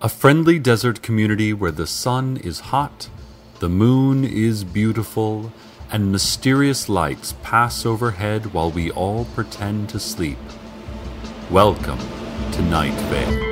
A friendly desert community where the sun is hot, the moon is beautiful, and mysterious lights pass overhead while we all pretend to sleep. Welcome to Night Vale.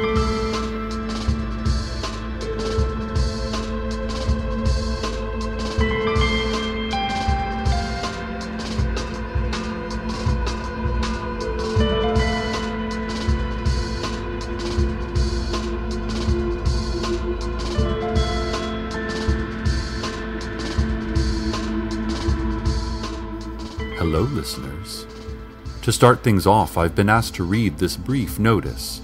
Hello, listeners. To start things off, I've been asked to read this brief notice.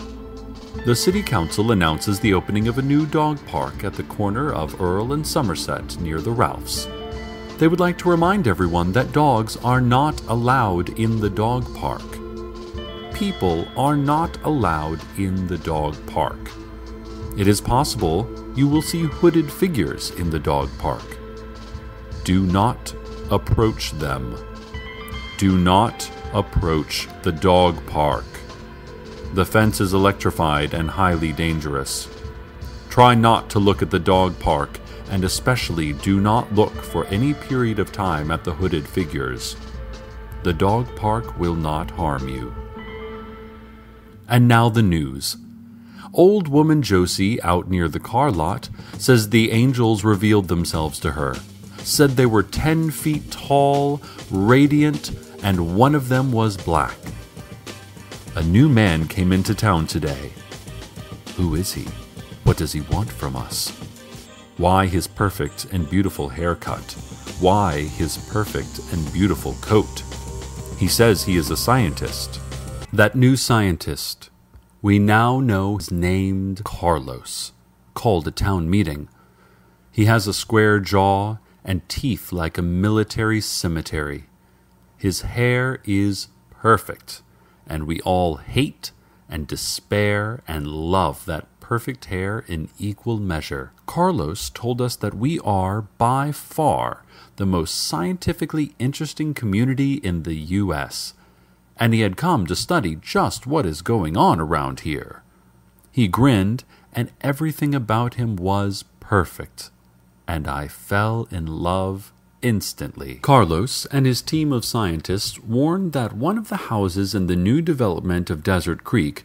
The City Council announces the opening of a new dog park at the corner of Earl and Somerset near the Ralphs. They would like to remind everyone that dogs are not allowed in the dog park. People are not allowed in the dog park. It is possible you will see hooded figures in the dog park. Do not approach them. Do not approach the dog park. The fence is electrified and highly dangerous. Try not to look at the dog park, and especially do not look for any period of time at the hooded figures. The dog park will not harm you. And now the news. Old woman Josie, out near the car lot, says the angels revealed themselves to her. Said they were 10 feet tall, radiant, and one of them was black. A new man came into town today. Who is he? What does he want from us? Why his perfect and beautiful haircut? Why his perfect and beautiful coat? He says he is a scientist. That new scientist, we now know, is named Carlos, called a town meeting. He has a square jaw and teeth like a military cemetery. His hair is perfect, and we all hate and despair and love that perfect hair in equal measure. Carlos told us that we are, by far, the most scientifically interesting community in the U.S., and he had come to study just what is going on around here. He grinned, and everything about him was perfect, and I fell in love instantly. Carlos and his team of scientists warned that one of the houses in the new development of Desert Creek,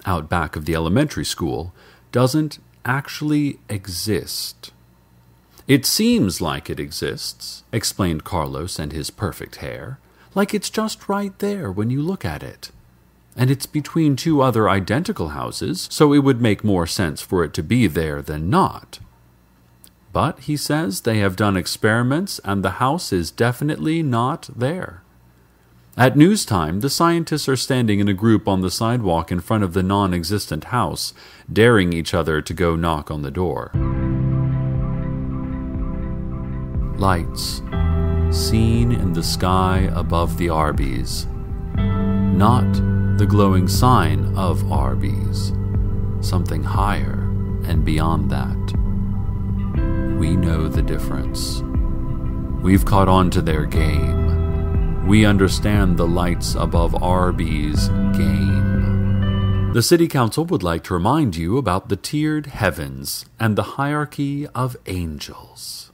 out back of the elementary school, doesn't actually exist. It seems like it exists, explained Carlos and his perfect hair, like it's just right there when you look at it. And it's between two other identical houses, so it would make more sense for it to be there than not. But, he says, they have done experiments and the house is definitely not there. At news time, the scientists are standing in a group on the sidewalk in front of the non-existent house, daring each other to go knock on the door. Lights, seen in the sky above the Arby's. Not the glowing sign of Arby's. Something higher and beyond that. We know the difference. We've caught on to their game. We understand the lights above Arby's game. The City Council would like to remind you about the tiered heavens and the hierarchy of angels.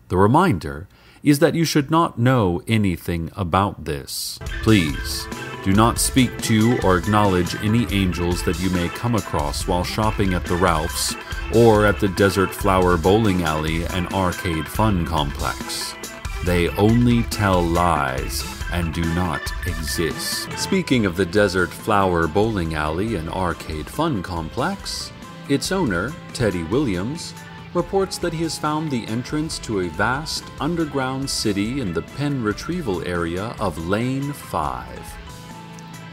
The reminder is that you should not know anything about this. Please, do not speak to or acknowledge any angels that you may come across while shopping at the Ralphs or at the Desert Flower Bowling Alley and Arcade Fun Complex. They only tell lies and do not exist. Speaking of the Desert Flower Bowling Alley and Arcade Fun Complex, its owner, Teddy Williams, reports that he has found the entrance to a vast underground city in the pen retrieval area of Lane 5.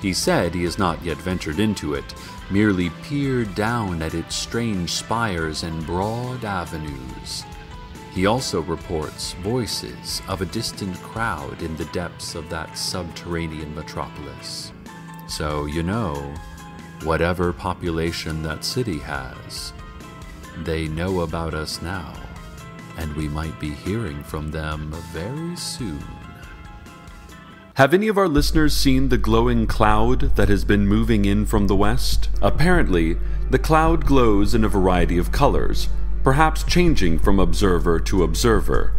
He said he has not yet ventured into it, merely peered down at its strange spires and broad avenues. He also reports voices of a distant crowd in the depths of that subterranean metropolis. So, you know, whatever population that city has, they know about us now, and we might be hearing from them very soon. Have any of our listeners seen the glowing cloud that has been moving in from the west? Apparently, the cloud glows in a variety of colors, perhaps changing from observer to observer,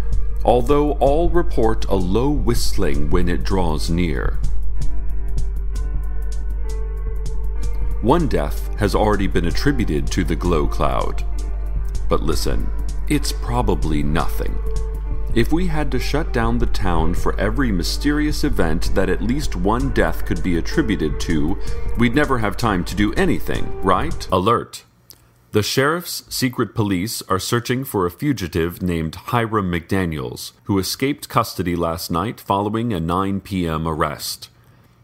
although all report a low whistling when it draws near. One death has already been attributed to the glow cloud. But listen, it's probably nothing. If we had to shut down the town for every mysterious event that at least one death could be attributed to, we'd never have time to do anything, right? Alert! The sheriff's secret police are searching for a fugitive named Hiram McDaniels, who escaped custody last night following a 9 p.m. arrest.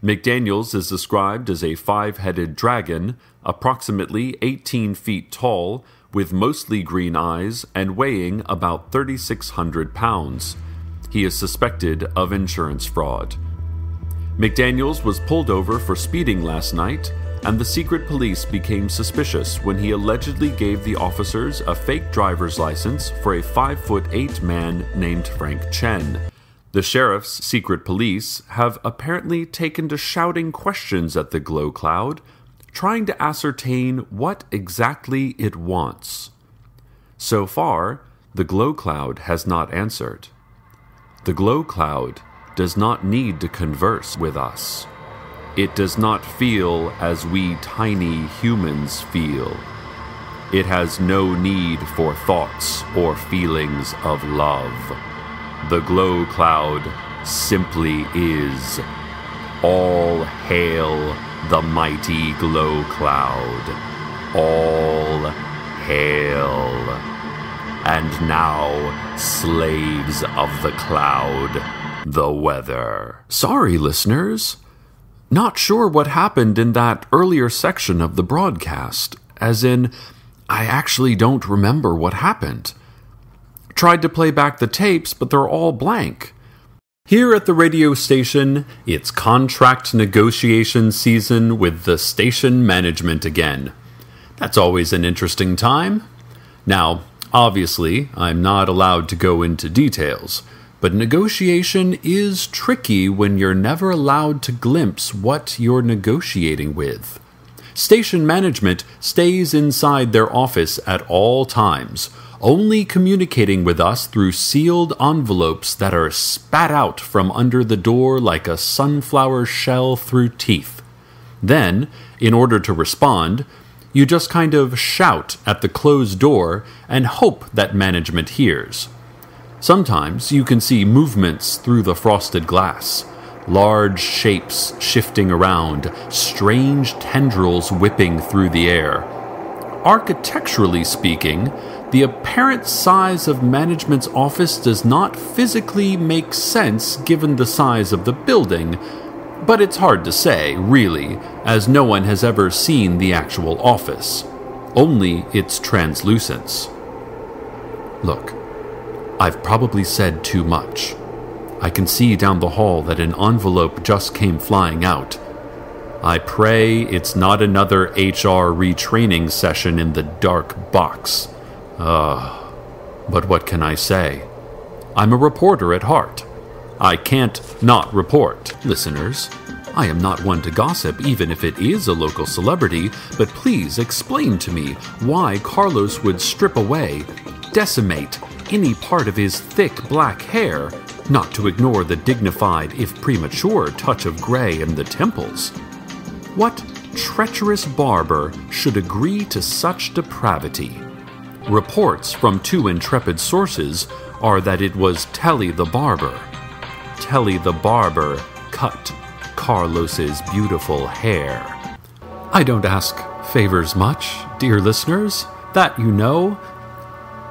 McDaniels is described as a 5-headed dragon, approximately 18 feet tall, with mostly green eyes and weighing about 3,600 pounds. He is suspected of insurance fraud. McDaniels was pulled over for speeding last night, and the secret police became suspicious when he allegedly gave the officers a fake driver's license for a 5'8" man named Frank Chen. The sheriff's secret police have apparently taken to shouting questions at the glow cloud, trying to ascertain what exactly it wants. So far, the glow cloud has not answered. The glow cloud does not need to converse with us. It does not feel as we tiny humans feel. It has no need for thoughts or feelings of love. The glow cloud simply is. All hail the mighty glow cloud. All hail. And now, slaves of the cloud, the weather. Sorry, listeners. Not sure what happened in that earlier section of the broadcast, as in, I actually don't remember what happened. Tried to play back the tapes, but they're all blank. Here at the radio station, it's contract negotiation season with the station management again. That's always an interesting time. Now, obviously, I'm not allowed to go into details, but negotiation is tricky when you're never allowed to glimpse what you're negotiating with. Station management stays inside their office at all times, only communicating with us through sealed envelopes that are spat out from under the door like a sunflower shell through teeth. Then, in order to respond, you just kind of shout at the closed door and hope that management hears. Sometimes you can see movements through the frosted glass, large shapes shifting around, strange tendrils whipping through the air. Architecturally speaking, the apparent size of management's office does not physically make sense given the size of the building, but it's hard to say, really, as no one has ever seen the actual office, only its translucence. Look, I've probably said too much. I can see down the hall that an envelope just came flying out. I pray it's not another HR retraining session in the dark box. But what can I say? I'm a reporter at heart. I can't not report, listeners. I am not one to gossip, even if it is a local celebrity, but please explain to me why Carlos would strip away, decimate any part of his thick black hair, not to ignore the dignified, if premature, touch of gray in the temples. What treacherous barber should agree to such depravity? Reports from 2 intrepid sources are that it was Telly the barber. Telly the barber cut Carlos's beautiful hair. I don't ask favors much, dear listeners, that you know,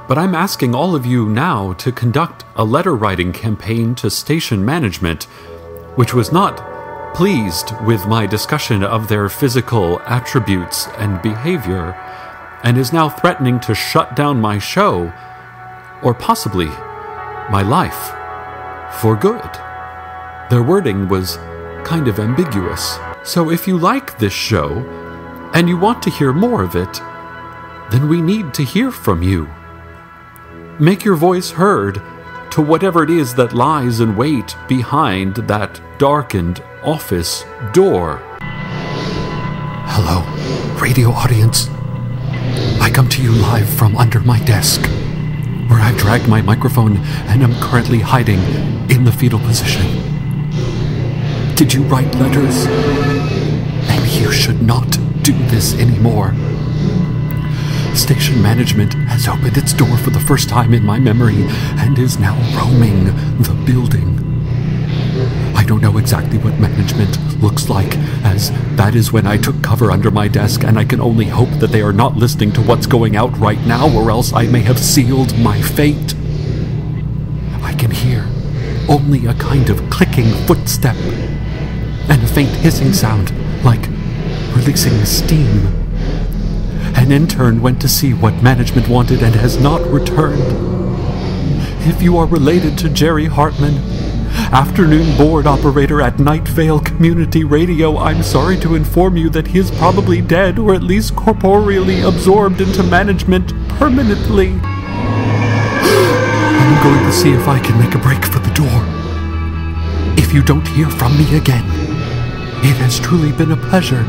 but I'm asking all of you now to conduct a letter-writing campaign to station management, which was not pleased with my discussion of their physical attributes and behavior, and is now threatening to shut down my show, or possibly my life, for good. Their wording was kind of ambiguous, so if you like this show, and you want to hear more of it, then we need to hear from you. Make your voice heard to whatever it is that lies in wait behind that darkened office door. Hello, radio audience. I come to you live from under my desk, where I've dragged my microphone and am currently hiding in the fetal position. Did you write letters? Maybe you should not do this anymore. Station management has opened its door for the first time in my memory and is now roaming the building. I don't know exactly what management looks like, as that is when I took cover under my desk, and I can only hope that they are not listening to what's going out right now, or else I may have sealed my fate. I can hear only a kind of clicking footstep and a faint hissing sound, like releasing steam. An intern went to see what management wanted and has not returned. If you are related to Jerry Hartman, afternoon board operator at Night Vale Community Radio, I'm sorry to inform you that he is probably dead, or at least corporeally absorbed into management permanently. I'm going to see if I can make a break for the door. If you don't hear from me again, it has truly been a pleasure.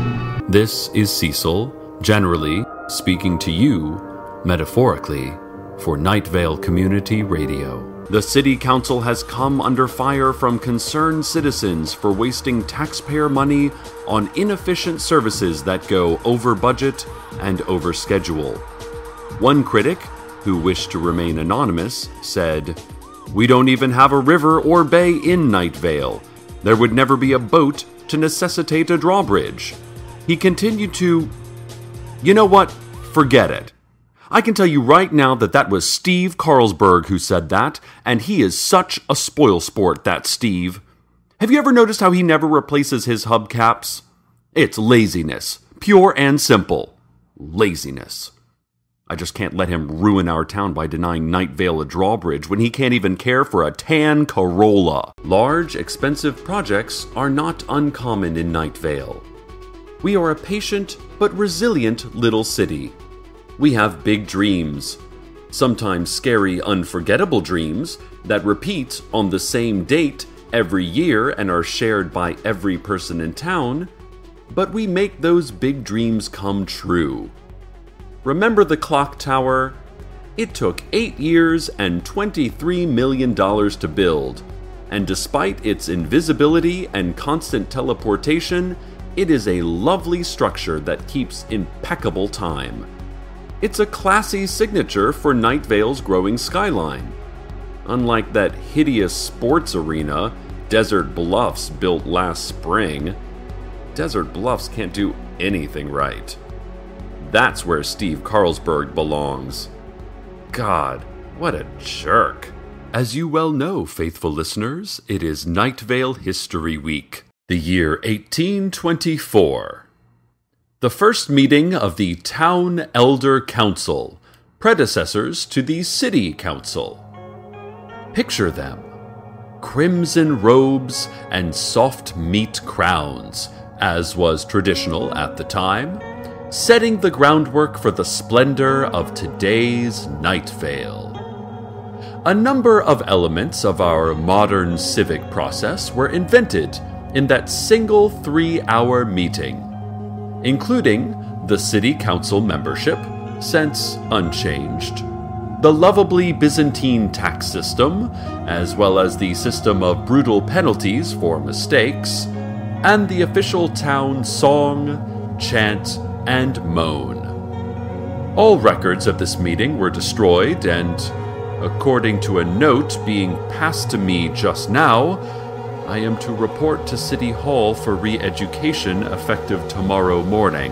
This is Cecil, generally speaking to you, metaphorically, for Night Vale Community Radio. The City Council has come under fire from concerned citizens for wasting taxpayer money on inefficient services that go over budget and over schedule. One critic, who wished to remain anonymous, said, "We don't even have a river or bay in Night Vale. There would never be a boat to necessitate a drawbridge." He continued to, "You know what? Forget it. I can tell you right now that that was Steve Carlsberg who said that, and he is such a spoilsport, that Steve. Have you ever noticed how he never replaces his hubcaps? It's laziness. Pure and simple. Laziness. I just can't let him ruin our town by denying Night Vale a drawbridge when he can't even care for a tan Corolla." Large, expensive projects are not uncommon in Night Vale. We are a patient but resilient little city. We have big dreams, sometimes scary, unforgettable dreams that repeat on the same date every year and are shared by every person in town, but we make those big dreams come true. Remember the clock tower? It took 8 years and $23 million to build, and despite its invisibility and constant teleportation, it is a lovely structure that keeps impeccable time. It's a classy signature for Night Vale's growing skyline. Unlike that hideous sports arena, Desert Bluffs, built last spring, Desert Bluffs can't do anything right. That's where Steve Carlsberg belongs. God, what a jerk. As you well know, faithful listeners, it is Night Vale History Week, the year 1824. The first meeting of the Town Elder Council, predecessors to the City Council. Picture them. Crimson robes and soft meat crowns, as was traditional at the time, setting the groundwork for the splendor of today's Night Vale. A number of elements of our modern civic process were invented in that single 3-hour meeting, including the City Council membership, since unchanged, the lovably Byzantine tax system, as well as the system of brutal penalties for mistakes, and the official town song, chant, and moan. All records of this meeting were destroyed, and, according to a note being passed to me just now, I am to report to City Hall for re-education effective tomorrow morning.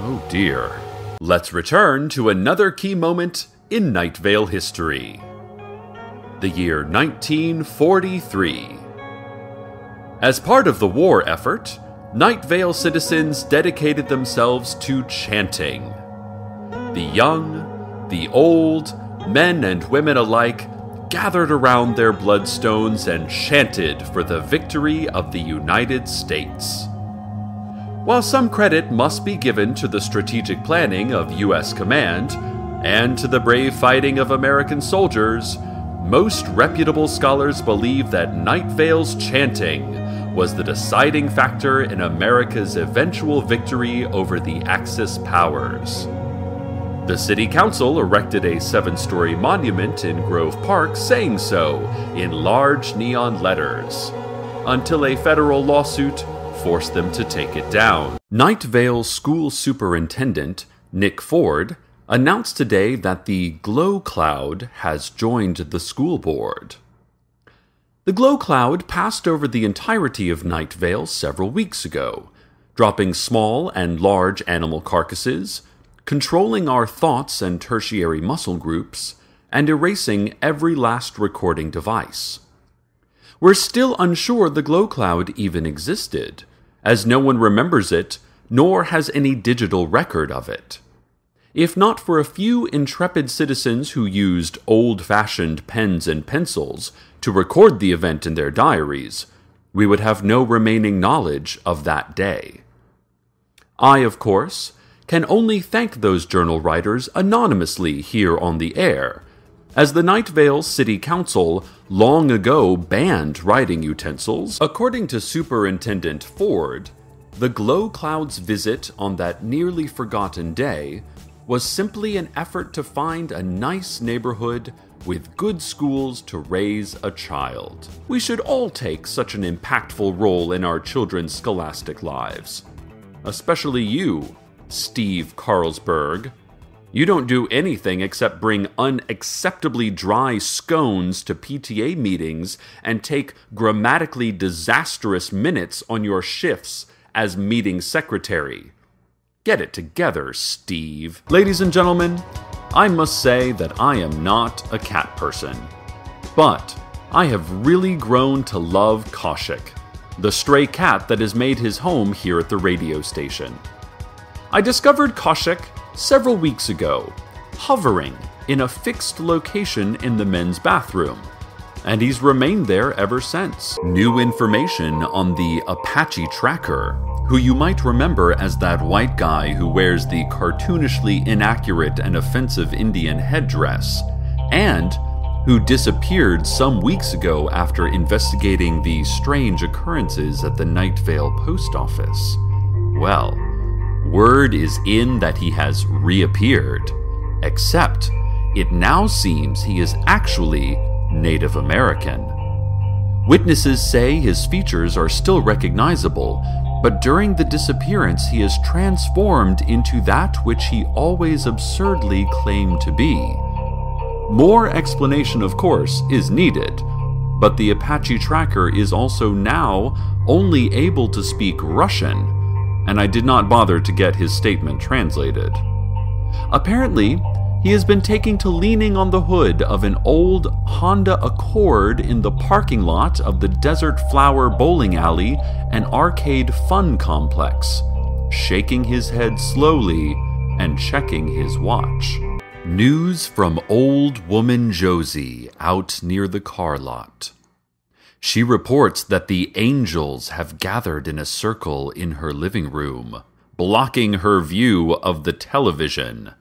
Oh dear. Let's return to another key moment in Night Vale history. The year 1943. As part of the war effort, Night Vale citizens dedicated themselves to chanting. The young, the old, men and women alike gathered around their bloodstones and chanted for the victory of the United States. While some credit must be given to the strategic planning of U.S. Command and to the brave fighting of American soldiers, most reputable scholars believe that Night Vale's chanting was the deciding factor in America's eventual victory over the Axis powers. The city council erected a 7-story monument in Grove Park saying so in large neon letters, until a federal lawsuit forced them to take it down. Night Vale School Superintendent Nick Ford announced today that the Glow Cloud has joined the school board. The Glow Cloud passed over the entirety of Night Vale several weeks ago, dropping small and large animal carcasses, controlling our thoughts and tertiary muscle groups, and erasing every last recording device. We're still unsure the Glow Cloud even existed, as no one remembers it, nor has any digital record of it. If not for a few intrepid citizens who used old-fashioned pens and pencils to record the event in their diaries, we would have no remaining knowledge of that day. I, of course, can only thank those journal writers anonymously here on the air, as the Night Vale City Council long ago banned writing utensils. According to Superintendent Ford, the Glow Cloud's visit on that nearly forgotten day was simply an effort to find a nice neighborhood with good schools to raise a child. We should all take such an impactful role in our children's scholastic lives. Especially you, Steve Carlsberg. You don't do anything except bring unacceptably dry scones to PTA meetings and take grammatically disastrous minutes on your shifts as meeting secretary. Get it together, Steve. Ladies and gentlemen, I must say that I am not a cat person. But I have really grown to love Kaushik, the stray cat that has made his home here at the radio station. I discovered Kaushik several weeks ago, hovering in a fixed location in the men's bathroom, and he's remained there ever since. New information on the Apache Tracker, who you might remember as that white guy who wears the cartoonishly inaccurate and offensive Indian headdress, and who disappeared some weeks ago after investigating the strange occurrences at the Night Vale post office. Well, word is in that he has reappeared, except it now seems he is actually Native American. Witnesses say his features are still recognizable, but during the disappearance he is transformed into that which he always absurdly claimed to be. More explanation, of course, is needed, but the Apache Tracker is also now only able to speak Russian, and I did not bother to get his statement translated. Apparently, he has been taking to leaning on the hood of an old Honda Accord in the parking lot of the Desert Flower Bowling Alley and Arcade Fun Complex, shaking his head slowly and checking his watch. News from old woman Josie out near the car lot. She reports that the angels have gathered in a circle in her living room, blocking her view of the television.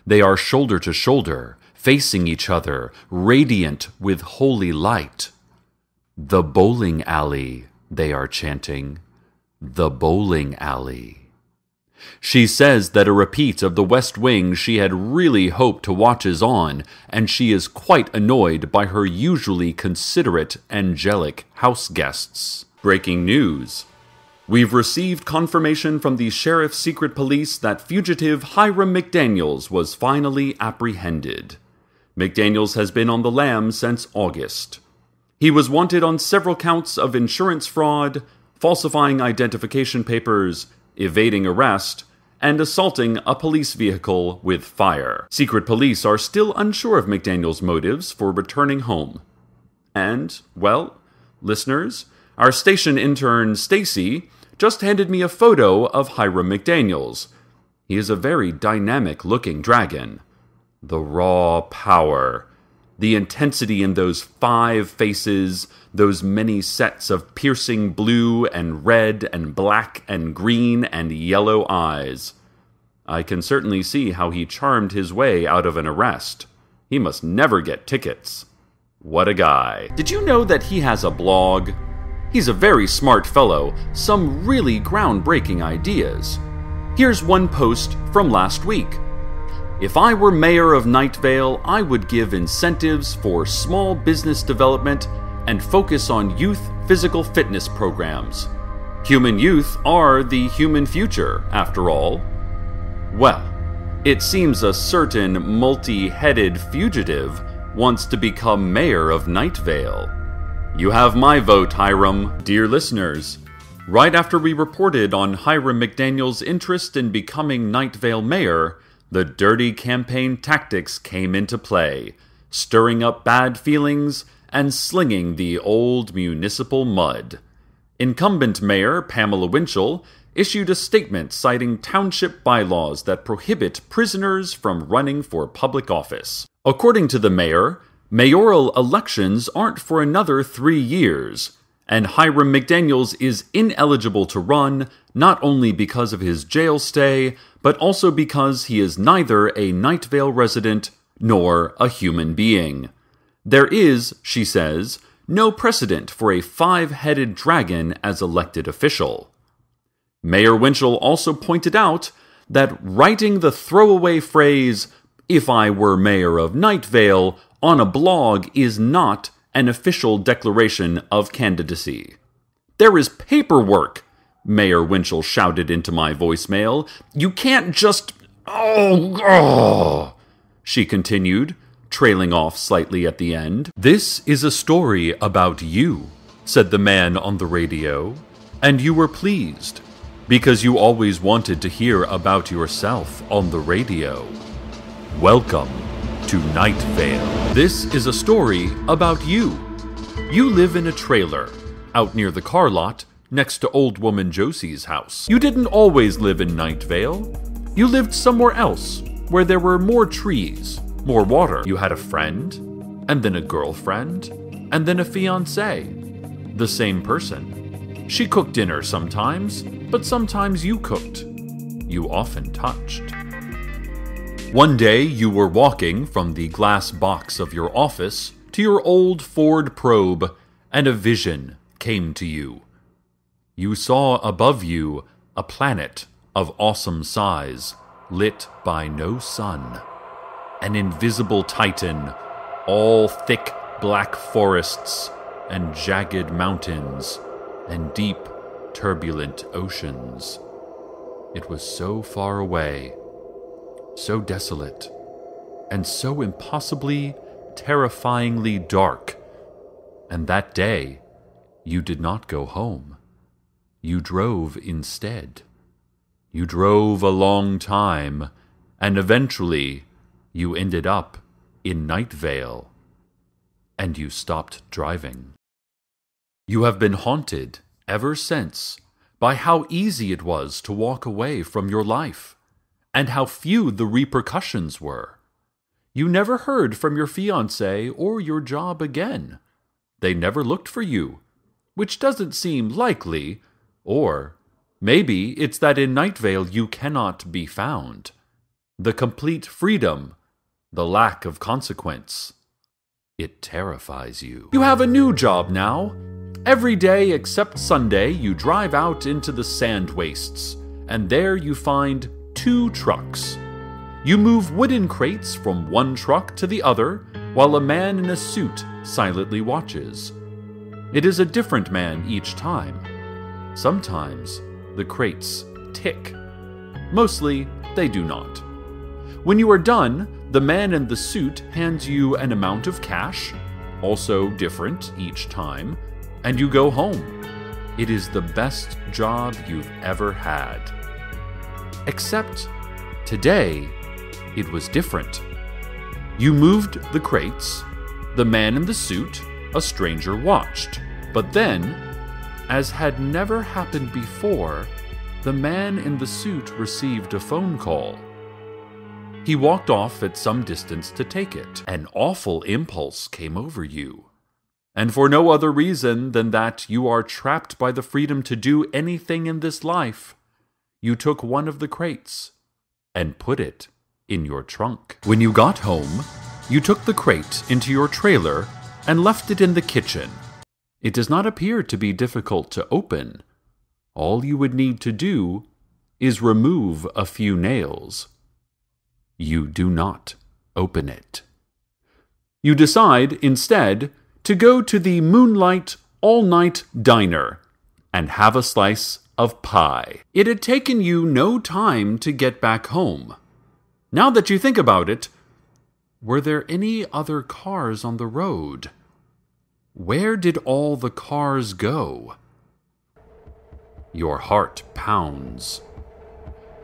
They are shoulder to shoulder, facing each other, radiant with holy light. The bowling alley, they are chanting. The bowling alley. She says that a repeat of The West Wing she had really hoped to watch is on, and she is quite annoyed by her usually considerate, angelic house guests. Breaking news. We've received confirmation from the Sheriff's Secret Police that fugitive Hiram McDaniels was finally apprehended. McDaniels has been on the lam since August. He was wanted on several counts of insurance fraud, falsifying identification papers, evading arrest, and assaulting a police vehicle with fire. Secret Police are still unsure of McDaniels' motives for returning home. And, well, listeners, our station intern Stacy just handed me a photo of Hiram McDaniels. He is a very dynamic-looking dragon. The raw power, the intensity in those 5 faces, those many sets of piercing blue and red and black and green and yellow eyes. I can certainly see how he charmed his way out of an arrest. He must never get tickets. What a guy. Did you know that he has a blog? He's a very smart fellow, some really groundbreaking ideas. Here's one post from last week. If I were mayor of Night Vale, I would give incentives for small business development and focus on youth physical fitness programs. Human youth are the human future, after all. Well, it seems a certain multi-headed fugitive wants to become mayor of Night Vale. You have my vote, Hiram. Dear listeners, right after we reported on Hiram McDaniel's interest in becoming Night Vale mayor, the dirty campaign tactics came into play, stirring up bad feelings and slinging the old municipal mud. Incumbent Mayor Pamela Winchell issued a statement citing township bylaws that prohibit prisoners from running for public office. According to the mayor, mayoral elections aren't for another 3 years, and Hiram McDaniels is ineligible to run not only because of his jail stay, but also because he is neither a Night Vale resident nor a human being. There is, she says, no precedent for a 5-headed dragon as elected official. Mayor Winchell also pointed out that writing the throwaway phrase, "If I were mayor of Night Vale," on a blog is not an official declaration of candidacy. There is paperwork, Mayor Winchell shouted into my voicemail. You can't just... she continued, trailing off slightly at the end. This is a story about you, said the man on the radio, and you were pleased, because you always wanted to hear about yourself on the radio. Welcome to Night Vale. This is a story about you. You live in a trailer, out near the car lot, next to Old Woman Josie's house. You didn't always live in Night Vale. You lived somewhere else, where there were more trees, more water. You had a friend, and then a girlfriend, and then a fiancé. The same person. She cooked dinner sometimes, but sometimes you cooked. You often touched. One day you were walking from the glass box of your office to your old Ford Probe, and a vision came to you. You saw above you a planet of awesome size, lit by no sun. An invisible titan, all thick black forests and jagged mountains and deep, turbulent oceans. It was so far away, so desolate, and so impossibly, terrifyingly dark. And that day, you did not go home. You drove instead. You drove a long time, and eventually you ended up in Night Vale. And you stopped driving. You have been haunted ever since by how easy it was to walk away from your life, and how few the repercussions were. You never heard from your fiancé or your job again. They never looked for you, which doesn't seem likely, or maybe it's that in Night Vale you cannot be found. The complete freedom, the lack of consequence. It terrifies you. You have a new job now. Every day except Sunday, you drive out into the sand wastes, and there you find 2 trucks. You move wooden crates from one truck to the other, while a man in a suit silently watches. It is a different man each time. Sometimes the crates tick. Mostly, they do not. When you are done, the man in the suit hands you an amount of cash, also different each time, and you go home. It is the best job you've ever had. Except today, it was different. You moved the crates. The man in the suit, a stranger, watched. But then, as had never happened before, the man in the suit received a phone call. He walked off at some distance to take it. An awful impulse came over you. And for no other reason than that you are trapped by the freedom to do anything in this life, you took one of the crates and put it in your trunk. When you got home, you took the crate into your trailer and left it in the kitchen. It does not appear to be difficult to open. All you would need to do is remove a few nails. You do not open it. You decide, instead, to go to the Moonlight All-Night Diner and have a slice of pie. It had taken you no time to get back home. Now that you think about it, were there any other cars on the road? Where did all the cars go? Your heart pounds.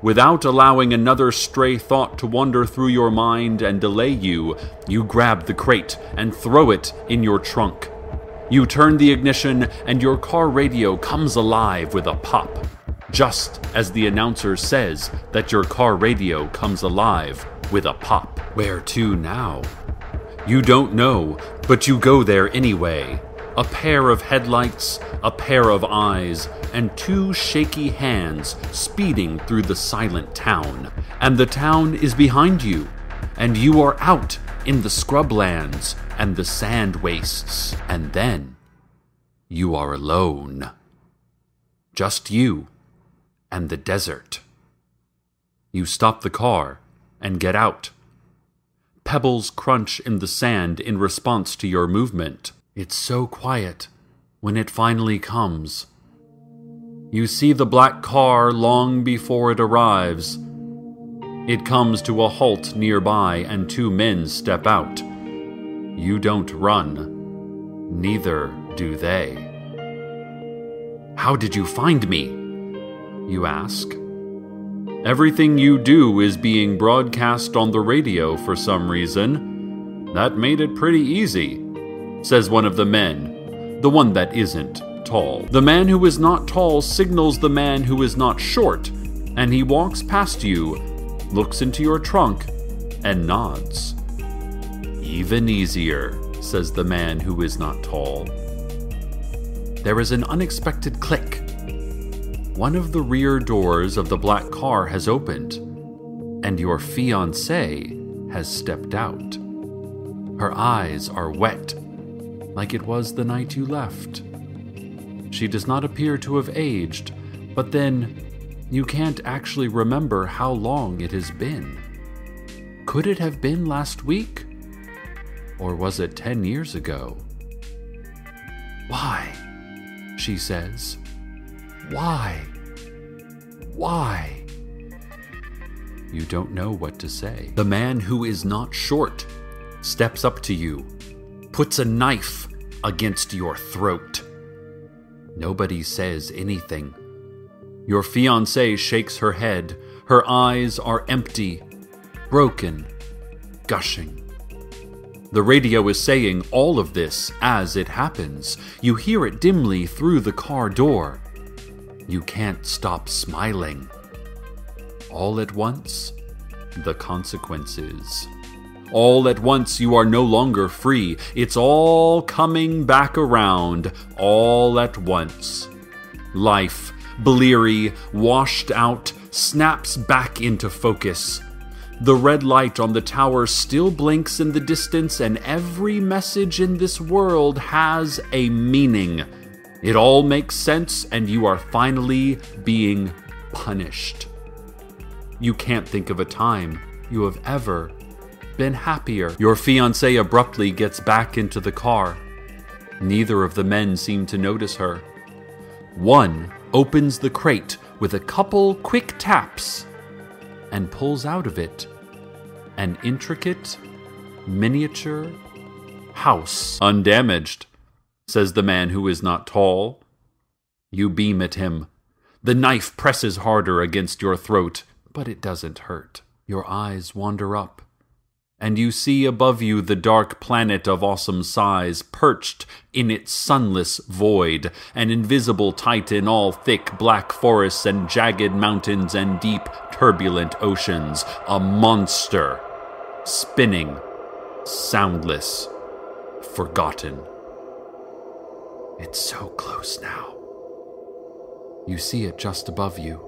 Without allowing another stray thought to wander through your mind and delay you, you grab the crate and throw it in your trunk. You turn the ignition and your car radio comes alive with a pop, just as the announcer says that your car radio comes alive with a pop. Where to now? You don't know, but you go there anyway. A pair of headlights, a pair of eyes, and two shaky hands speeding through the silent town. And the town is behind you, and you are out in the scrublands and the sand wastes. And then you are alone. Just you and the desert. You stop the car and get out. Pebbles crunch in the sand in response to your movement. It's so quiet when it finally comes. You see the black car long before it arrives. It comes to a halt nearby and two men step out. You don't run. Neither do they. How did you find me? You ask. Everything you do is being broadcast on the radio for some reason. That made it pretty easy, says one of the men, the one that isn't tall. The man who is not tall signals the man who is not short, and he walks past you, looks into your trunk, and nods. Even easier, says the man who is not tall. There is an unexpected click. One of the rear doors of the black car has opened, and your fiancée has stepped out. Her eyes are wet, like it was the night you left. She does not appear to have aged, but then you can't actually remember how long it has been. Could it have been last week? Or was it 10 years ago? Why? She says. Why? Why? You don't know what to say. The man who is not short steps up to you, puts a knife against your throat. Nobody says anything. Your fiancée shakes her head. Her eyes are empty, broken, gushing. The radio is saying all of this as it happens. You hear it dimly through the car door. You can't stop smiling. All at once, the consequences. All at once, you are no longer free. It's all coming back around, all at once. Life, bleary, washed out, snaps back into focus. The red light on the tower still blinks in the distance, and every message in this world has a meaning. It all makes sense, and you are finally being punished. You can't think of a time you have ever been happier. Your fiancé abruptly gets back into the car. Neither of the men seem to notice her. One opens the crate with a couple quick taps and pulls out of it an intricate, miniature house. Undamaged, says the man who is not tall. You beam at him. The knife presses harder against your throat, but it doesn't hurt. Your eyes wander up, and you see above you the dark planet of awesome size, perched in its sunless void, an invisible titan, all thick black forests and jagged mountains and deep, turbulent oceans. A monster, spinning, soundless, forgotten. It's so close now. You see it just above you.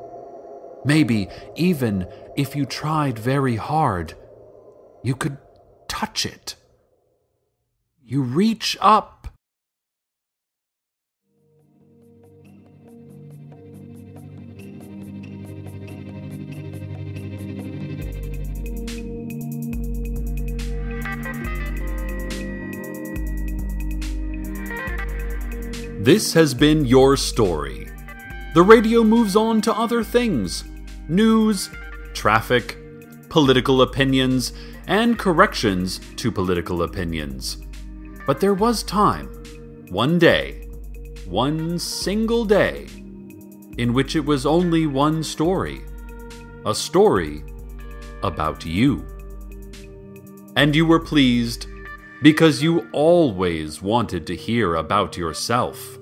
Maybe, even if you tried very hard, you could touch it. You reach up This has been your story. The radio moves on to other things: news, traffic, political opinions, and corrections to political opinions. But there was time, one day, one single day, in which it was only one story. A story about you. And you were pleased because you always wanted to hear about yourself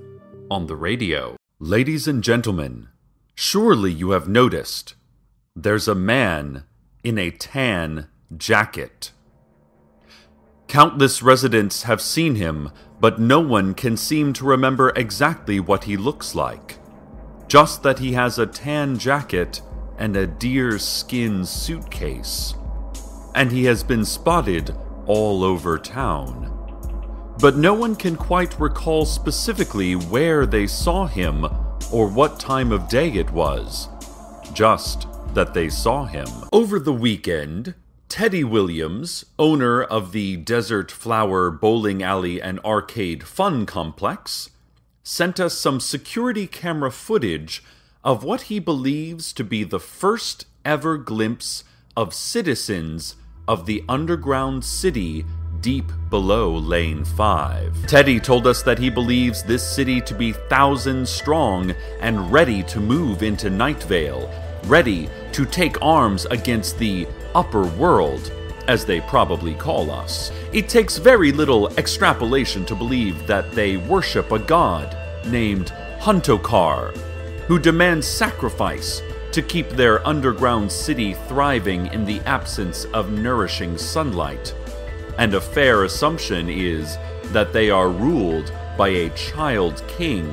on the radio. Ladies and gentlemen, surely you have noticed there's a man in a tan jacket. Countless residents have seen him, but no one can seem to remember exactly what he looks like. Just that he has a tan jacket and a deerskin suitcase. And he has been spotted all over town. But no one can quite recall specifically where they saw him or what time of day it was. Just that they saw him. Over the weekend, Teddy Williams, owner of the Desert Flower Bowling Alley and Arcade Fun Complex, sent us some security camera footage of what he believes to be the first ever glimpse of citizens of the underground city deep below Lane 5. Teddy told us that he believes this city to be thousands strong and ready to move into Night Vale, ready to take arms against the upper world, as they probably call us. It takes very little extrapolation to believe that they worship a god named Huntokar, who demands sacrifice to keep their underground city thriving in the absence of nourishing sunlight. And a fair assumption is that they are ruled by a child king,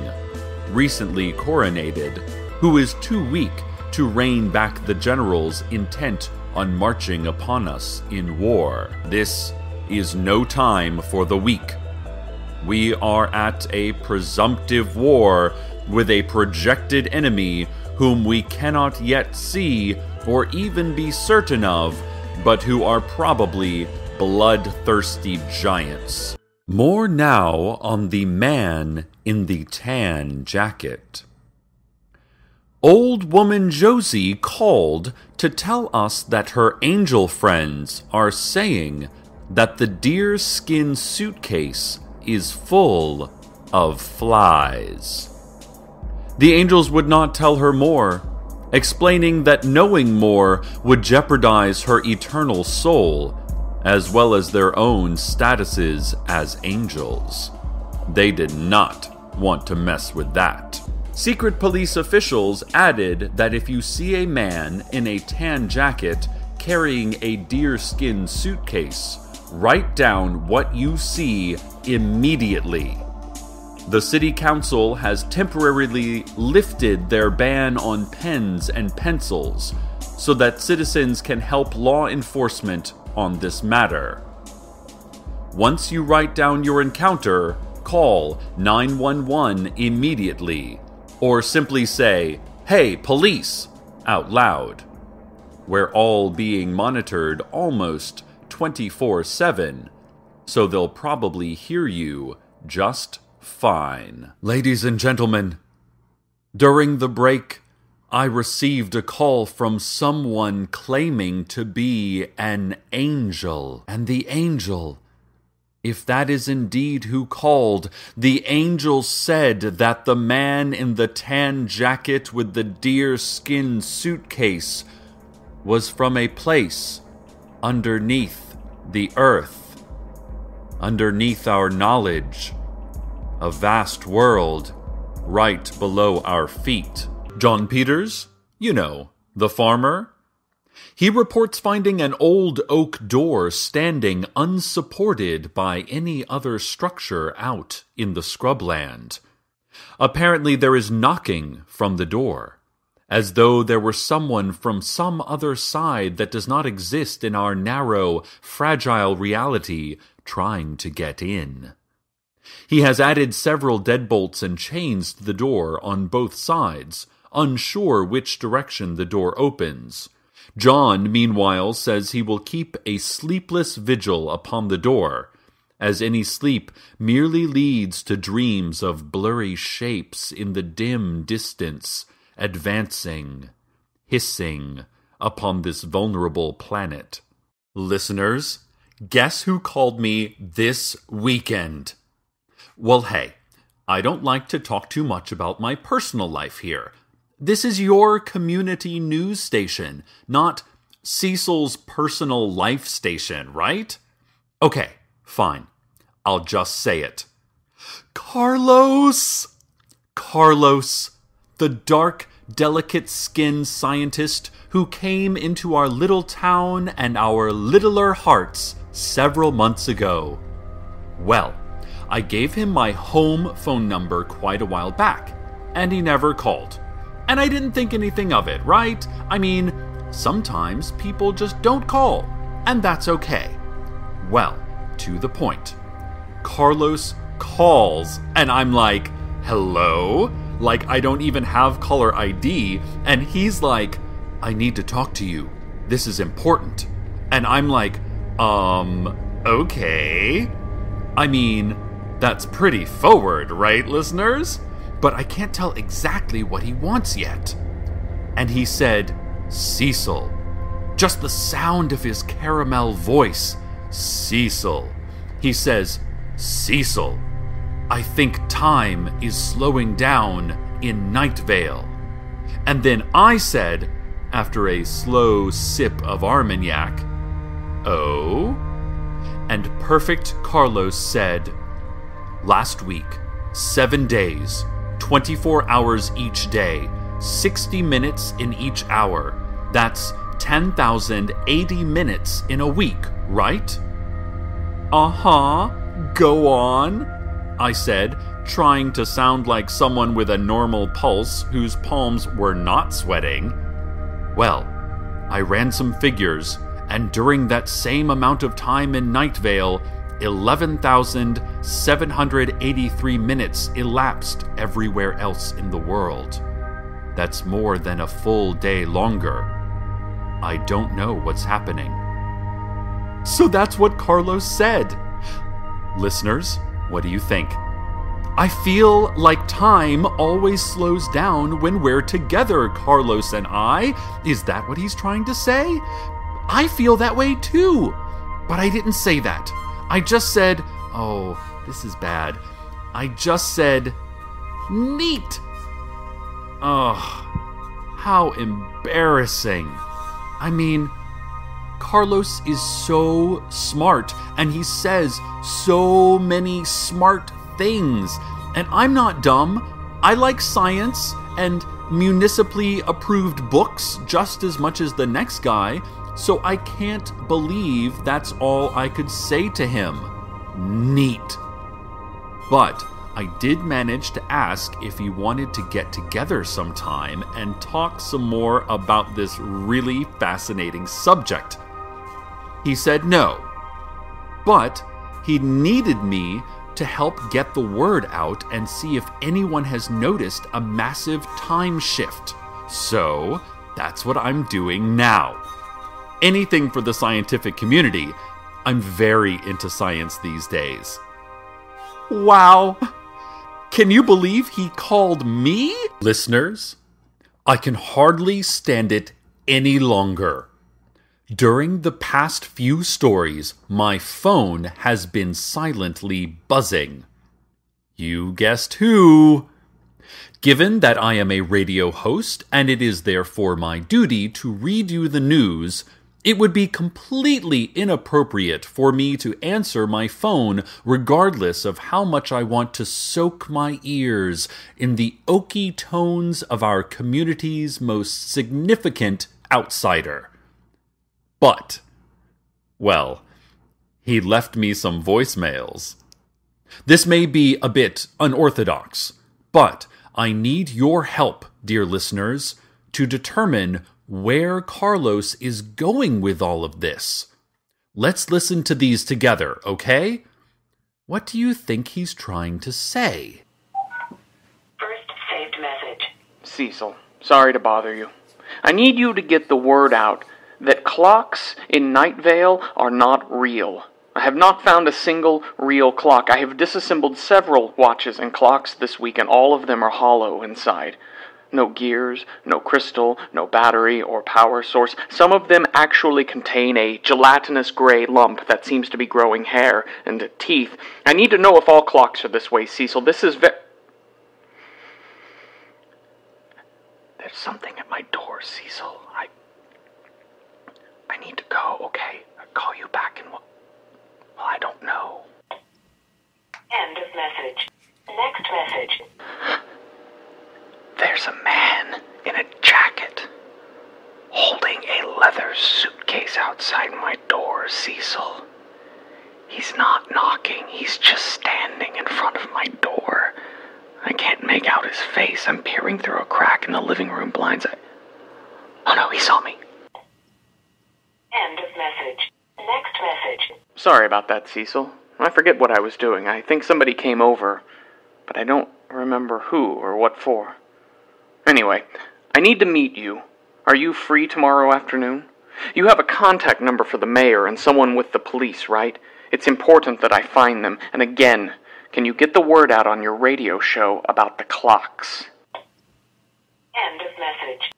recently coronated, who is too weak to rein back the generals intent on marching upon us in war. This is no time for the weak. We are at a presumptive war with a projected enemy whom we cannot yet see or even be certain of, but who are probably bloodthirsty giants. More now on the man in the tan jacket. Old woman Josie called to tell us that her angel friends are saying that the deerskin suitcase is full of flies. The angels would not tell her more, explaining that knowing more would jeopardize her eternal soul, as well as their own statuses as angels. They did not want to mess with that. Secret police officials added that if you see a man in a tan jacket carrying a deerskin suitcase, write down what you see immediately. The city council has temporarily lifted their ban on pens and pencils so that citizens can help law enforcement on this matter. Once you write down your encounter, call 911 immediately, or simply say, "Hey, police," out loud. We're all being monitored almost 24/7, so they'll probably hear you just fine. Ladies and gentlemen, during the break, I received a call from someone claiming to be an angel. And the angel, if that is indeed who called, the angel said that the man in the tan jacket with the deerskin suitcase was from a place underneath the earth, underneath our knowledge, a vast world right below our feet. John Peters, you know, the farmer, he reports finding an old oak door standing unsupported by any other structure out in the scrubland. Apparently there is knocking from the door, as though there were someone from some other side that does not exist in our narrow, fragile reality trying to get in. He has added several deadbolts and chains to the door on both sides, unsure which direction the door opens. John, meanwhile, says he will keep a sleepless vigil upon the door, as any sleep merely leads to dreams of blurry shapes in the dim distance, advancing, hissing upon this vulnerable planet. Listeners, guess who called me this weekend? Well, hey, I don't like to talk too much about my personal life here. This is your community news station, not Cecil's personal life station, right? Okay, fine. I'll just say it. Carlos! Carlos, the dark, delicate-skinned scientist who came into our little town and our littler hearts several months ago. Well, I gave him my home phone number quite a while back, and he never called. And I didn't think anything of it, right? I mean, sometimes people just don't call, and that's okay. Well, to the point. Carlos calls, and I'm like, hello? Like, I don't even have caller ID, and he's like, I need to talk to you. This is important. And I'm like, okay. I mean, that's pretty forward, right, listeners? But I can't tell exactly what he wants yet. And he said, Cecil. Just the sound of his caramel voice. Cecil. He says, Cecil, I think time is slowing down in Night Vale. And then I said, after a slow sip of Armagnac, oh? And Perfect Carlos said, last week, 7 days, 24 hours each day, 60 minutes in each hour. That's 10,080 minutes in a week, right? Uh-huh. Go on, I said, trying to sound like someone with a normal pulse whose palms were not sweating. Well, I ran some figures, and during that same amount of time in Night Vale, 11,783 minutes elapsed everywhere else in the world. That's more than a full day longer. I don't know what's happening. So that's what Carlos said. Listeners, what do you think? I feel like time always slows down when we're together, Carlos and I. Is that what he's trying to say? I feel that way too. But I didn't say that. I just said, oh, this is bad. I just said, neat. Ugh, how embarrassing. I mean, Carlos is so smart, and he says so many smart things. And I'm not dumb. I like science and municipally approved books just as much as the next guy, so I can't believe that's all I could say to him. Neat. But I did manage to ask if he wanted to get together sometime and talk some more about this really fascinating subject. He said no, but he needed me to help get the word out and see if anyone has noticed a massive time shift. So that's what I'm doing now. Anything for the scientific community. I'm very into science these days. Wow! Can you believe he called me? Listeners, I can hardly stand it any longer. During the past few stories, my phone has been silently buzzing. You guessed who? Given that I am a radio host and it is therefore my duty to read you the news, it would be completely inappropriate for me to answer my phone regardless of how much I want to soak my ears in the oaky tones of our community's most significant outsider. But, well, he left me some voicemails. This may be a bit unorthodox, but I need your help, dear listeners, to determine where Carlos is going with all of this. Let's listen to these together, okay? What do you think he's trying to say? First saved message. Cecil, sorry to bother you. I need you to get the word out that clocks in Night Vale are not real. I have not found a single real clock. I have disassembled several watches and clocks this week, and all of them are hollow inside. No gears, no crystal, no battery or power source. Some of them actually contain a gelatinous gray lump that seems to be growing hair and teeth. I need to know if all clocks are this way, Cecil. This is There's something at my door, Cecil. I need to go, okay? I'll call you back in I don't know. End of message. Next message. There's a man in a jacket holding a leather suitcase outside my door, Cecil. He's not knocking, he's just standing in front of my door. I can't make out his face. I'm peering through a crack in the living room blinds. Oh no, he saw me. End of message. Next message. Sorry about that, Cecil. I forget what I was doing. I think somebody came over, but I don't remember who or what for. Anyway, I need to meet you. Are you free tomorrow afternoon? You have a contact number for the mayor and someone with the police, right? It's important that I find them. And again, can you get the word out on your radio show about the clocks? End of message.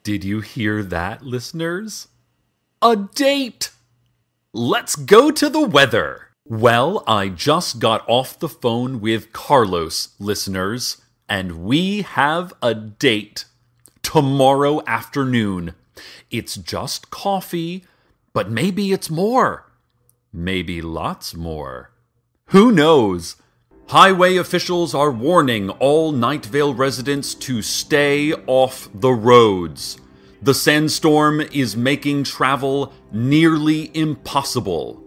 Did you hear that, listeners? A date! Let's go to the weather. Well, I just got off the phone with Carlos, listeners, and we have a date. Tomorrow afternoon. It's just coffee, but maybe it's more. Maybe lots more. Who knows? Highway officials are warning all Night Vale residents to stay off the roads. The sandstorm is making travel nearly impossible.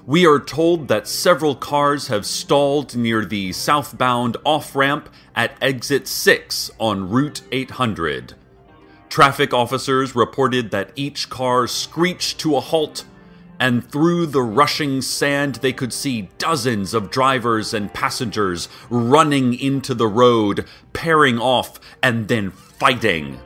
We are told that several cars have stalled near the southbound off-ramp at exit 6 on Route 800. Traffic officers reported that each car screeched to a halt, and through the rushing sand they could see dozens of drivers and passengers running into the road, pairing off, and then fighting.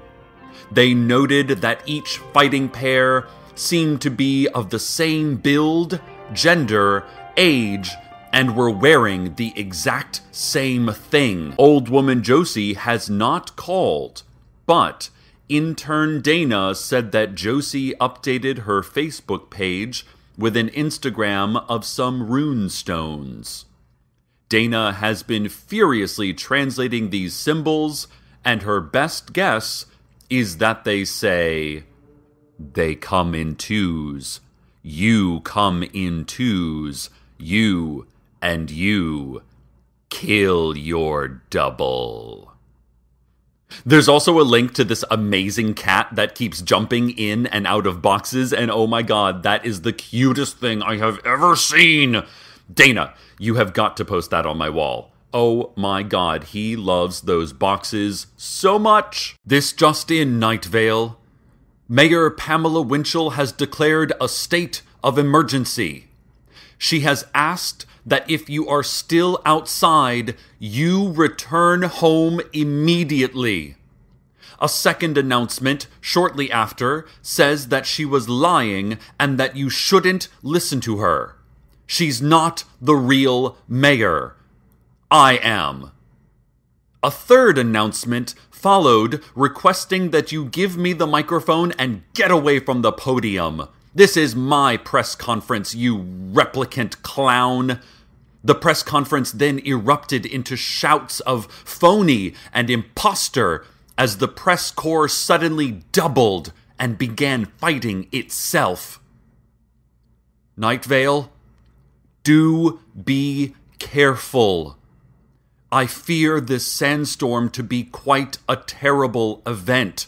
They noted that each fighting pair seemed to be of the same build, gender, age, and were wearing the exact same thing. Old woman Josie has not called, but intern Dana said that Josie updated her Facebook page with an Instagram of some rune stones. Dana has been furiously translating these symbols, and her best guess is that they say, "They come in twos. You come in twos. You and you. Kill your double." There's also a link to this amazing cat that keeps jumping in and out of boxes, and oh my god, that is the cutest thing I have ever seen! Dana, you have got to post that on my wall. Oh my god, he loves those boxes so much! This just in, Night Vale. Mayor Pamela Winchell has declared a state of emergency. She has asked that if you are still outside, you return home immediately. A second announcement shortly after says that she was lying and that you shouldn't listen to her. She's not the real mayor. I am. A third announcement followed requesting that you give me the microphone and get away from the podium. This is my press conference, you replicant clown. The press conference then erupted into shouts of phony and imposter as the press corps suddenly doubled and began fighting itself. Night Vale, do be careful. I fear this sandstorm to be quite a terrible event.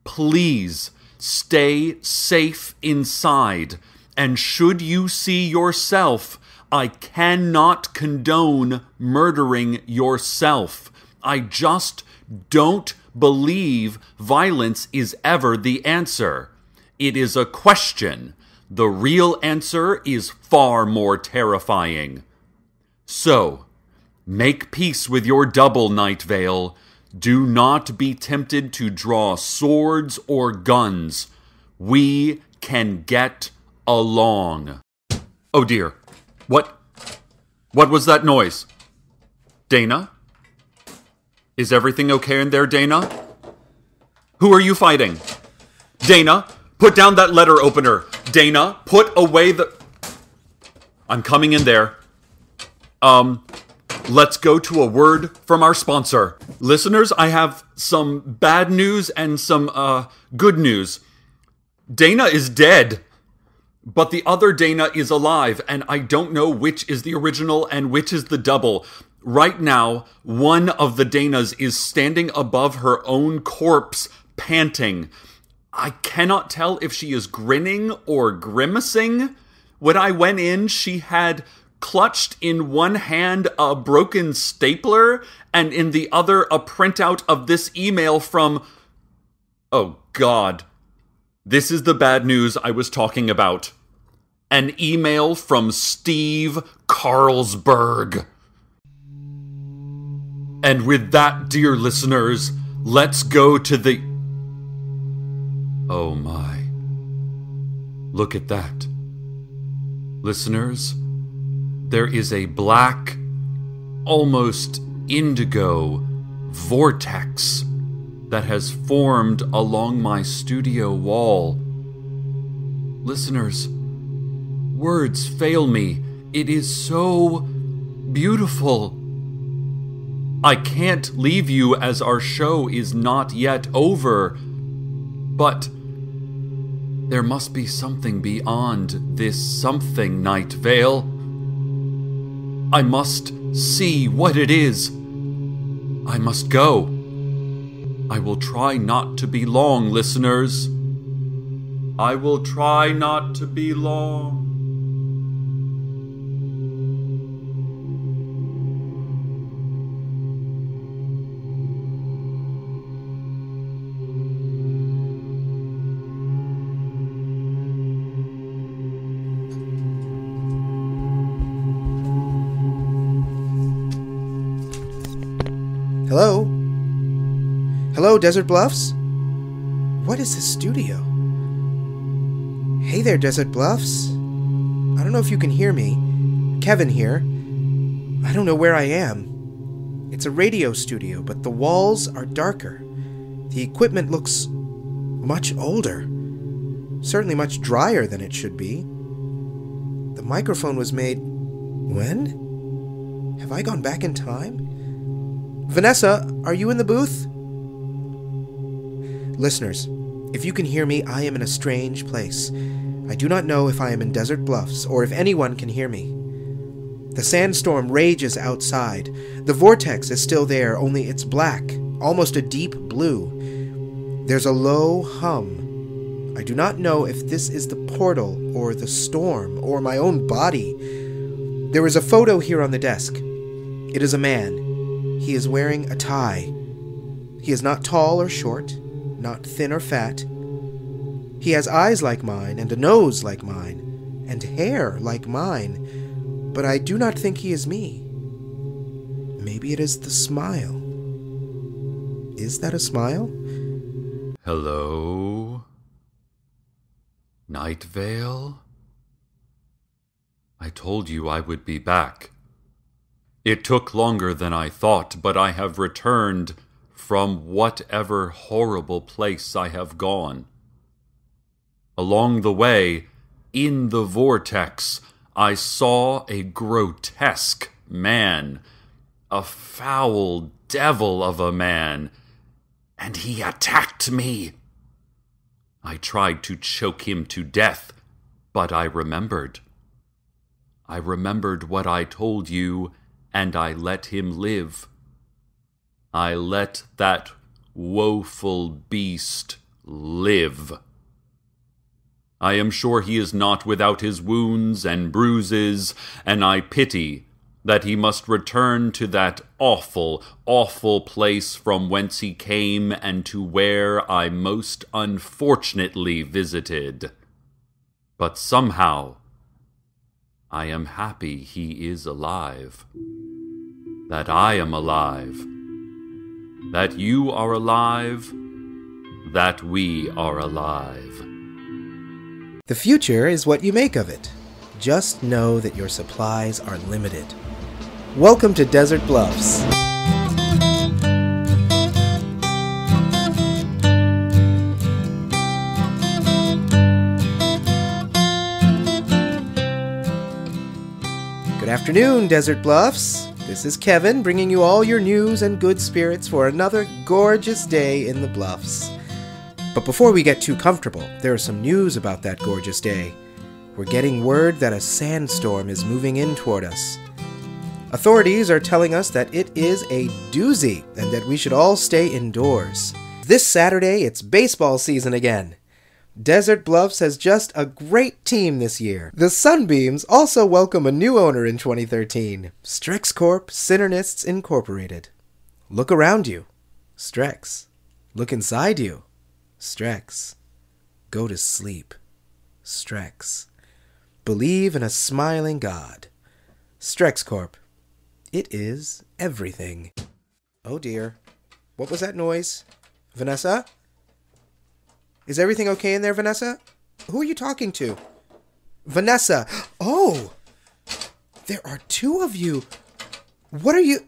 Please stay safe inside, and should you see yourself, I cannot condone murdering yourself. I just don't believe violence is ever the answer. It is a question. The real answer is far more terrifying. So, make peace with your double, Night Vale. Do not be tempted to draw swords or guns. We can get along. Oh dear. What was that noise? Dana? Is everything okay in there, Dana? Who are you fighting? Dana, put down that letter opener. Dana, put away the... I'm coming in there. Let's go to a word from our sponsor. Listeners, I have some bad news and some, good news. Dana is dead, but the other Dana is alive, and I don't know which is the original and which is the double. Right now, one of the Danas is standing above her own corpse, panting. I cannot tell if she is grinning or grimacing. When I went in, she had clutched in one hand a broken stapler, and in the other a printout of this email from... Oh, God. This is the bad news I was talking about. An email from Steve Carlsberg. And with that, dear listeners, let's go to the... Oh my. Look at that. Listeners, there is a black, almost indigo vortex that has formed along my studio wall. Listeners, words fail me. It is so beautiful. I can't leave you as our show is not yet over, but there must be something beyond this something, Night Vale. I must see what it is. I must go. I will try not to be long, listeners. I will try not to be long. Hello? Hello, Desert Bluffs? What is this studio? Hey there, Desert Bluffs. I don't know if you can hear me. Kevin here. I don't know where I am. It's a radio studio, but the walls are darker. The equipment looks much older. Certainly much drier than it should be. The microphone was made... When? Have I gone back in time? Vanessa, are you in the booth? Listeners, if you can hear me, I am in a strange place. I do not know if I am in Desert Bluffs or if anyone can hear me. The sandstorm rages outside. The vortex is still there, only it's black, almost a deep blue. There's a low hum. I do not know if this is the portal or the storm or my own body. There is a photo here on the desk. It is a man. He is wearing a tie. He is not tall or short, not thin or fat. He has eyes like mine, and a nose like mine, and hair like mine, but I do not think he is me. Maybe it is the smile. Is that a smile? Hello? Night Vale? I told you I would be back. It took longer than I thought, but I have returned from whatever horrible place I have gone. Along the way, in the vortex, I saw a grotesque man, a foul devil of a man, and he attacked me. I tried to choke him to death, but I remembered. I remembered what I told you, and I let him live. I let that woeful beast live. I am sure he is not without his wounds and bruises, and I pity that he must return to that awful, awful place from whence he came and to where I most unfortunately visited. But somehow, I am happy he is alive. That I am alive. That you are alive. That we are alive. The future is what you make of it. just know that your supplies are limited. Welcome to Desert Bluffs. Good afternoon, Desert Bluffs. This is Kevin, bringing you all your news and good spirits for another gorgeous day in the Bluffs. But before we get too comfortable, there is some news about that gorgeous day. We're getting word that a sandstorm is moving in toward us. Authorities are telling us that it is a doozy and that we should all stay indoors. This Saturday, it's baseball season again. Desert Bluffs has just a great team this year. The Sunbeams also welcome a new owner in 2013, Strex Corp Synernists Incorporated. Look around you, Strex. Look inside you, Strex. Go to sleep, Strex. Believe in a smiling God, Strex Corp. It is everything. Oh dear, what was that noise? Vanessa? Is everything okay in there, Vanessa? Who are you talking to? Vanessa! Oh! There are two of you! What are you...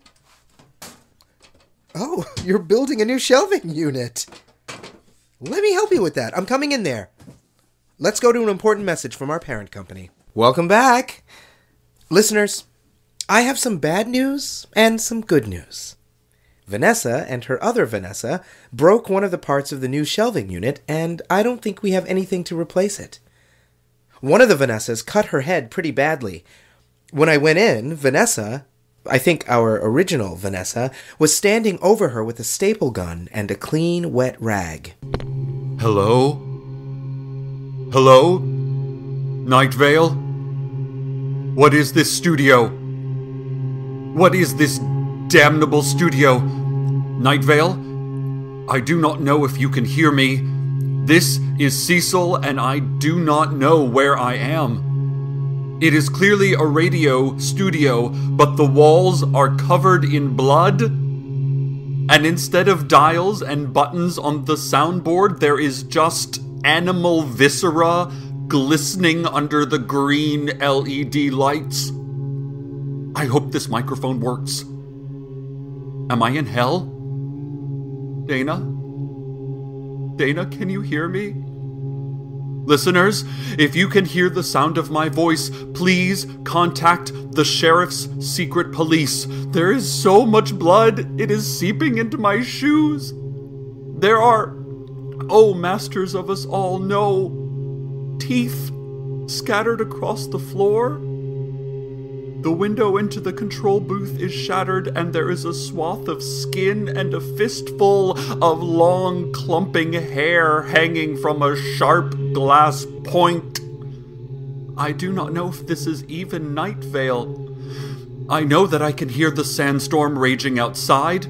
Oh, you're building a new shelving unit! Let me help you with that. I'm coming in there. Let's go to an important message from our parent company. Welcome back! Listeners, I have some bad news and some good news. Vanessa and her other Vanessa broke one of the parts of the new shelving unit, and I don't think we have anything to replace it. One of the Vanessas cut her head pretty badly. When I went in, Vanessa, I think our original Vanessa, was standing over her with a staple gun and a clean, wet rag. Hello? Hello? Night Vale? What is this studio? What is this damnable studio? Night Vale? I do not know if you can hear me. This is Cecil, and I do not know where I am. It is clearly a radio studio, but the walls are covered in blood. And instead of dials and buttons on the soundboard, there is just animal viscera glistening under the green LED lights. I hope this microphone works. Am I in hell? Dana? Dana, can you hear me? Listeners, if you can hear the sound of my voice, please contact the Sheriff's Secret Police. There is so much blood, it is seeping into my shoes. There are, oh masters of us all, no, teeth scattered across the floor. The window into the control booth is shattered, and there is a swath of skin and a fistful of long, clumping hair hanging from a sharp glass point. I do not know if this is even Night Vale. I know that I can hear the sandstorm raging outside.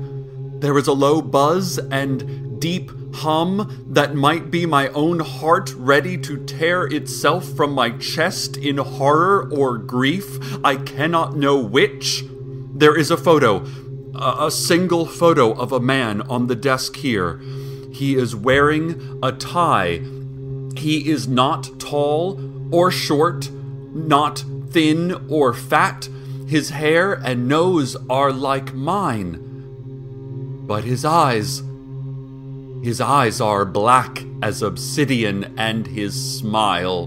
There is a low buzz and deep hum that might be my own heart ready to tear itself from my chest in horror or grief. I cannot know which. There is a photo, a single photo of a man on the desk here. He is wearing a tie. He is not tall or short, not thin or fat. His hair and nose are like mine. But his eyes are black as obsidian, and his smile.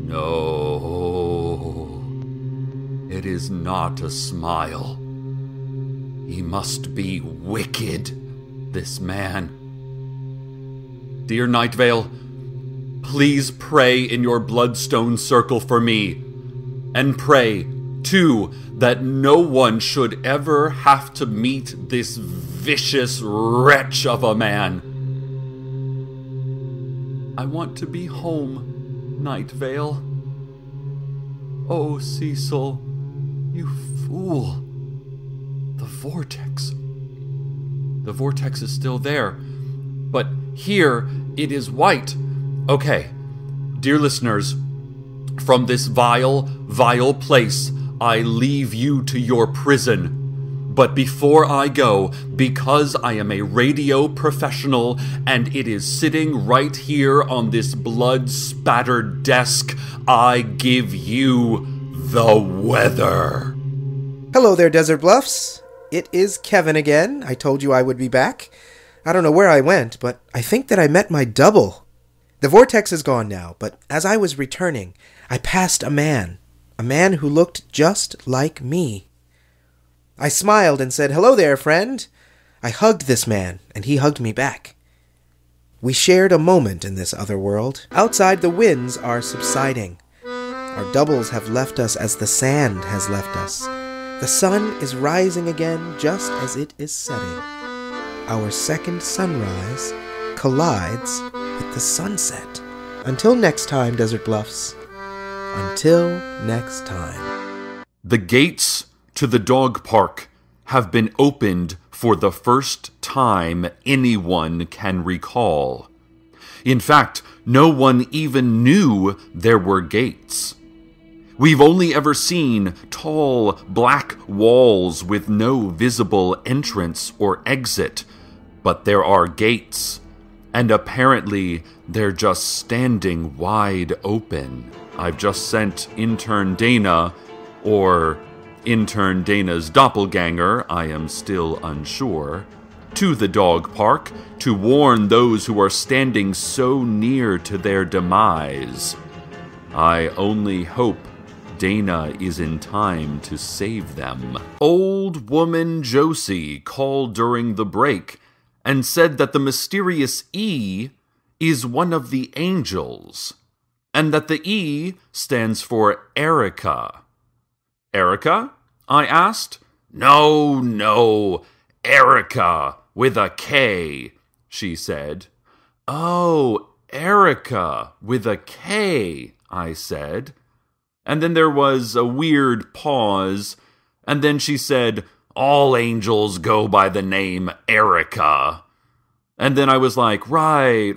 No, it is not a smile. He must be wicked, this man. Dear Night Vale, please pray in your bloodstone circle for me, and pray, too, that no one should ever have to meet this vicious wretch of a man. I want to be home, Night Vale. Oh, Cecil, you fool. The vortex. The vortex is still there, but here it is white. Okay, dear listeners, from this vile, vile place, I leave you to your prison. But before I go, because I am a radio professional and it is sitting right here on this blood-spattered desk, I give you the weather. Hello there, Desert Bluffs. It is Kevin again. I told you I would be back. I don't know where I went, but I think that I met my double. The vortex is gone now, but as I was returning, I passed a man who looked just like me. I smiled and said, "Hello there, friend." I hugged this man, and he hugged me back. We shared a moment in this other world. Outside, the winds are subsiding. Our doubles have left us as the sand has left us. The sun is rising again just as it is setting. Our second sunrise collides with the sunset. Until next time, Desert Bluffs. Until next time. The gates to the dog park have been opened for the first time anyone can recall. In fact, no one even knew there were gates. We've only ever seen tall, black walls with no visible entrance or exit, but there are gates, and apparently they're just standing wide open. I've just sent intern Dana, or intern Dana's doppelganger, I am still unsure, to the dog park to warn those who are standing so near to their demise. I only hope Dana is in time to save them. Old woman Josie called during the break and said that the mysterious E is one of the angels, and that the E stands for Erica. Erica? I asked. No, Erica, with a K, she said. Oh, Erica, with a K, I said. And then there was a weird pause, and then she said, all angels go by the name Erica. And then I was like, right.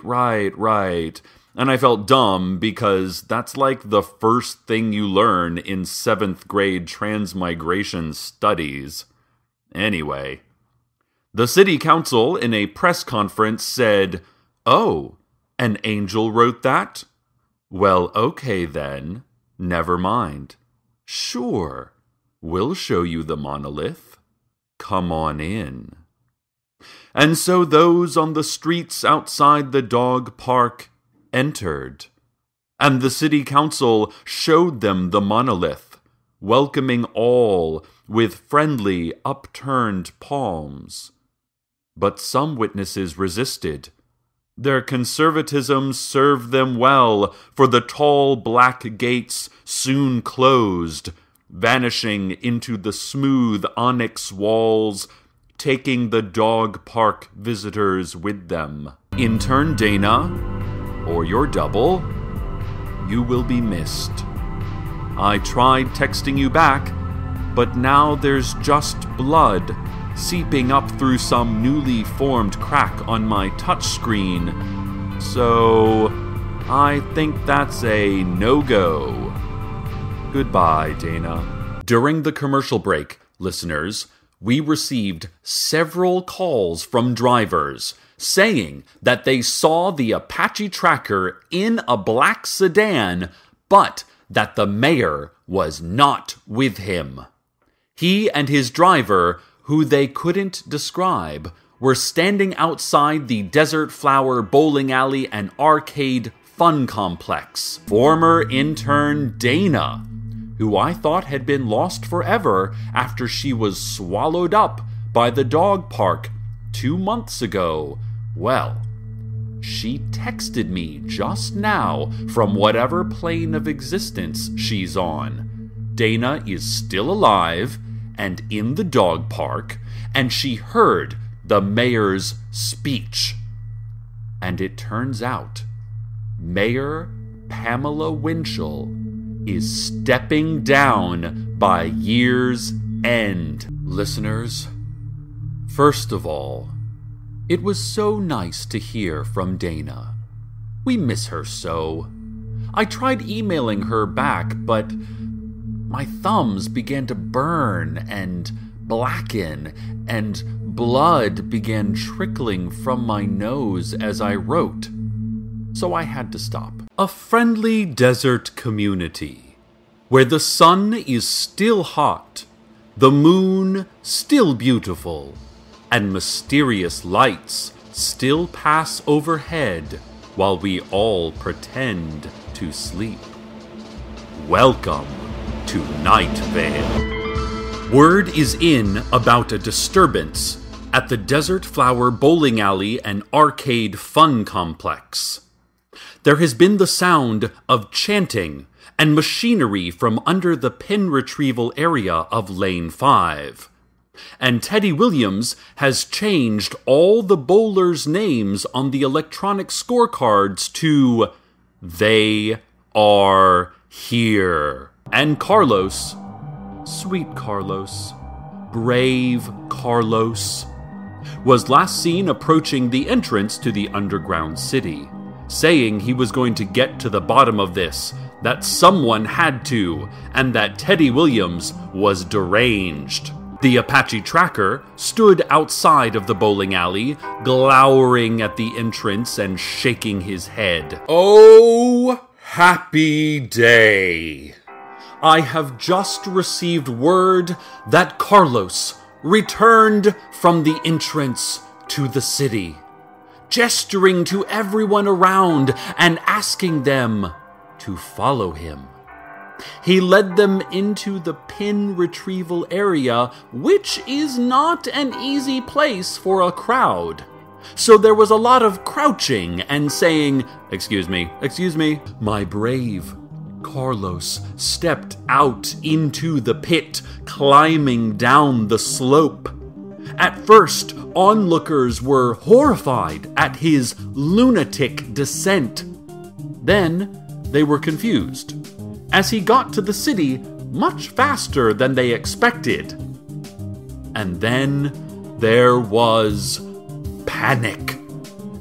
And I felt dumb because that's like the first thing you learn in 7th grade transmigration studies. Anyway, the city council in a press conference said, "Oh, an angel wrote that? Well, okay then. Never mind. Sure, we'll show you the monolith. Come on in." And so those on the streets outside the dog park entered, and the city council showed them the monolith, welcoming all with friendly upturned palms. But some witnesses resisted. Their conservatism served them well, for the tall black gates soon closed, vanishing into the smooth onyx walls, taking the dog park visitors with them. Intern Dana, or your double, you will be missed. I tried texting you back, but now there's just blood seeping up through some newly formed crack on my touchscreen, so I think that's a no-go. Goodbye, Dana. During the commercial break, listeners, we received several calls from drivers saying that they saw the Apache tracker in a black sedan, but that the mayor was not with him. He and his driver, who they couldn't describe, were standing outside the Desert Flower Bowling Alley and Arcade Fun Complex. Former intern Dana, who I thought had been lost forever after she was swallowed up by the dog park 2 months ago, well, she texted me just now from whatever plane of existence she's on. Dana is still alive and in the dog park, and she heard the mayor's speech. And it turns out Mayor Pamela Winchell is stepping down by year's end. Listeners, first of all, it was so nice to hear from Dana. We miss her so. I tried emailing her back, but my thumbs began to burn and blacken, and blood began trickling from my nose as I wrote. So I had to stop. A friendly desert community, where the sun is still hot, the moon still beautiful, and mysterious lights still pass overhead while we all pretend to sleep. Welcome to Night Vale. Word is in about a disturbance at the Desert Flower Bowling Alley and Arcade Fun Complex. There has been the sound of chanting and machinery from under the pin retrieval area of Lane 5. And Teddy Williams has changed all the bowlers' names on the electronic scorecards to "They Are Here." And Carlos, sweet Carlos, brave Carlos, was last seen approaching the entrance to the underground city, saying he was going to get to the bottom of this, that someone had to, and that Teddy Williams was deranged. The Apache tracker stood outside of the bowling alley, glowering at the entrance and shaking his head. Oh, happy day! I have just received word that Carlos returned from the entrance to the city, gesturing to everyone around and asking them to follow him. He led them into the pin retrieval area, which is not an easy place for a crowd. So there was a lot of crouching and saying, excuse me. My brave Carlos stepped out into the pit, climbing down the slope. At first, onlookers were horrified at his lunatic descent. Then they were confused, as he got to the city much faster than they expected. And then there was panic,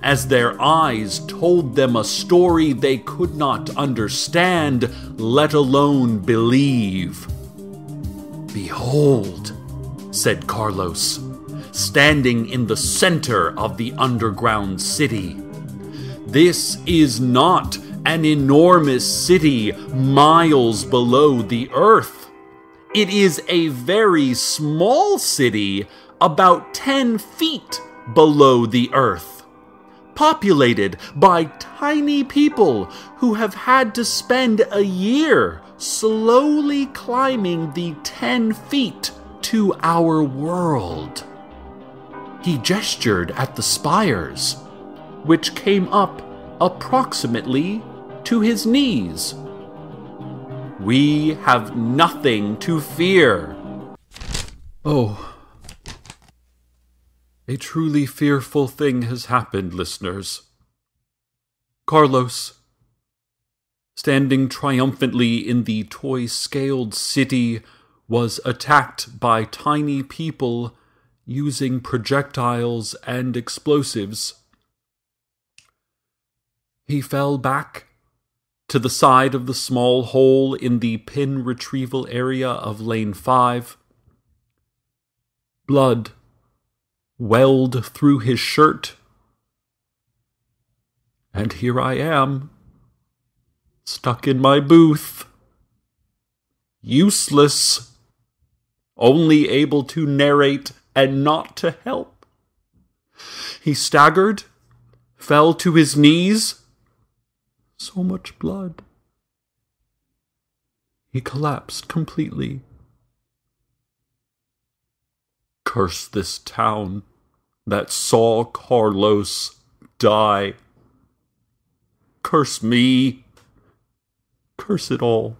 as their eyes told them a story they could not understand, let alone believe. "Behold," said Carlos, standing in the center of the underground city. "This is not an enormous city miles below the earth. It is a very small city about 10 feet below the earth, populated by tiny people who have had to spend a year slowly climbing the 10 feet to our world." He gestured at the spires, which came up approximately to his knees. "We have nothing to fear." Oh, a truly fearful thing has happened, listeners. Carlos, standing triumphantly in the toy-scaled city, was attacked by tiny people using projectiles and explosives. He fell back to the side of the small hole in the pin retrieval area of Lane 5. Blood welled through his shirt. And here I am, stuck in my booth, useless, only able to narrate and not to help. He staggered, fell to his knees. So much blood. He collapsed completely. Curse this town that saw Carlos die. Curse me. Curse it all.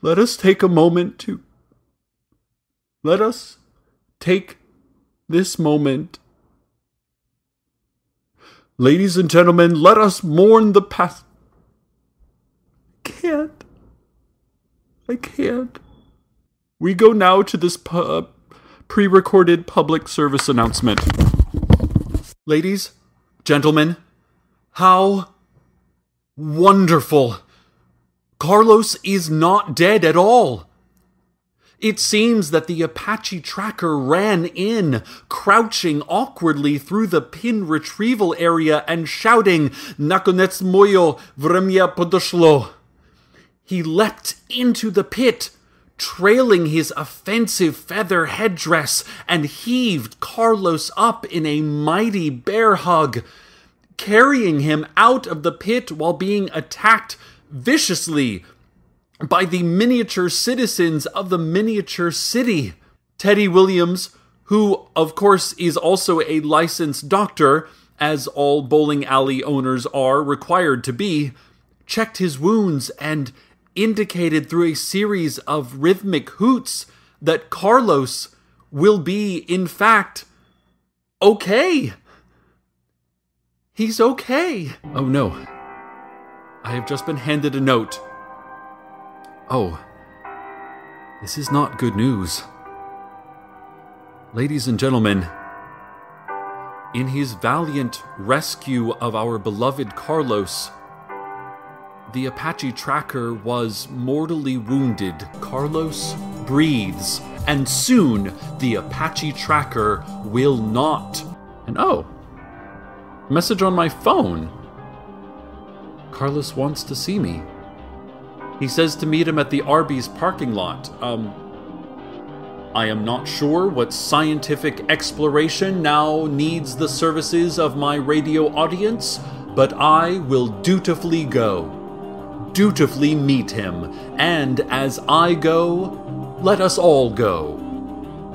Let us take a moment to... Let us take this moment. Ladies and gentlemen, let us mourn the past. I can't. We go now to this pre-recorded public service announcement. Ladies, gentlemen, how wonderful. Carlos is not dead at all. It seems that the Apache tracker ran in, crouching awkwardly through the pin retrieval area and shouting, "Nakonec moyo vremya podoshlo." He leapt into the pit, trailing his offensive feather headdress, and heaved Carlos up in a mighty bear hug, carrying him out of the pit while being attacked viciously by the miniature citizens of the miniature city. Teddy Williams, who of course is also a licensed doctor, as all bowling alley owners are required to be, checked his wounds and indicated through a series of rhythmic hoots that Carlos will be, in fact, okay. He's okay. Oh no. I have just been handed a note. Oh, this is not good news. Ladies and gentlemen, in his valiant rescue of our beloved Carlos, the Apache tracker was mortally wounded. Carlos breathes, and soon the Apache tracker will not. And oh, message on my phone. Carlos wants to see me. He says to meet him at the Arby's parking lot. I am not sure what scientific exploration now needs the services of my radio audience, but I will dutifully go. Dutifully meet him, and as I go, let us all go.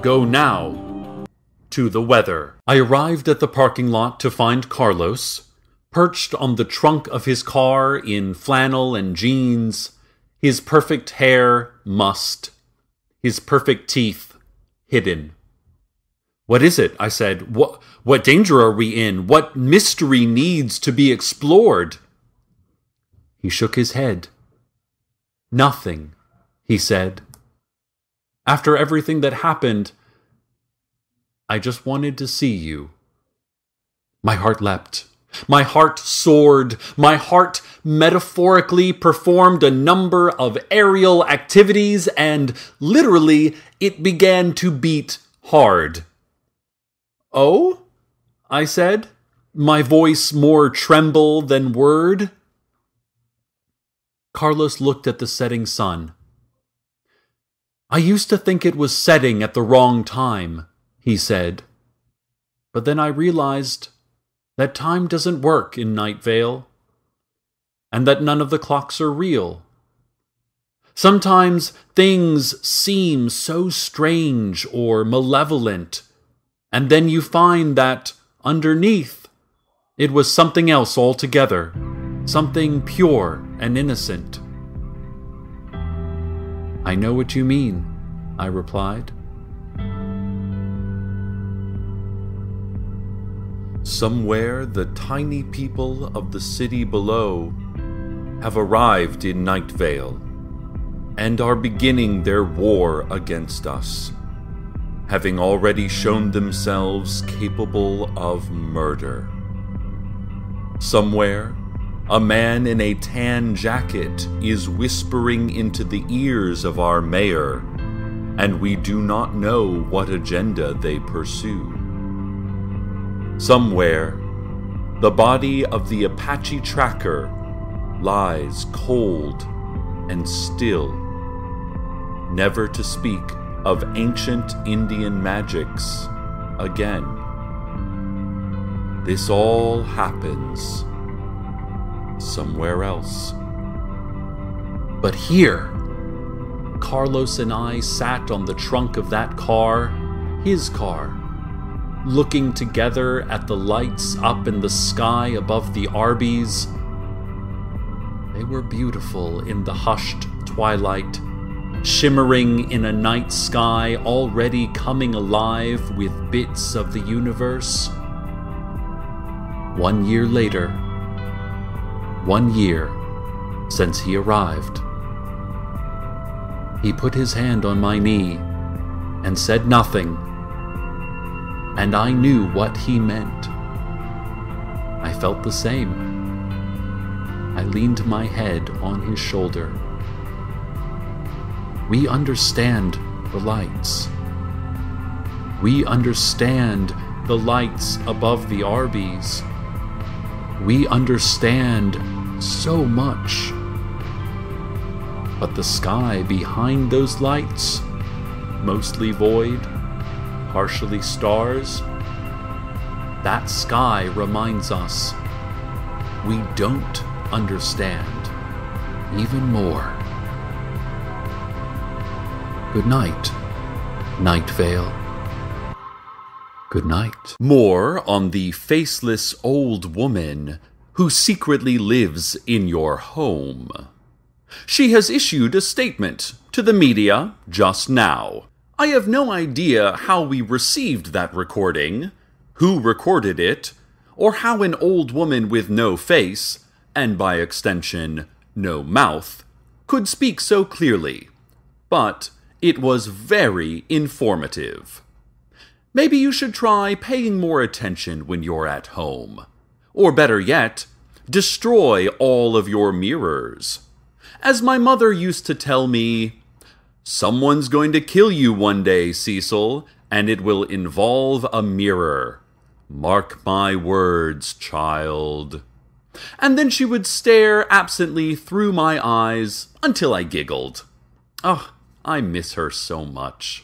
Go now to the weather. I arrived at the parking lot to find Carlos, perched on the trunk of his car in flannel and jeans, his perfect hair mussed, his perfect teeth hidden. "What is it?" I said. What danger are we in? What mystery needs to be explored?" He shook his head. "Nothing," he said. "After everything that happened, I just wanted to see you." My heart leapt. My heart soared. My heart metaphorically performed a number of aerial activities, and literally it began to beat hard. "Oh?" I said, my voice more tremble than word. Carlos looked at the setting sun. "I used to think it was setting at the wrong time," he said. "But then I realized that time doesn't work in Night Vale, and that none of the clocks are real. Sometimes things seem so strange or malevolent, and then you find that underneath it was something else altogether, something pure and innocent." "I know what you mean," I replied. Somewhere the tiny people of the city below have arrived in Night Vale and are beginning their war against us, having already shown themselves capable of murder. Somewhere, a man in a tan jacket is whispering into the ears of our mayor, and we do not know what agenda they pursue. Somewhere, the body of the Apache tracker lies cold and still, never to speak of ancient Indian magics again. This all happens somewhere else. But here, Carlos and I sat on the trunk of that car, his car, looking together at the lights up in the sky above the Arby's. They were beautiful in the hushed twilight, shimmering in a night sky already coming alive with bits of the universe. 1 year later, 1 year since he arrived. He put his hand on my knee and said nothing, and I knew what he meant. I felt the same. I leaned my head on his shoulder. We understand the lights. We understand the lights above the Arby's. We understand so much. But the sky behind those lights, mostly void, partially stars, that sky reminds us we don't understand even more. Good night, Night Vale. Good night. More on the faceless old woman who secretly lives in your home. She has issued a statement to the media just now. I have no idea how we received that recording, who recorded it, or how an old woman with no face, and by extension, no mouth, could speak so clearly. But it was very informative. Maybe you should try paying more attention when you're at home. Or better yet, destroy all of your mirrors. As my mother used to tell me, someone's going to kill you one day, Cecil, and it will involve a mirror. Mark my words, child. And then she would stare absently through my eyes until I giggled. Oh, I miss her so much.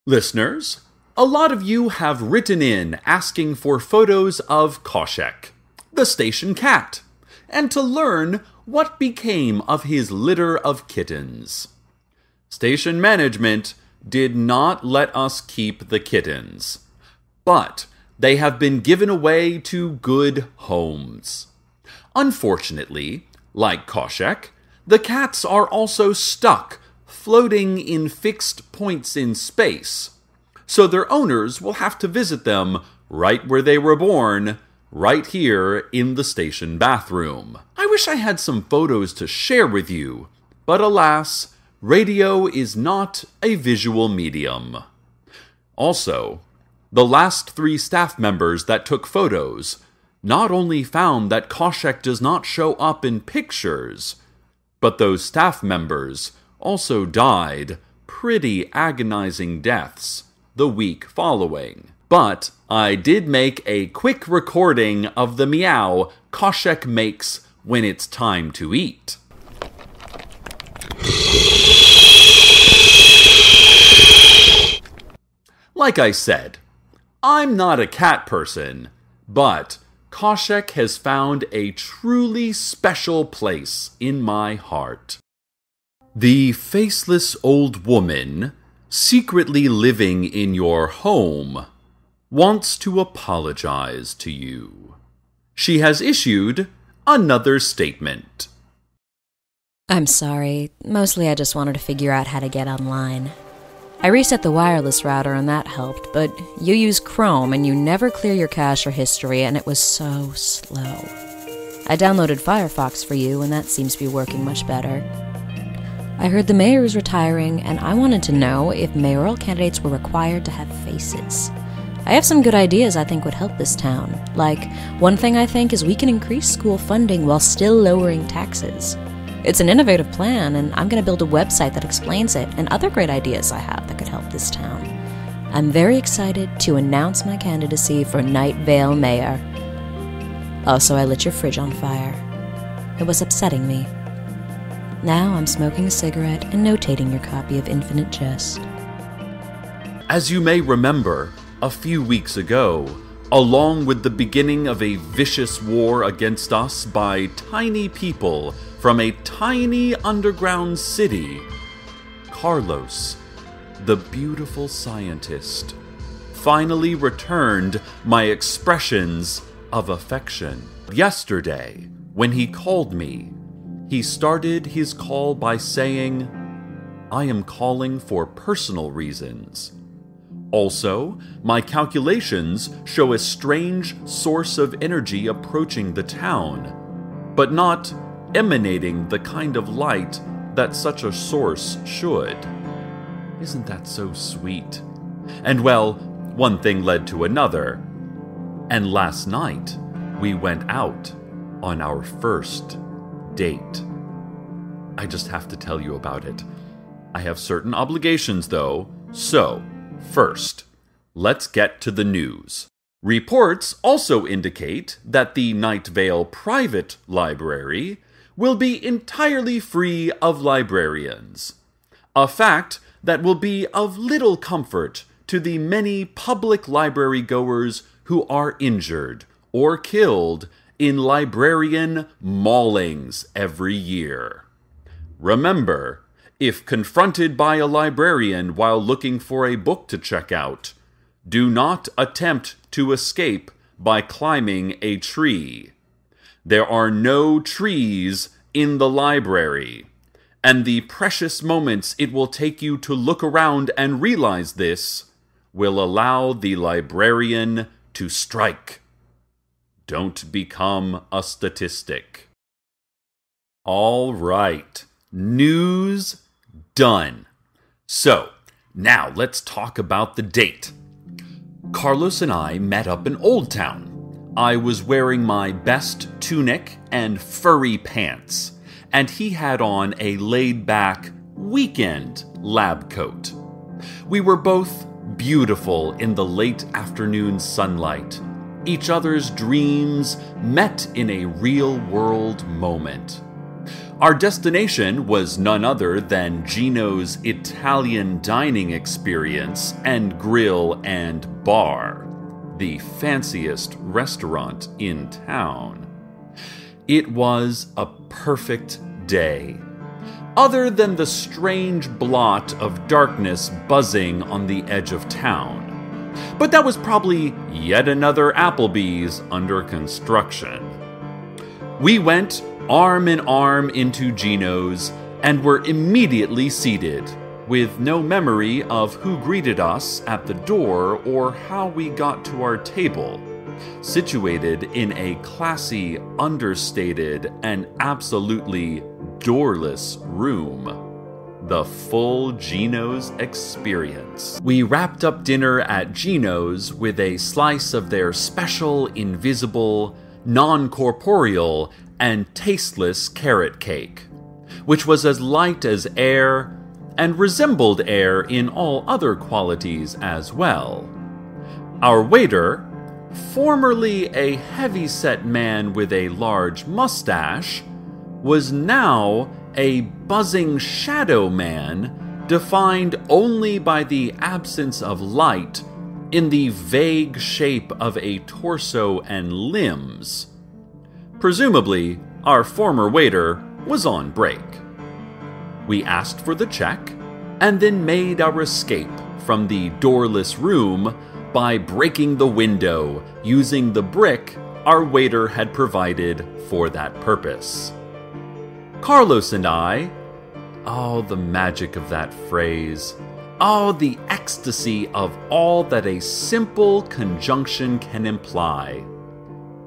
Listeners, a lot of you have written in asking for photos of Koshek, the station cat, and to learn what became of his litter of kittens. Station management did not let us keep the kittens, but they have been given away to good homes. Unfortunately, like Koshek, the cats are also stuck, floating in fixed points in space, so their owners will have to visit them right where they were born, right here in the station bathroom. I wish I had some photos to share with you, but alas, radio is not a visual medium. Also, the last 3 staff members that took photos not only found that Koshek does not show up in pictures, but those staff members also died pretty agonizing deaths the week following. But I did make a quick recording of the meow Koshek makes when it's time to eat. Like I said, I'm not a cat person, but Koshek has found a truly special place in my heart. The faceless old woman, secretly living in your home, wants to apologize to you. She has issued another statement. I'm sorry. Mostly I just wanted to figure out how to get online. I reset the wireless router and that helped, but you use Chrome and you never clear your cache or history and it was so slow. I downloaded Firefox for you and that seems to be working much better. I heard the mayor is retiring and I wanted to know if mayoral candidates were required to have faces. I have some good ideas I think would help this town. Like, one thing I think is we can increase school funding while still lowering taxes. It's an innovative plan, and I'm going to build a website that explains it, and other great ideas I have that could help this town. I'm very excited to announce my candidacy for Night Vale Mayor. Also, I lit your fridge on fire. It was upsetting me. Now I'm smoking a cigarette and notating your copy of Infinite Jest. As you may remember, a few weeks ago, along with the beginning of a vicious war against us by tiny people from a tiny underground city, Carlos, the beautiful scientist, finally returned my expressions of affection. Yesterday, when he called me, he started his call by saying, "I am calling for personal reasons. Also, my calculations show a strange source of energy approaching the town, but not emanating the kind of light that such a source should." Isn't that so sweet? And well, one thing led to another. And last night, we went out on our first date. I just have to tell you about it. I have certain obligations, though, so, first, let's get to the news. Reports also indicate that the Night Vale Private Library will be entirely free of librarians, a fact that will be of little comfort to the many public library goers who are injured or killed in librarian maulings every year. Remember, if confronted by a librarian while looking for a book to check out, do not attempt to escape by climbing a tree. There are no trees in the library, and the precious moments it will take you to look around and realize this will allow the librarian to strike. Don't become a statistic. All right, news done. So, now let's talk about the date. Carlos and I met up in Old Town. I was wearing my best tunic and furry pants, and he had on a laid-back weekend lab coat. We were both beautiful in the late afternoon sunlight. Each other's dreams met in a real-world moment. Our destination was none other than Gino's Italian dining experience and grill and bar, the fanciest restaurant in town. It was a perfect day, other than the strange blot of darkness buzzing on the edge of town. But that was probably yet another Applebee's under construction. We went arm in arm into Gino's and were immediately seated, with no memory of who greeted us at the door or how we got to our table, situated in a classy, understated, and absolutely doorless room. The full Gino's experience. We wrapped up dinner at Gino's with a slice of their special, invisible, non-corporeal, and tasteless carrot cake, which was as light as air and resembled air in all other qualities as well. Our waiter, formerly a heavy-set man with a large mustache, was now a buzzing shadow man defined only by the absence of light in the vague shape of a torso and limbs. Presumably, our former waiter was on break. We asked for the check, and then made our escape from the doorless room by breaking the window using the brick our waiter had provided for that purpose. Carlos and I, oh, the magic of that phrase, oh, the ecstasy of all that a simple conjunction can imply,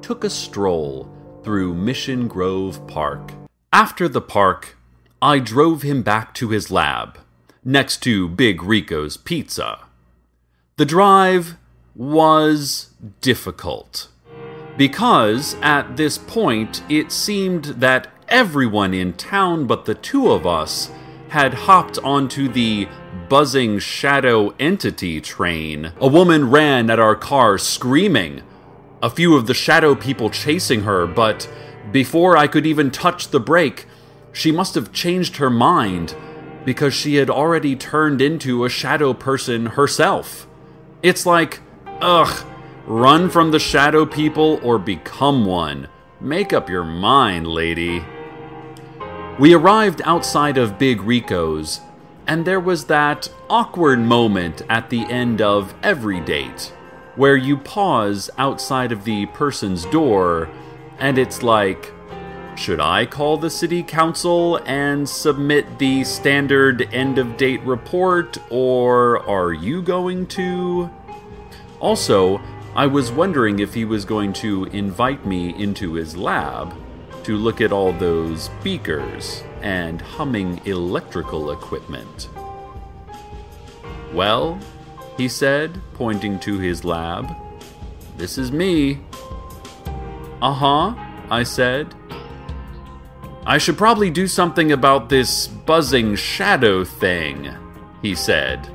took a stroll through Mission Grove Park. After the park, I drove him back to his lab, next to Big Rico's Pizza. The drive was difficult, because at this point it seemed that everyone in town but the two of us had hopped onto the buzzing shadow entity train. A woman ran at our car screaming, a few of the shadow people chasing her, but before I could even touch the brake, she must have changed her mind, because she had already turned into a shadow person herself. It's like, ugh, run from the shadow people or become one. Make up your mind, lady. We arrived outside of Big Rico's, and there was that awkward moment at the end of every date, where you pause outside of the person's door, and it's like, should I call the city council and submit the standard end-of-date report, or are you going to? Also, I was wondering if he was going to invite me into his lab to look at all those beakers and humming electrical equipment. Well, he said, pointing to his lab, this is me. Uh-huh, I said. I should probably do something about this buzzing shadow thing, he said.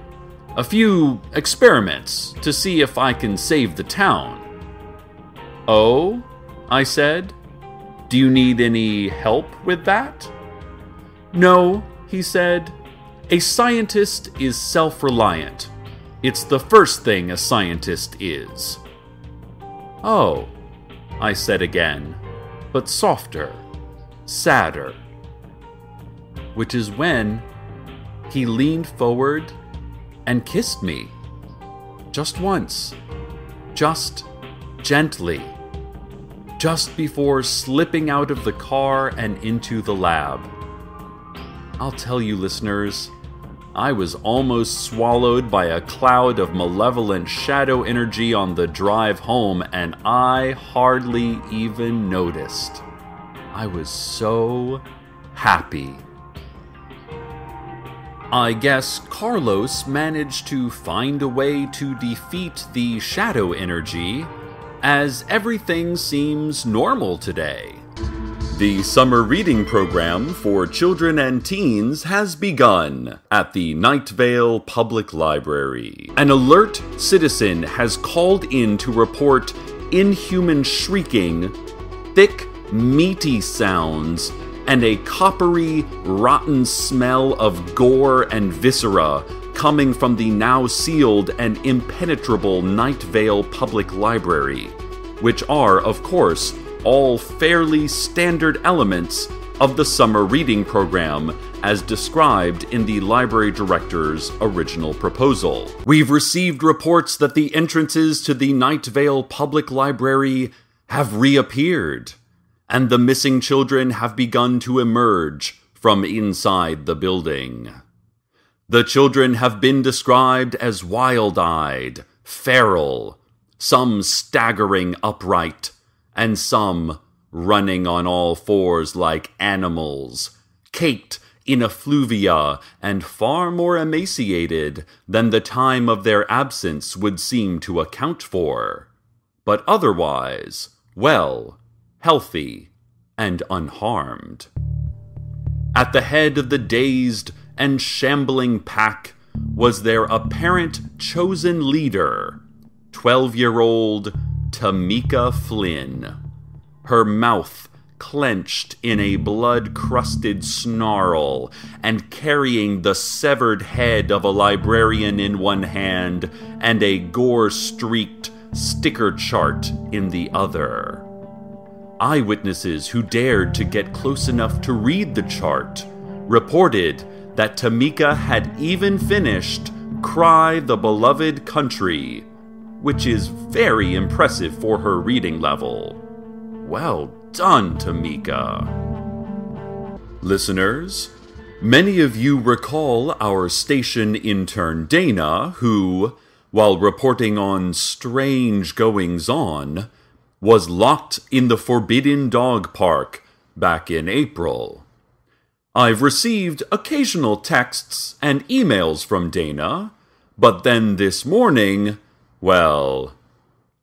A few experiments to see if I can save the town. Oh? I said. Do you need any help with that? No, he said. A scientist is self-reliant. It's the first thing a scientist is. Oh, I said again, but softer, sadder. Which is when he leaned forward and kissed me. Just once. Just gently. Just before slipping out of the car and into the lab. I'll tell you, listeners, I was almost swallowed by a cloud of malevolent shadow energy on the drive home, and I hardly even noticed. I was so happy. I guess Carlos managed to find a way to defeat the shadow energy, as everything seems normal today. The summer reading program for children and teens has begun at the Night Vale Public Library. An alert citizen has called in to report inhuman shrieking, thick, meaty sounds, and a coppery, rotten smell of gore and viscera coming from the now sealed and impenetrable Night Vale Public Library, which are, of course, all fairly standard elements of the summer reading program as described in the library director's original proposal. We've received reports that the entrances to the Night Vale Public Library have reappeared, and the missing children have begun to emerge from inside the building. The children have been described as wild-eyed, feral, some staggering upright, and some running on all fours like animals, caked in effluvia and far more emaciated than the time of their absence would seem to account for, but otherwise, well, healthy, and unharmed. At the head of the dazed and shambling pack was their apparent chosen leader, 12-year-old Tamika Flynn, her mouth clenched in a blood-crusted snarl, and carrying the severed head of a librarian in one hand and a gore-streaked sticker chart in the other. Eyewitnesses who dared to get close enough to read the chart reported that Tamika had even finished Cry the Beloved Country, which is very impressive for her reading level. Well done, Tamika. Listeners, many of you recall our station intern Dana, who, while reporting on strange goings-on, was locked in the Forbidden Dog Park back in April. I've received occasional texts and emails from Dana, but then this morning, well,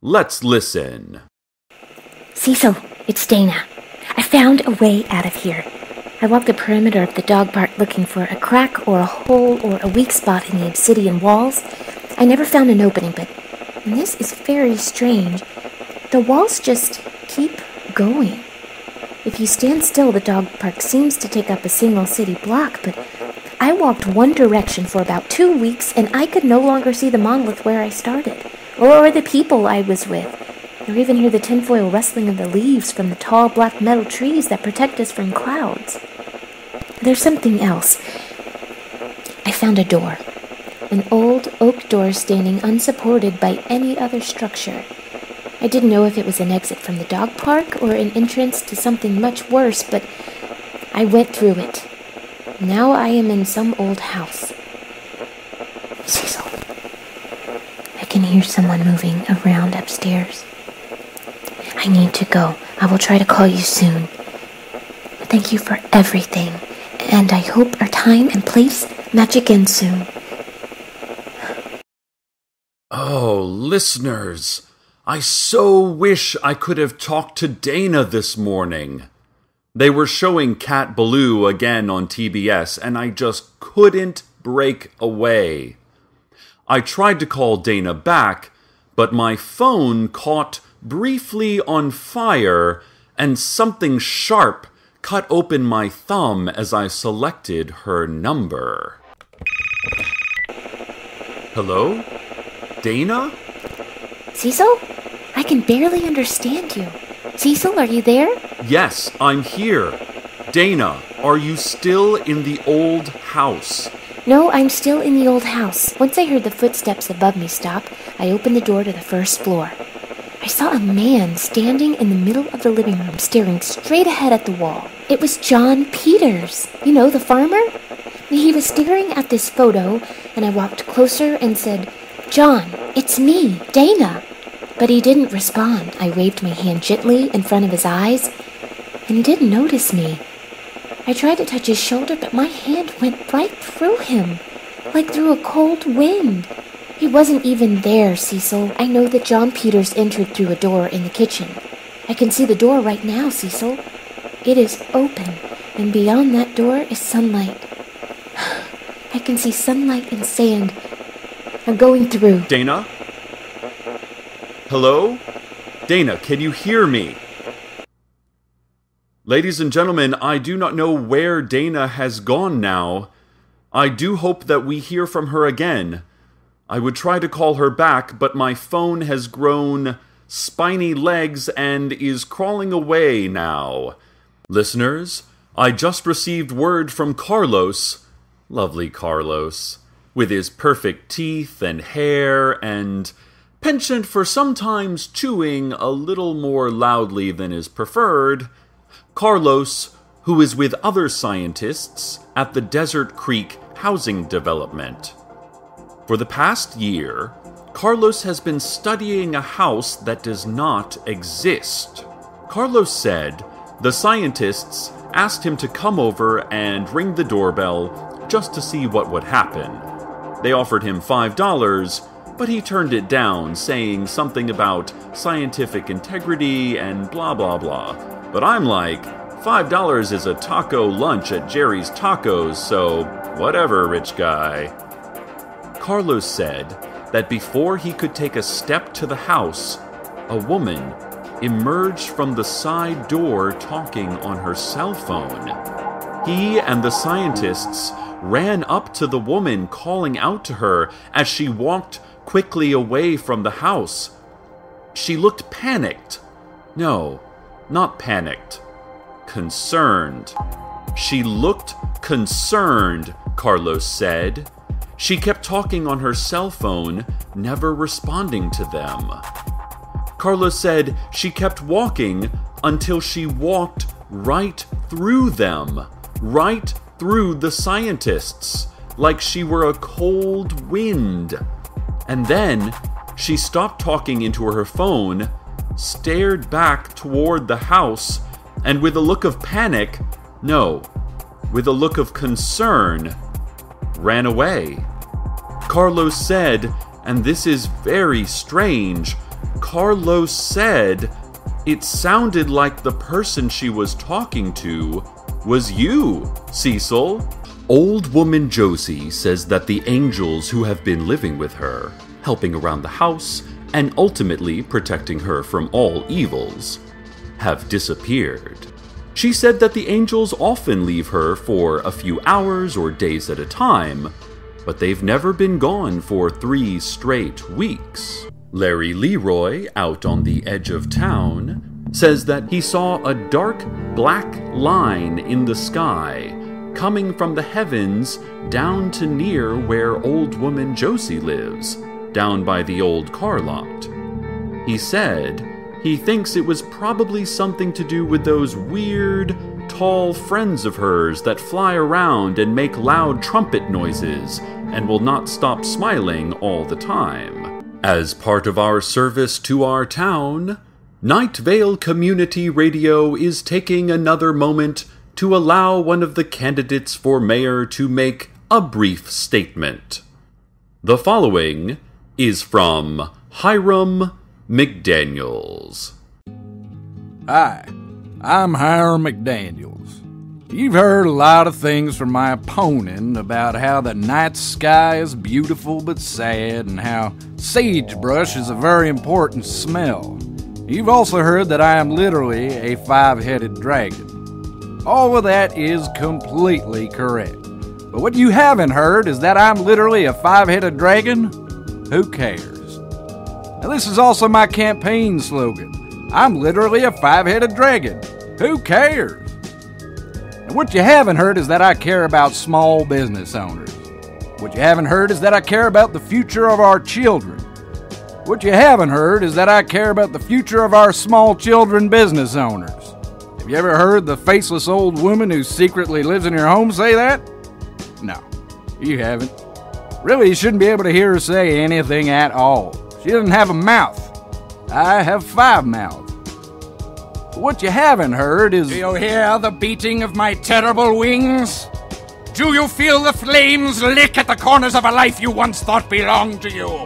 let's listen. Cecil, it's Dana. I found a way out of here. I walked the perimeter of the dog park looking for a crack or a hole or a weak spot in the obsidian walls. I never found an opening, but this is very strange. The walls just keep going. If you stand still, the dog park seems to take up a single city block, but I walked one direction for about 2 weeks, and I could no longer see the monolith where I started, or the people I was with, or even hear the tinfoil rustling of the leaves from the tall black metal trees that protect us from clouds. There's something else. I found a door. An old oak door standing unsupported by any other structure. I didn't know if it was an exit from the dog park or an entrance to something much worse, but I went through it. Now I am in some old house. Cecil, I can hear someone moving around upstairs. I need to go. I will try to call you soon. Thank you for everything, and I hope our time and place match again soon. Oh, listeners, I so wish I could have talked to Dana this morning. They were showing Cat Ballou again on TBS, and I just couldn't break away. I tried to call Dana back, but my phone caught briefly on fire, and something sharp cut open my thumb as I selected her number. Hello? Dana? Cecil? I can barely understand you. Cecil, are you there? Yes, I'm here. Dana, are you still in the old house? No, I'm still in the old house. Once I heard the footsteps above me stop, I opened the door to the first floor. I saw a man standing in the middle of the living room, staring straight ahead at the wall. It was John Peters. You know, the farmer? He was staring at this photo, and I walked closer and said, "John, it's me, Dana." But he didn't respond. I waved my hand gently in front of his eyes, and he didn't notice me. I tried to touch his shoulder, but my hand went right through him, like through a cold wind. He wasn't even there, Cecil. I know that John Peters entered through a door in the kitchen. I can see the door right now, Cecil. It is open, and beyond that door is sunlight. I can see sunlight and sand. I'm going through. Dana? Hello? Dana, can you hear me? Ladies and gentlemen, I do not know where Dana has gone now. I do hope that we hear from her again. I would try to call her back, but my phone has grown spiny legs and is crawling away now. Listeners, I just received word from Carlos, lovely Carlos, with his perfect teeth and hair and penchant for sometimes chewing a little more loudly than is preferred. Carlos, who is with other scientists at the Desert Creek housing development. For the past year, Carlos has been studying a house that does not exist. Carlos said the scientists asked him to come over and ring the doorbell just to see what would happen. They offered him $5, but he turned it down, saying something about scientific integrity and blah blah blah. But I'm like, $5 is a taco lunch at Jerry's Tacos, so whatever, rich guy. Carlos said that before he could take a step to the house, a woman emerged from the side door talking on her cell phone. He and the scientists ran up to the woman, calling out to her as she walked quickly away from the house. She looked panicked. No, not panicked. Concerned. She looked concerned, Carlos said. She kept talking on her cell phone, never responding to them. Carlos said she kept walking until she walked right through them, right through the scientists, like she were a cold wind. And then she stopped talking into her phone, stared back toward the house, and with a look of panic, no, with a look of concern, ran away. Carlos said, and this is very strange, Carlos said it sounded like the person she was talking to was you, Cecil. Old woman Josie says that the angels who have been living with her, helping around the house, and ultimately protecting her from all evils, have disappeared. She said that the angels often leave her for a few hours or days at a time, but they've never been gone for 3 straight weeks. Larry Leroy, out on the edge of town, says that he saw a dark black line in the sky coming from the heavens down to near where old woman Josie lives, down by the old car lot. He said he thinks it was probably something to do with those weird, tall friends of hers that fly around and make loud trumpet noises and will not stop smiling all the time. As part of our service to our town, Night Vale Community Radio is taking another moment to allow one of the candidates for mayor to make a brief statement. The following is from Hiram McDaniels. Hi, I'm Hiram McDaniels. You've heard a lot of things from my opponent about how the night sky is beautiful but sad and how sagebrush is a very important smell. You've also heard that I am literally a five-headed dragon. All of that is completely correct. But what you haven't heard is that I'm literally a five-headed dragon? Who cares? Now this is also my campaign slogan. I'm literally a five-headed dragon. Who cares? And what you haven't heard is that I care about small business owners. What you haven't heard is that I care about the future of our children. What you haven't heard is that I care about the future of our small children business owners. Have you ever heard the faceless old woman who secretly lives in your home say that? No, you haven't. Really, you shouldn't be able to hear her say anything at all. She doesn't have a mouth. I have 5 mouths. What you haven't heard is... Do you hear the beating of my terrible wings? Do you feel the flames lick at the corners of a life you once thought belonged to you?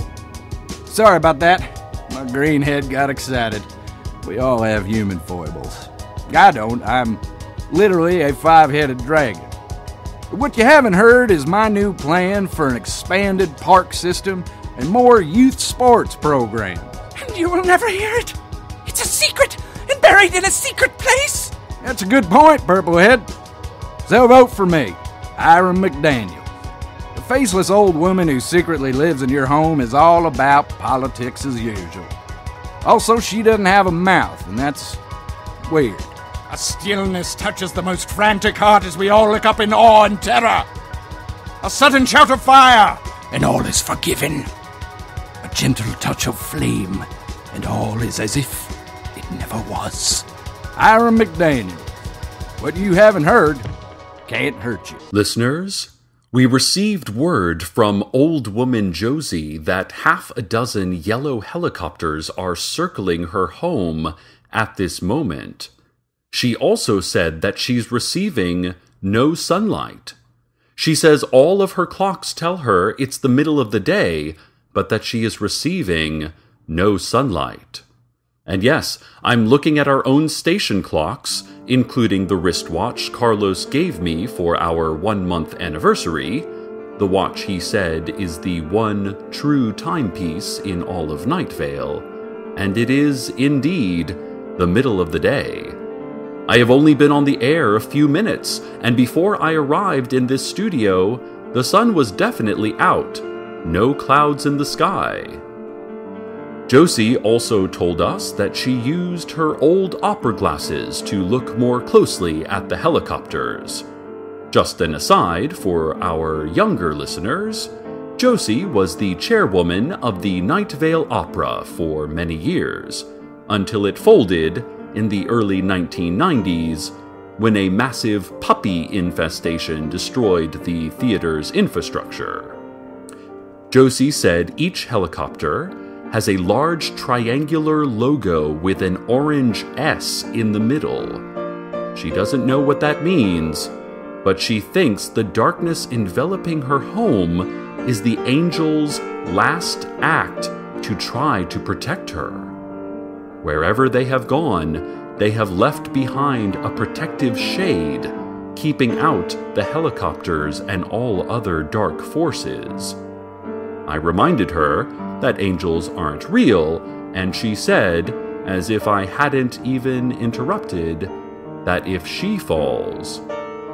Sorry about that. My green head got excited. We all have human foibles. I don't. I'm literally a five-headed dragon. But what you haven't heard is my new plan for an expanded park system and more youth sports programs. And you will never hear it. It's a secret and buried in a secret place. That's a good point, Purplehead. So vote for me, Hiram McDaniels. The faceless old woman who secretly lives in your home is all about politics as usual. Also, she doesn't have a mouth, and that's weird. A stillness touches the most frantic heart as we all look up in awe and terror. A sudden shout of fire, and all is forgiven. A gentle touch of flame, and all is as if it never was. Hiram McDaniel. What you haven't heard can't hurt you. Listeners, we received word from Old Woman Josie that 6 yellow helicopters are circling her home at this moment. She also said that she's receiving no sunlight. She says all of her clocks tell her it's the middle of the day, but that she is receiving no sunlight. And yes, I'm looking at our own station clocks, including the wristwatch Carlos gave me for our 1-month anniversary. The watch, he said, is the one true timepiece in all of Night Vale. And it is, indeed, the middle of the day. I have only been on the air a few minutes, and before I arrived in this studio, the sun was definitely out. No clouds in the sky. Josie also told us that she used her old opera glasses to look more closely at the helicopters. Just an aside for our younger listeners, Josie was the chairwoman of the Night Vale Opera for many years, until it folded in the early 1990s when a massive puppy infestation destroyed the theater's infrastructure. Josie said each helicopter has a large triangular logo with an orange S in the middle. She doesn't know what that means, but she thinks the darkness enveloping her home is the angel's last act to try to protect her. Wherever they have gone, they have left behind a protective shade, keeping out the helicopters and all other dark forces. I reminded her that angels aren't real, and she said, as if I hadn't even interrupted, that if she falls,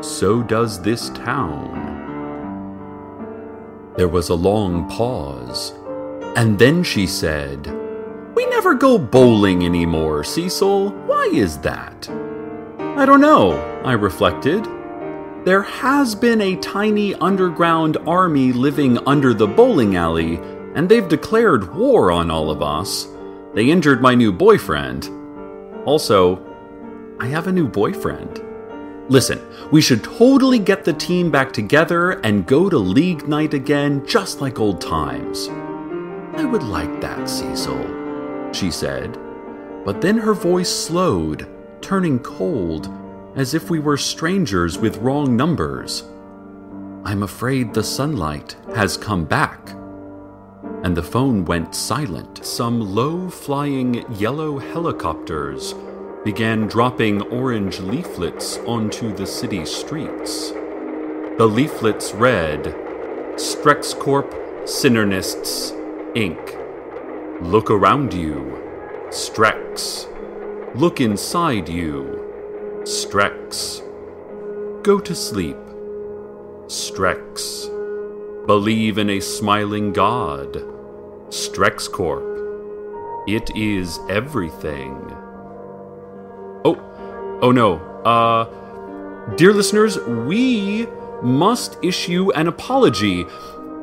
so does this town. There was a long pause, and then she said, "We never go bowling anymore, Cecil. Why is that?" I don't know, I reflected. There has been a tiny underground army living under the bowling alley, and they've declared war on all of us. They injured my new boyfriend. Also, I have a new boyfriend. Listen, we should totally get the team back together and go to League Night again, just like old times. I would like that, Cecil, she said. But then her voice slowed, turning cold, as if we were strangers with wrong numbers. I'm afraid the sunlight has come back. And the phone went silent. Some low-flying yellow helicopters began dropping orange leaflets onto the city streets. The leaflets read, Strexcorp Synernists, Inc. Look around you, Strex. Look inside you, Strex. Go to sleep, Strex. Believe in a smiling God, Strexcorp. It is everything. Oh no. Dear listeners, we must issue an apology.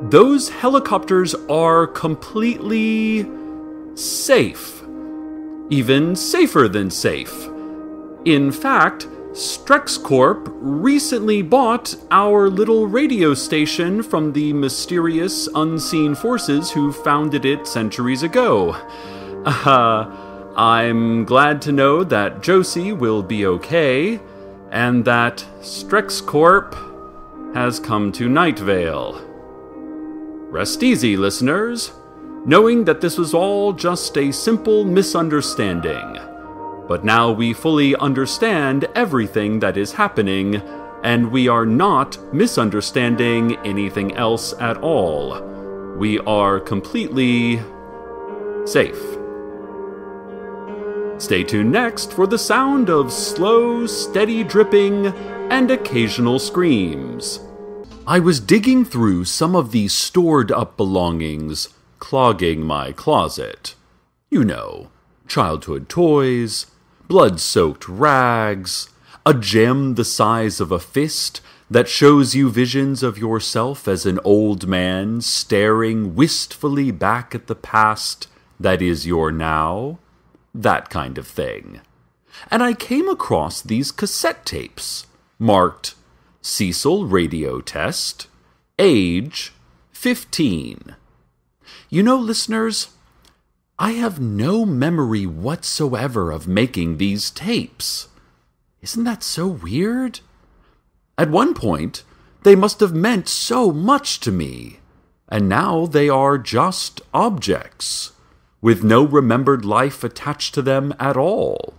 Those helicopters are completely safe. Even safer than safe. In fact, Strexcorp recently bought our little radio station from the mysterious unseen forces who founded it centuries ago. I'm glad to know that Josie will be okay, and that Strexcorp has come to Night Vale. Rest easy, listeners, knowing that this was all just a simple misunderstanding. But now we fully understand everything that is happening, and we are not misunderstanding anything else at all. We are completely safe. Stay tuned next for the sound of slow, steady dripping and occasional screams. I was digging through some of these stored-up belongings, clogging my closet. You know, childhood toys, blood-soaked rags, a gem the size of a fist that shows you visions of yourself as an old man staring wistfully back at the past that is your now, that kind of thing. And I came across these cassette tapes, marked Cecil Radio Test, age 15. You know, listeners, I have no memory whatsoever of making these tapes. Isn't that so weird? At one point, they must have meant so much to me, and now they are just objects, with no remembered life attached to them at all.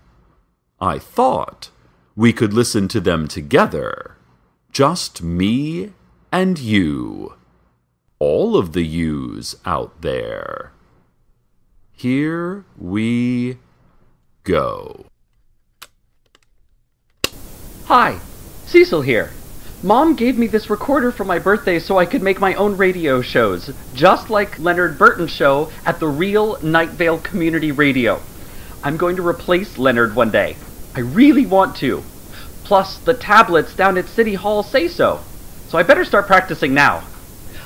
I thought we could listen to them together, just me and you, all of the yous out there. Here we go. Hi, Cecil here. Mom gave me this recorder for my birthday so I could make my own radio shows, just like Leonard Burton's show at the real Night Vale Community Radio. I'm going to replace Leonard one day. I really want to. Plus, the tablets down at City Hall say so. So I better start practicing now.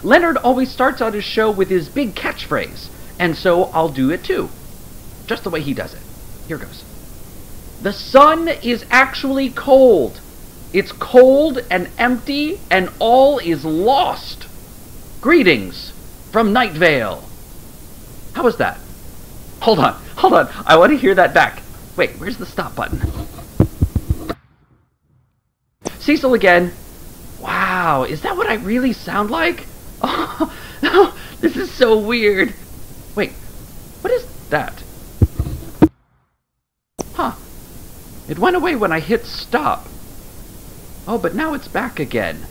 Leonard always starts out his show with his big catchphrase, and so I'll do it too. Just the way he does it. Here goes. The sun is actually cold. It's cold and empty, and all is lost. Greetings from Night Vale. How was that? Hold on. I want to hear that back. Wait, where's the stop button? Cecil again. Wow, is that what I really sound like? Oh, no, this is so weird. Wait, what is that? Huh. It went away when I hit stop. Oh, but now it's back again.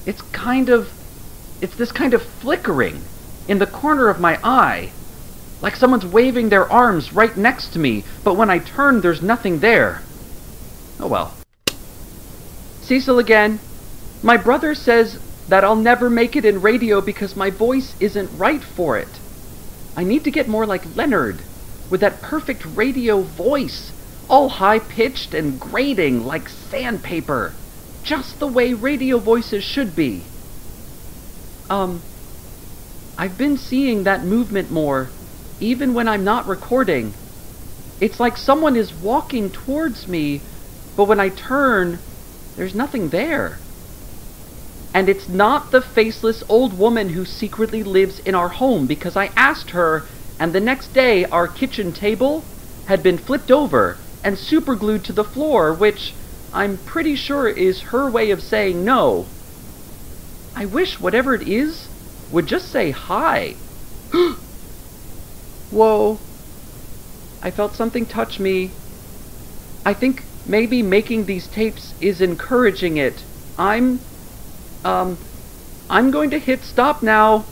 It's this kind of flickering in the corner of my eye. Like someone's waving their arms right next to me, but when I turn, there's nothing there. Oh well. Cecil again. My brother says that I'll never make it in radio because my voice isn't right for it. I need to get more like Leonard, with that perfect radio voice, all high-pitched and grating like sandpaper. Just the way radio voices should be. I've been seeing that movement more, even when I'm not recording. It's like someone is walking towards me, but when I turn, there's nothing there. And it's not the faceless old woman who secretly lives in our home, because I asked her, and the next day our kitchen table had been flipped over and superglued to the floor, which I'm pretty sure is her way of saying no. I wish whatever it is would just say hi. Whoa. I felt something touch me. I think maybe making these tapes is encouraging it. I'm going to hit stop now.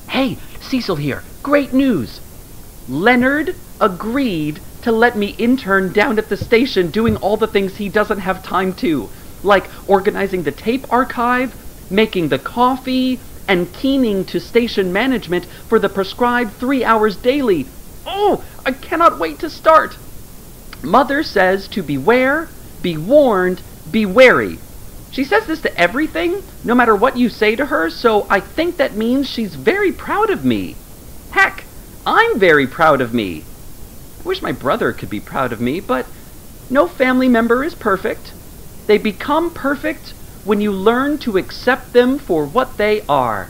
Hey, Cecil here. Great news. Leonard agreed to let me intern down at the station doing all the things he doesn't have time to, like organizing the tape archive, making the coffee, and keening to station management for the prescribed 3 hours daily. Oh, I cannot wait to start. Mother says to beware, be warned, be wary. She says this to everything, no matter what you say to her, so I think that means she's very proud of me. Heck, I'm very proud of me. I wish my brother could be proud of me, but no family member is perfect. They become perfect when you learn to accept them for what they are.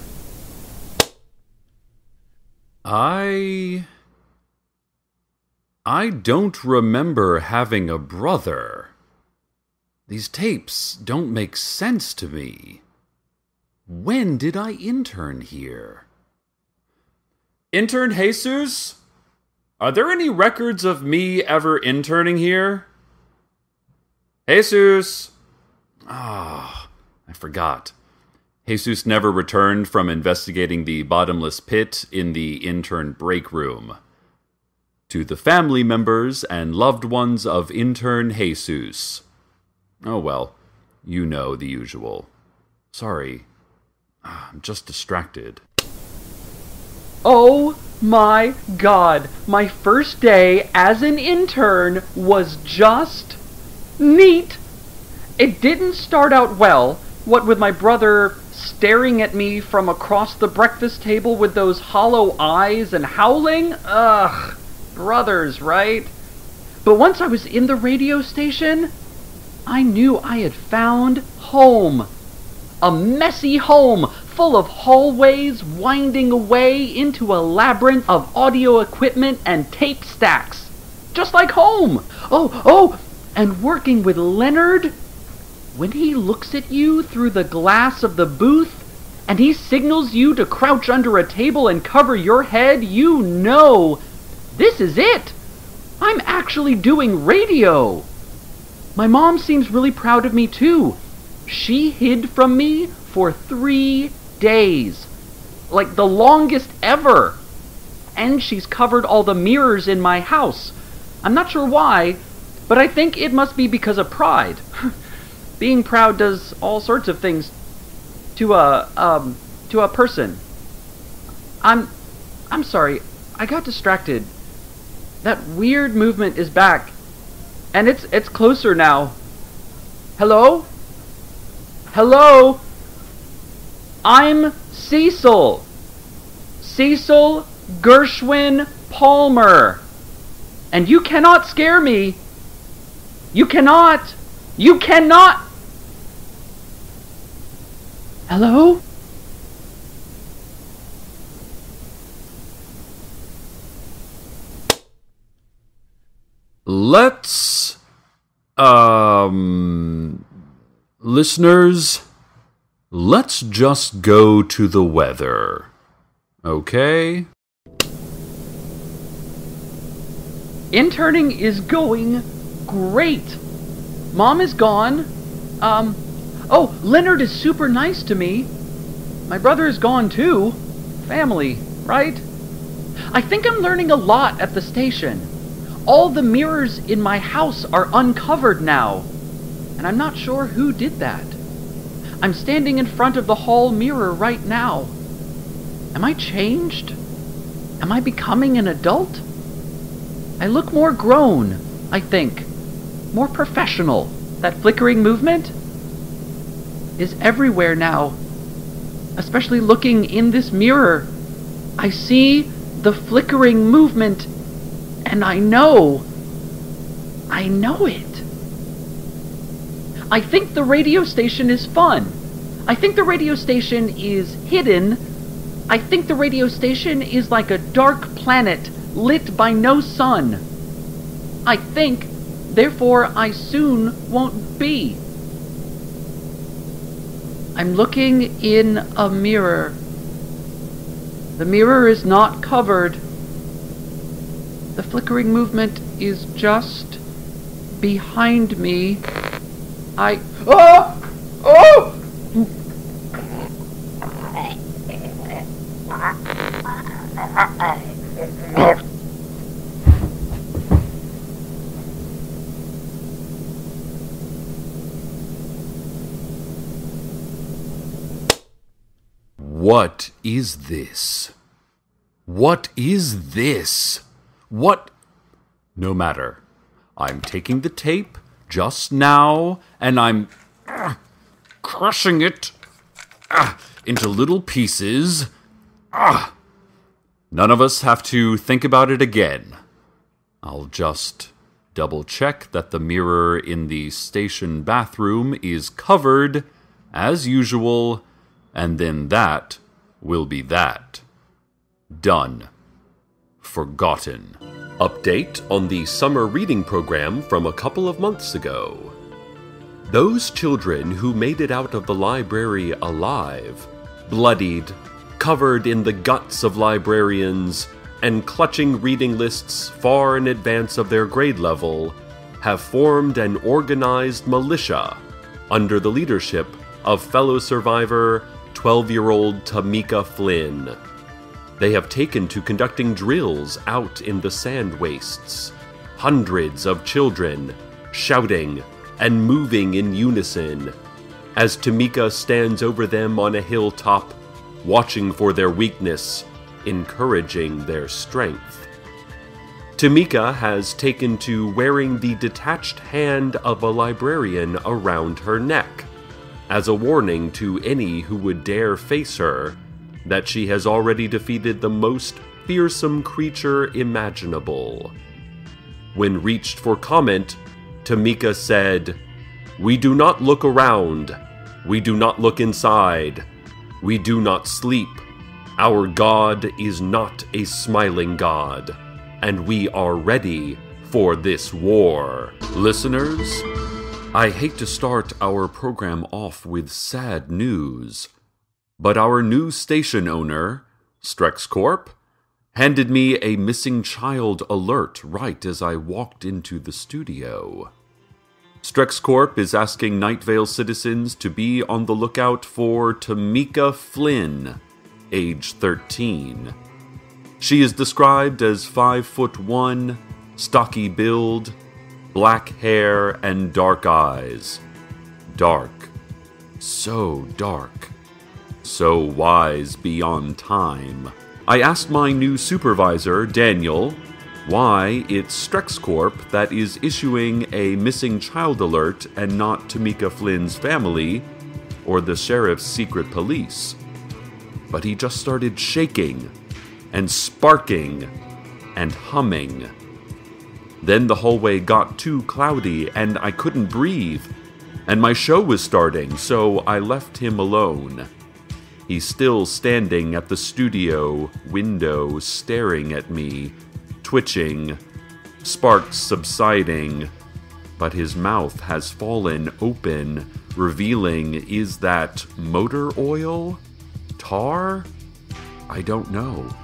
I don't remember having a brother. These tapes don't make sense to me. When did I intern here? Intern Jesus? Are there any records of me ever interning here? Jesus! Ah, I forgot. Jesus never returned from investigating the bottomless pit in the intern break room. To the family members and loved ones of intern Jesus. Oh well, you know the usual. Sorry, I'm just distracted. Oh my God, my first day as an intern was just neat. It didn't start out well, what with my brother staring at me from across the breakfast table with those hollow eyes and howling. Ugh, brothers, right? But once I was in the radio station, I knew I had found home. A messy home full of hallways winding away into a labyrinth of audio equipment and tape stacks. Just like home. Oh, and working with Leonard. When he looks at you through the glass of the booth and he signals you to crouch under a table and cover your head, you know this is it. I'm actually doing radio. My mom seems really proud of me too. She hid from me for 3 days. Like the longest ever. And she's covered all the mirrors in my house. I'm not sure why, but I think it must be because of pride. Being proud does all sorts of things to a person. I'm sorry. I got distracted. That weird movement is back. And it's closer now. Hello? Hello? I'm Cecil. Cecil Gershwin Palmer. And you cannot scare me. You cannot. You cannot. Hello? Let's, listeners, let's just go to the weather, okay? Interning is going great. Mom is gone. Oh, Leonard is super nice to me. My brother is gone too. Family, right? I think I'm learning a lot at the station. All the mirrors in my house are uncovered now, and I'm not sure who did that. I'm standing in front of the hall mirror right now. Am I changed? Am I becoming an adult? I look more grown, I think. More professional. That flickering movement is everywhere now. Especially looking in this mirror. I see the flickering movement. And I know it. I think the radio station is fun. I think the radio station is hidden. I think the radio station is like a dark planet lit by no sun. I think, therefore I soon won't be. I'm looking in a mirror. The mirror is not covered. The flickering movement is just behind me. Oh! What is this? What is this? What? No matter. I'm taking the tape just now, and I'm crushing it into little pieces. None of us have to think about it again. I'll just double-check that the mirror in the station bathroom is covered, as usual, and then that will be that. Done. Forgotten. Update on the summer reading program from a couple of months ago. Those children who made it out of the library alive, bloodied, covered in the guts of librarians, and clutching reading lists far in advance of their grade level, have formed an organized militia under the leadership of fellow survivor 12-year-old Tamika Flynn. They have taken to conducting drills out in the sand wastes. Hundreds of children shouting and moving in unison as Tamika stands over them on a hilltop, watching for their weakness, encouraging their strength. Tamika has taken to wearing the detached hand of a librarian around her neck, as a warning to any who would dare face her that she has already defeated the most fearsome creature imaginable. When reached for comment, Tamika said, "We do not look around. We do not look inside. We do not sleep. Our God is not a smiling God, and we are ready for this war." Listeners, I hate to start our program off with sad news, but our new station owner, Strex Corp, handed me a missing child alert right as I walked into the studio. Strex Corp is asking Night Vale citizens to be on the lookout for Tamika Flynn, age 13. She is described as 5'1", stocky build, black hair, and dark eyes. Dark. So dark. So wise beyond time. I asked my new supervisor, Daniel, why it's Strex Corp that is issuing a missing child alert and not Tamika Flynn's family or the sheriff's secret police. But he just started shaking and sparking and humming. Then the hallway got too cloudy and I couldn't breathe, and my show was starting, so I left him alone. He's still standing at the studio window staring at me, twitching, sparks subsiding, but his mouth has fallen open, revealing, is that motor oil? Tar? I don't know.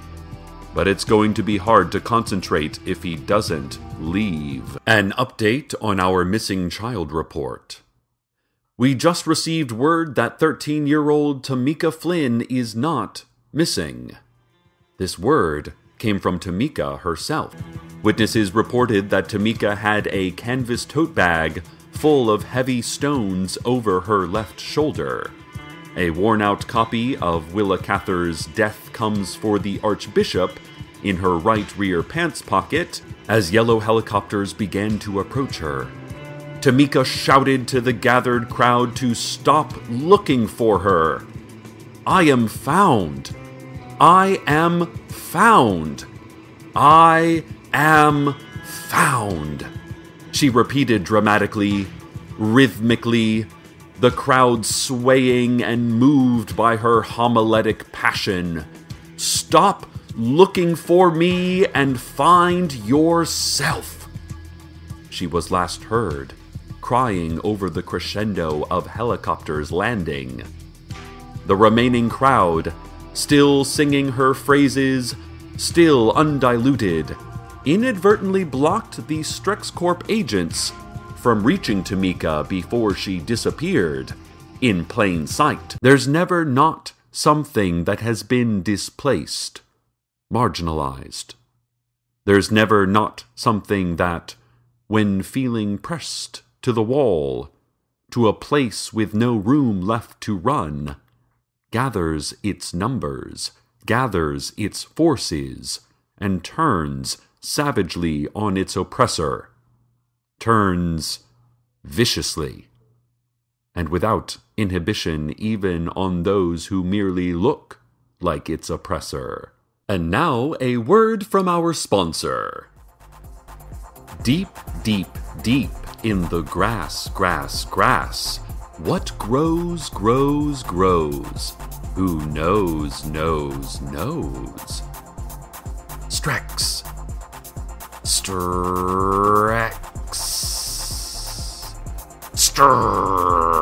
But it's going to be hard to concentrate if he doesn't leave. An update on our missing child report. We just received word that 13-year-old Tamika Flynn is not missing. This word came from Tamika herself. Witnesses reported that Tamika had a canvas tote bag full of heavy stones over her left shoulder. A worn-out copy of Willa Cather's Death Comes for the Archbishop in her right rear pants pocket as yellow helicopters began to approach her. Tamika shouted to the gathered crowd to stop looking for her. "I am found. I am found. I am found," she repeated dramatically, rhythmically, the crowd swaying and moved by her homiletic passion. "Stop looking for me and find yourself." She was last heard crying over the crescendo of helicopters landing. The remaining crowd, still singing her phrases, still undiluted, inadvertently blocked the StrexCorp agents from reaching Tamika before she disappeared in plain sight. There's never not something that has been displaced, marginalized. There's never not something that, when feeling pressed to the wall, to a place with no room left to run, gathers its numbers, gathers its forces, and turns savagely on its oppressor, turns viciously, and without inhibition even on those who merely look like its oppressor. And now a word from our sponsor. Deep, deep, deep in the grass, grass, grass, what grows, grows, grows? Who knows, knows, knows? Strex. Strex. Strex.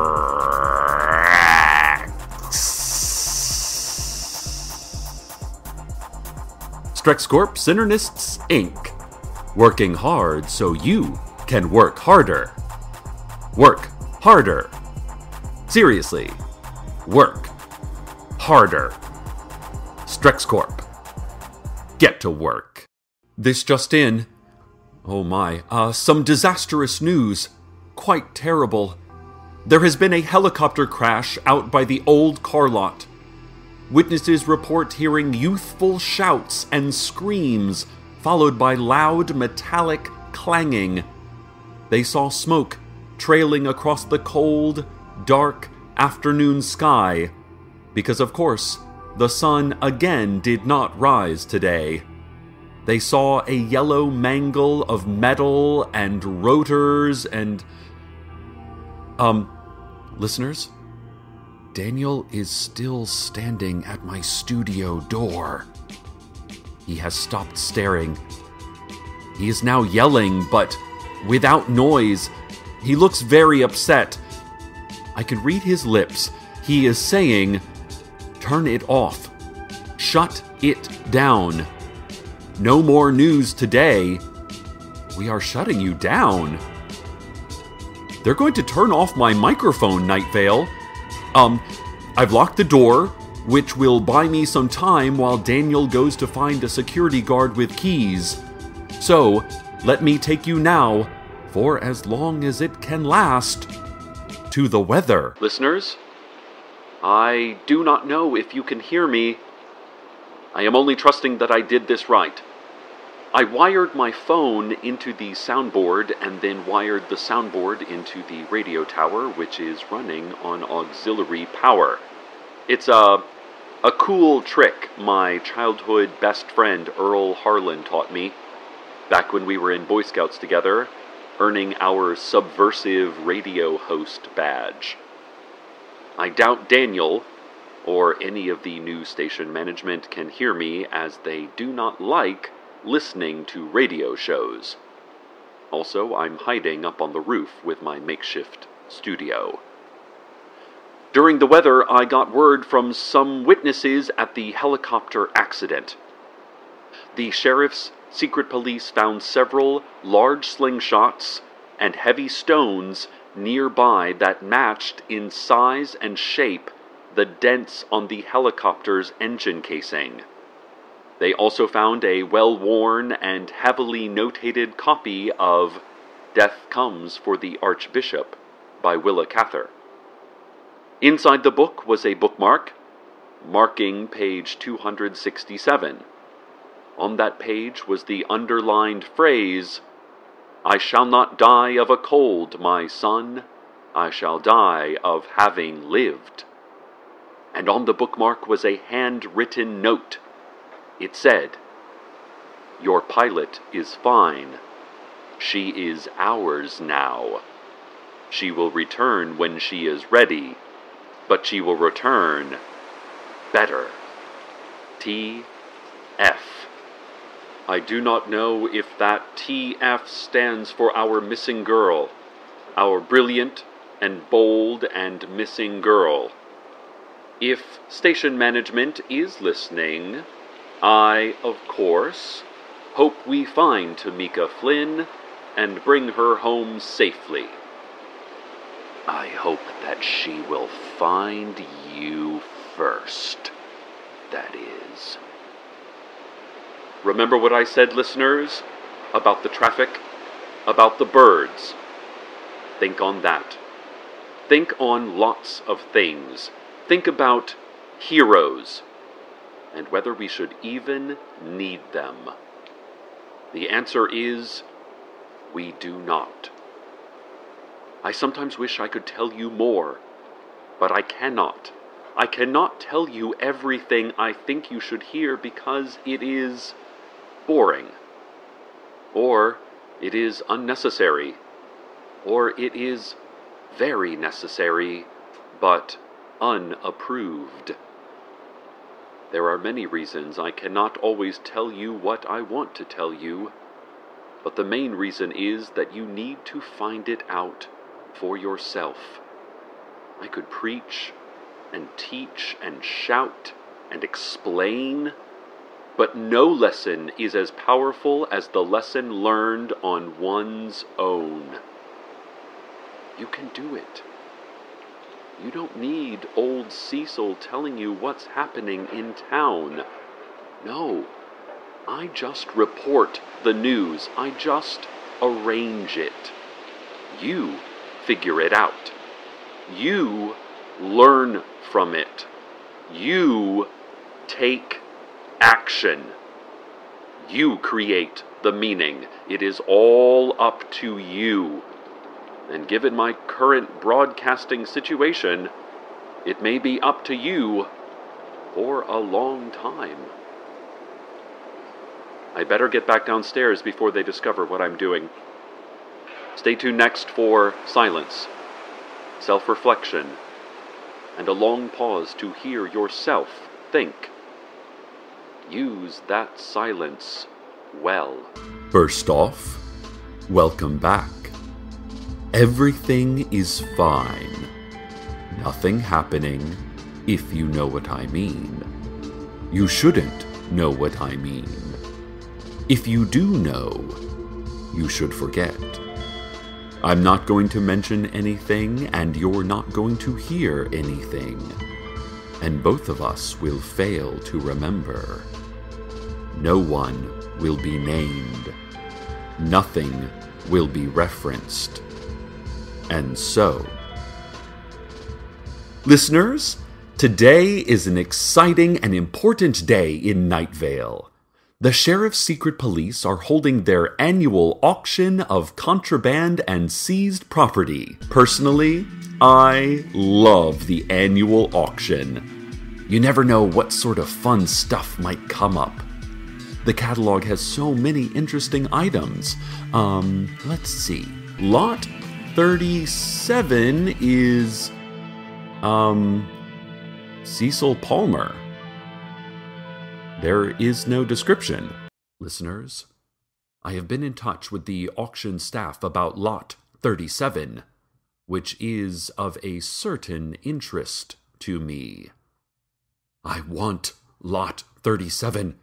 StrexCorp Synernists Inc. Working hard so you can work harder. Work harder. Seriously, work harder. StrexCorp. Get to work. This just in. Oh my, some disastrous news. Quite terrible. There has been a helicopter crash out by the old car lot. Witnesses report hearing youthful shouts and screams, followed by loud metallic clanging. They saw smoke trailing across the cold, dark afternoon sky, because of course, the sun again did not rise today. They saw a yellow mangle of metal and rotors and... listeners? Daniel is still standing at my studio door. He has stopped staring. He is now yelling, but without noise. He looks very upset. I can read his lips. He is saying, "Turn it off. Shut it down. No more news today. We are shutting you down. They're going to turn off my microphone, Night Vale. I've locked the door, which will buy me some time while Daniel goes to find a security guard with keys. So, let me take you now, for as long as it can last, to the weather." Listeners, I do not know if you can hear me. I am only trusting that I did this right. I wired my phone into the soundboard and then wired the soundboard into the radio tower, which is running on auxiliary power. It's a cool trick my childhood best friend Earl Harlan taught me back when we were in Boy Scouts together, earning our subversive radio host badge. I doubt Daniel or any of the news station management can hear me, as they do not like listening to radio shows. Also, I'm hiding up on the roof with my makeshift studio. During the weather, I got word from some witnesses at the helicopter accident. The sheriff's secret police found several large slingshots and heavy stones nearby that matched in size and shape the dents on the helicopter's engine casing. They also found a well-worn and heavily notated copy of Death Comes for the Archbishop by Willa Cather. Inside the book was a bookmark, marking page 267. On that page was the underlined phrase, "I shall not die of a cold, my son. I shall die of having lived." And on the bookmark was a handwritten note. It said, "Your pilot is fine. She is ours now. She will return when she is ready, but she will return better. T.F." I do not know if that T.F. stands for our missing girl, our brilliant and bold and missing girl. If station management is listening, I, of course, Hope we find Tamika Flynn and bring her home safely. I hope that she will find you first, that is. Remember what I said, listeners, about the traffic, about the birds. Think on that. Think on lots of things. Think about heroes, and whether we should even need them. The answer is, we do not. I sometimes wish I could tell you more, but I cannot. I cannot tell you everything I think you should hear because it is boring, or it is unnecessary, or it is very necessary, but unapproved. There are many reasons I cannot always tell you what I want to tell you, but the main reason is that you need to find it out for yourself. I could preach and teach and shout and explain, but no lesson is as powerful as the lesson learned on one's own. You can do it. You don't need old Cecil telling you what's happening in town. No, I just report the news. I just arrange it. You figure it out. You learn from it. You take action. You create the meaning. It is all up to you. And given my current broadcasting situation, it may be up to you for a long time. I better get back downstairs before they discover what I'm doing. Stay tuned next for silence, self-reflection, and a long pause to hear yourself think. Use that silence well. First off, welcome back. Everything is fine. Nothing happening, if you know what I mean. You shouldn't know what I mean. If you do know, you should forget. I'm not going to mention anything, and you're not going to hear anything. And both of us will fail to remember. No one will be named. Nothing will be referenced. And so, listeners, today is an exciting and important day in Night Vale. The Sheriff's Secret Police are holding their annual auction of contraband and seized property. Personally, I love the annual auction. You never know what sort of fun stuff might come up. The catalog has so many interesting items. Let's see. Lot 37 is, Cecil Palmer. There is no description. Listeners, I have been in touch with the auction staff about Lot 37, which is of a certain interest to me. I want Lot 37.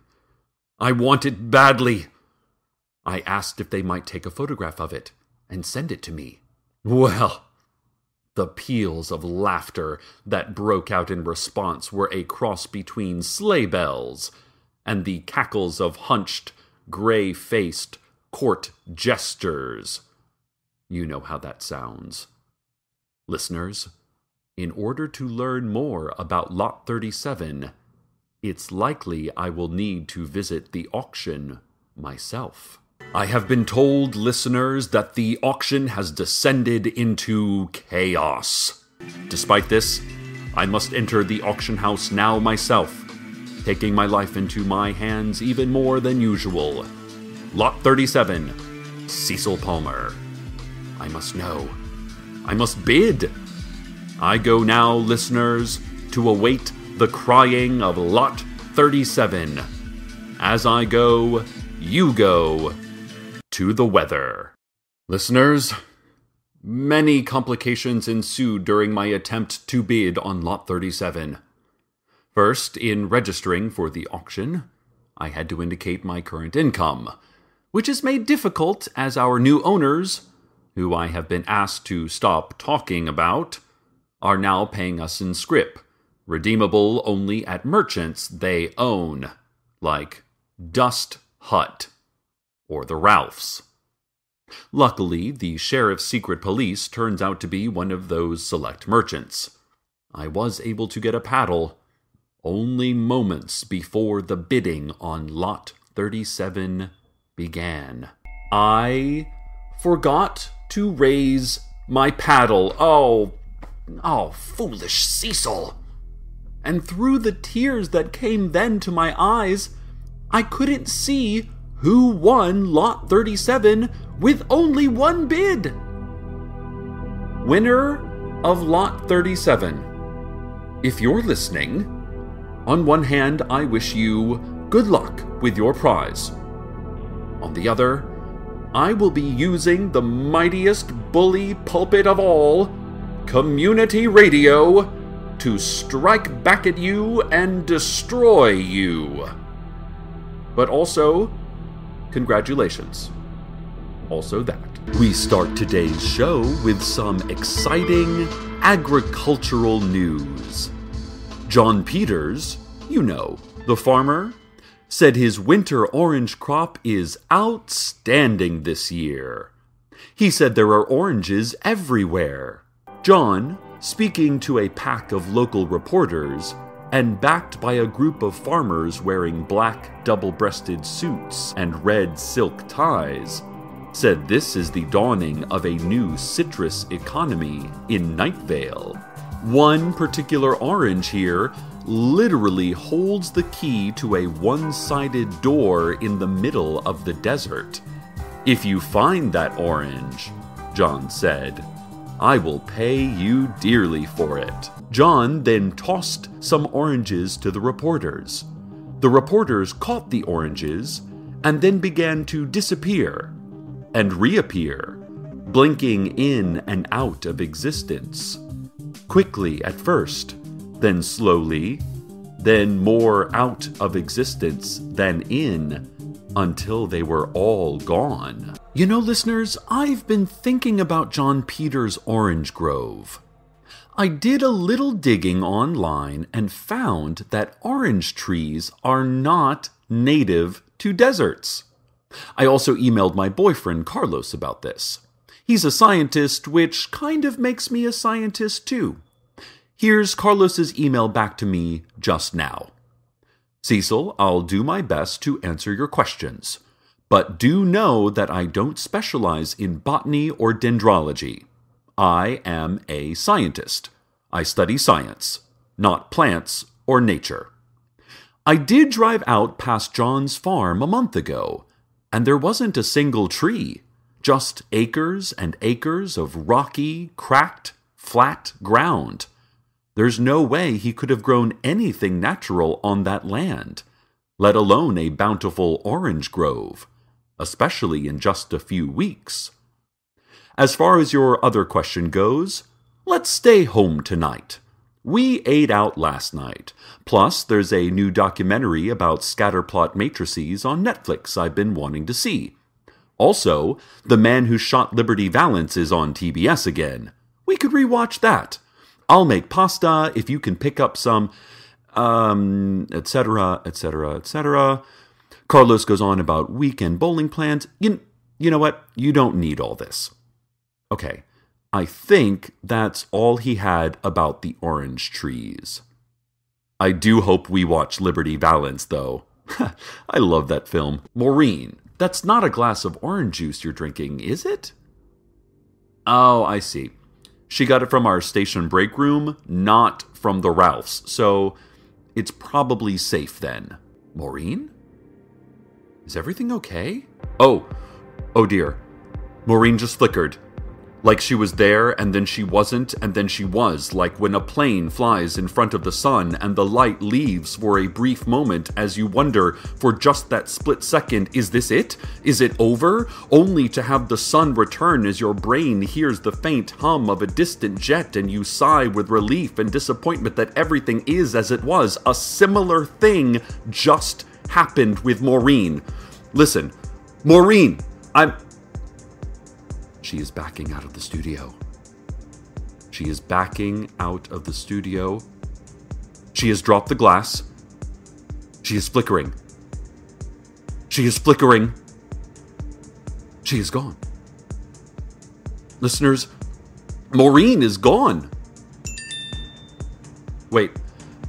I want it badly. I asked if they might take a photograph of it and send it to me. Well, the peals of laughter that broke out in response were a cross between sleigh bells and the cackles of hunched, gray-faced court jesters. You know how that sounds. Listeners, in order to learn more about Lot 37, it's likely I will need to visit the auction myself. I have been told, listeners, that the auction has descended into chaos. Despite this, I must enter the auction house now myself, taking my life into my hands even more than usual. Lot 37, Cecil Palmer. I must know. I must bid. I go now, listeners, to await the crying of Lot 37. As I go, you go to the weather. Listeners, many complications ensued during my attempt to bid on Lot 37. First, in registering for the auction, I had to indicate my current income, which is made difficult as our new owners, who I have been asked to stop talking about, are now paying us in scrip, redeemable only at merchants they own, like Dust Hut or the Ralphs. Luckily, the sheriff's secret police turns out to be one of those select merchants. I was able to get a paddle only moments before the bidding on Lot 37 began. I forgot to raise my paddle. Oh, foolish Cecil. And through the tears that came then to my eyes, I couldn't see who won Lot 37 with only one bid. Winner of Lot 37. If you're listening, on one hand, I wish you good luck with your prize. On the other, I will be using the mightiest bully pulpit of all, community radio, to strike back at you and destroy you. But also, congratulations. Also that. We start today's show with some exciting agricultural news. John Peters, you know, the farmer, said his winter orange crop is outstanding this year. He said there are oranges everywhere. John, speaking to a pack of local reporters, and backed by a group of farmers wearing black double-breasted suits and red silk ties, said this is the dawning of a new citrus economy in Night Vale. One particular orange here literally holds the key to a one-sided door in the middle of the desert. If you find that orange, John said, I will pay you dearly for it. John then tossed some oranges to the reporters. The reporters caught the oranges and then began to disappear and reappear, blinking in and out of existence. Quickly at first, then slowly, then more out of existence than in, until they were all gone. You know, listeners, I've been thinking about John Peters' orange grove. I did a little digging online and found that orange trees are not native to deserts. I also emailed my boyfriend Carlos about this. He's a scientist, which kind of makes me a scientist too. Here's Carlos's email back to me just now. Cecil, I'll do my best to answer your questions, but do know that I don't specialize in botany or dendrology. I am a scientist. I study science, not plants or nature. I did drive out past John's farm a month ago, and there wasn't a single tree, just acres and acres of rocky, cracked, flat ground. There's no way he could have grown anything natural on that land, let alone a bountiful orange grove, especially in just a few weeks. As far as your other question goes, let's stay home tonight. We ate out last night. Plus, there's a new documentary about scatterplot matrices on Netflix I've been wanting to see. Also, The Man Who Shot Liberty Valance is on TBS again. We could rewatch that. I'll make pasta if you can pick up some, etc., etc., etc. Carlos goes on about weekend bowling plans. You know what? You don't need all this. Okay, I think that's all he had about the orange trees. I do hope we watch Liberty Valance, though. I love that film. Maureen, that's not a glass of orange juice you're drinking, is it? Oh, I see. She got it from our station break room, not from the Ralphs, so it's probably safe then. Maureen? Is everything okay? Oh dear. Maureen just flickered. Like she was there, and then she wasn't, and then she was, like when a plane flies in front of the sun and the light leaves for a brief moment as you wonder, for just that split second, is this it? Is it over? Only to have the sun return as your brain hears the faint hum of a distant jet and you sigh with relief and disappointment that everything is as it was, a similar thing, just happened with Maureen. Listen, Maureen, She is backing out of the studio. She is backing out of the studio. She has dropped the glass. She is flickering. She is flickering. She is gone. Listeners, Maureen is gone. Wait,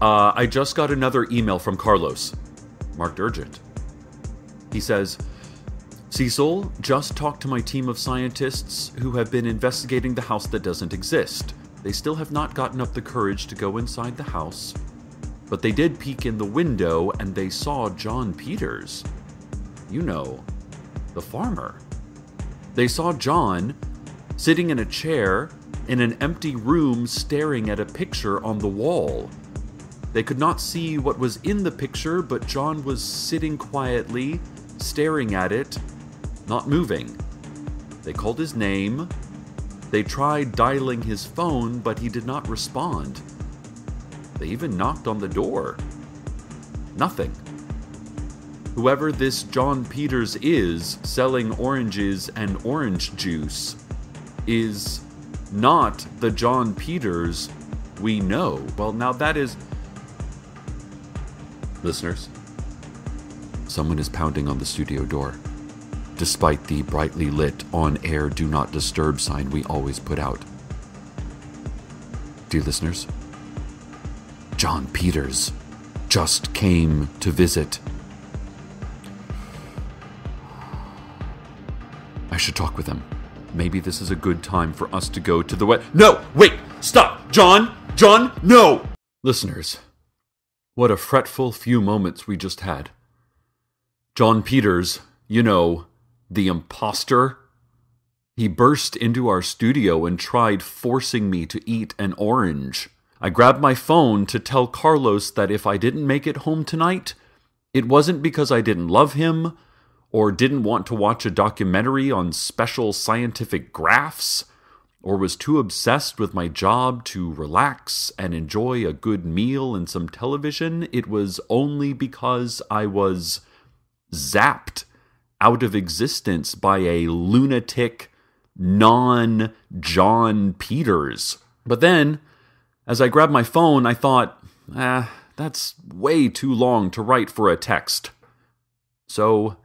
I just got another email from Carlos, marked urgent. He says, Cecil, just talked to my team of scientists who have been investigating the house that doesn't exist. They still have not gotten up the courage to go inside the house, but they did peek in the window and they saw John Peters. You know, the farmer. They saw John sitting in a chair in an empty room staring at a picture on the wall. They could not see what was in the picture, but John was sitting quietly, staring at it, not moving. They called his name. They tried dialing his phone, but he did not respond. They even knocked on the door. Nothing. Whoever this John Peters is, selling oranges and orange juice, is not the John Peters we know. Well, now that is... Listeners, someone is pounding on the studio door, despite the brightly lit on-air do not disturb sign we always put out. Dear listeners, John Peters just came to visit. I should talk with him. Maybe this is a good time for us to go to the No! Wait! Stop! John! John! No! Listeners, what a fretful few moments we just had. John Peters, you know, the imposter, he burst into our studio and tried forcing me to eat an orange. I grabbed my phone to tell Carlos that if I didn't make it home tonight, it wasn't because I didn't love him, or didn't want to watch a documentary on special scientific graphs, or was too obsessed with my job to relax and enjoy a good meal and some television. It was only because I was zapped out of existence by a lunatic non-John Peters. But then, as I grabbed my phone, I thought, that's way too long to write for a text. So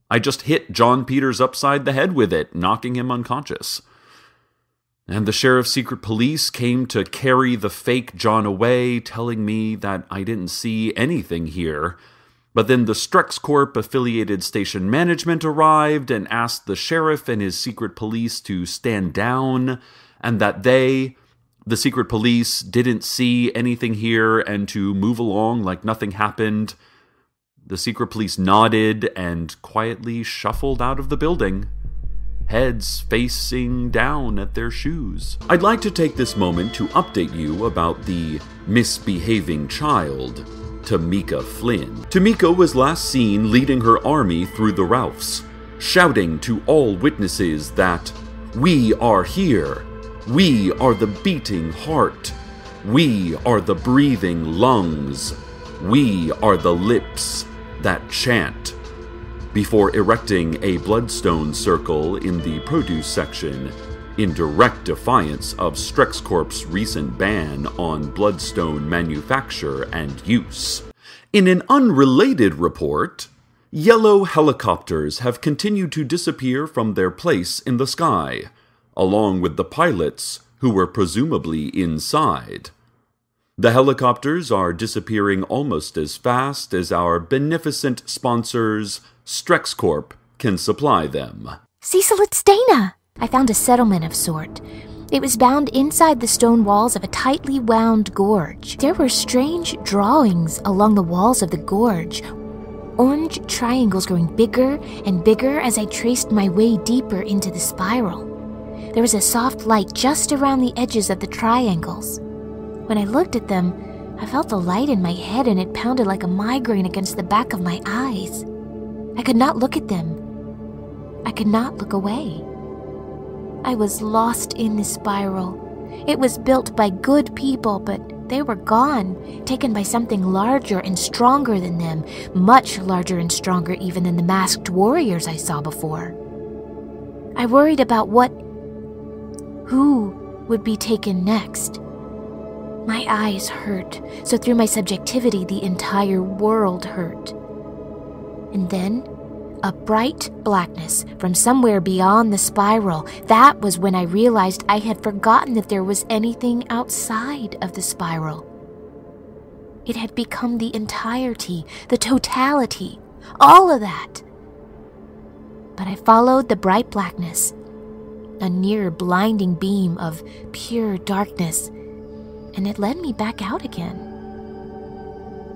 I just hit John Peters upside the head with it, knocking him unconscious. And the sheriff's secret police came to carry the fake John away, telling me that I didn't see anything here. But then the StrexCorp affiliated station management arrived and asked the sheriff and his secret police to stand down, and that they, the secret police, didn't see anything here and to move along like nothing happened. The secret police nodded and quietly shuffled out of the building, heads facing down at their shoes. I'd like to take this moment to update you about the misbehaving child, Tamika Flynn. Tamika was last seen leading her army through the Ralphs, shouting to all witnesses that, "We are here. We are the beating heart. We are the breathing lungs. We are the lips that chant," before erecting a bloodstone circle in the produce section in direct defiance of StrexCorp's recent ban on bloodstone manufacture and use. In an unrelated report, yellow helicopters have continued to disappear from their place in the sky, along with the pilots who were presumably inside. The helicopters are disappearing almost as fast as our beneficent sponsors, StrexCorp, can supply them. Cecil, it's Dana! I found a settlement of sort. It was bound inside the stone walls of a tightly wound gorge. There were strange drawings along the walls of the gorge, orange triangles growing bigger and bigger as I traced my way deeper into the spiral. There was a soft light just around the edges of the triangles. When I looked at them, I felt the light in my head and it pounded like a migraine against the back of my eyes. I could not look at them. I could not look away. I was lost in the spiral. It was built by good people, but They were gone, taken by something larger and stronger than them, much larger and stronger even than the masked warriors I saw before. I worried about who would be taken next. My eyes hurt, so through my subjectivity, the entire world hurt. And then, a bright blackness from somewhere beyond the spiral. That was when I realized I had forgotten that there was anything outside of the spiral. It had become the entirety, the totality, all of that. But I followed the bright blackness, a near blinding beam of pure darkness, and it led me back out again.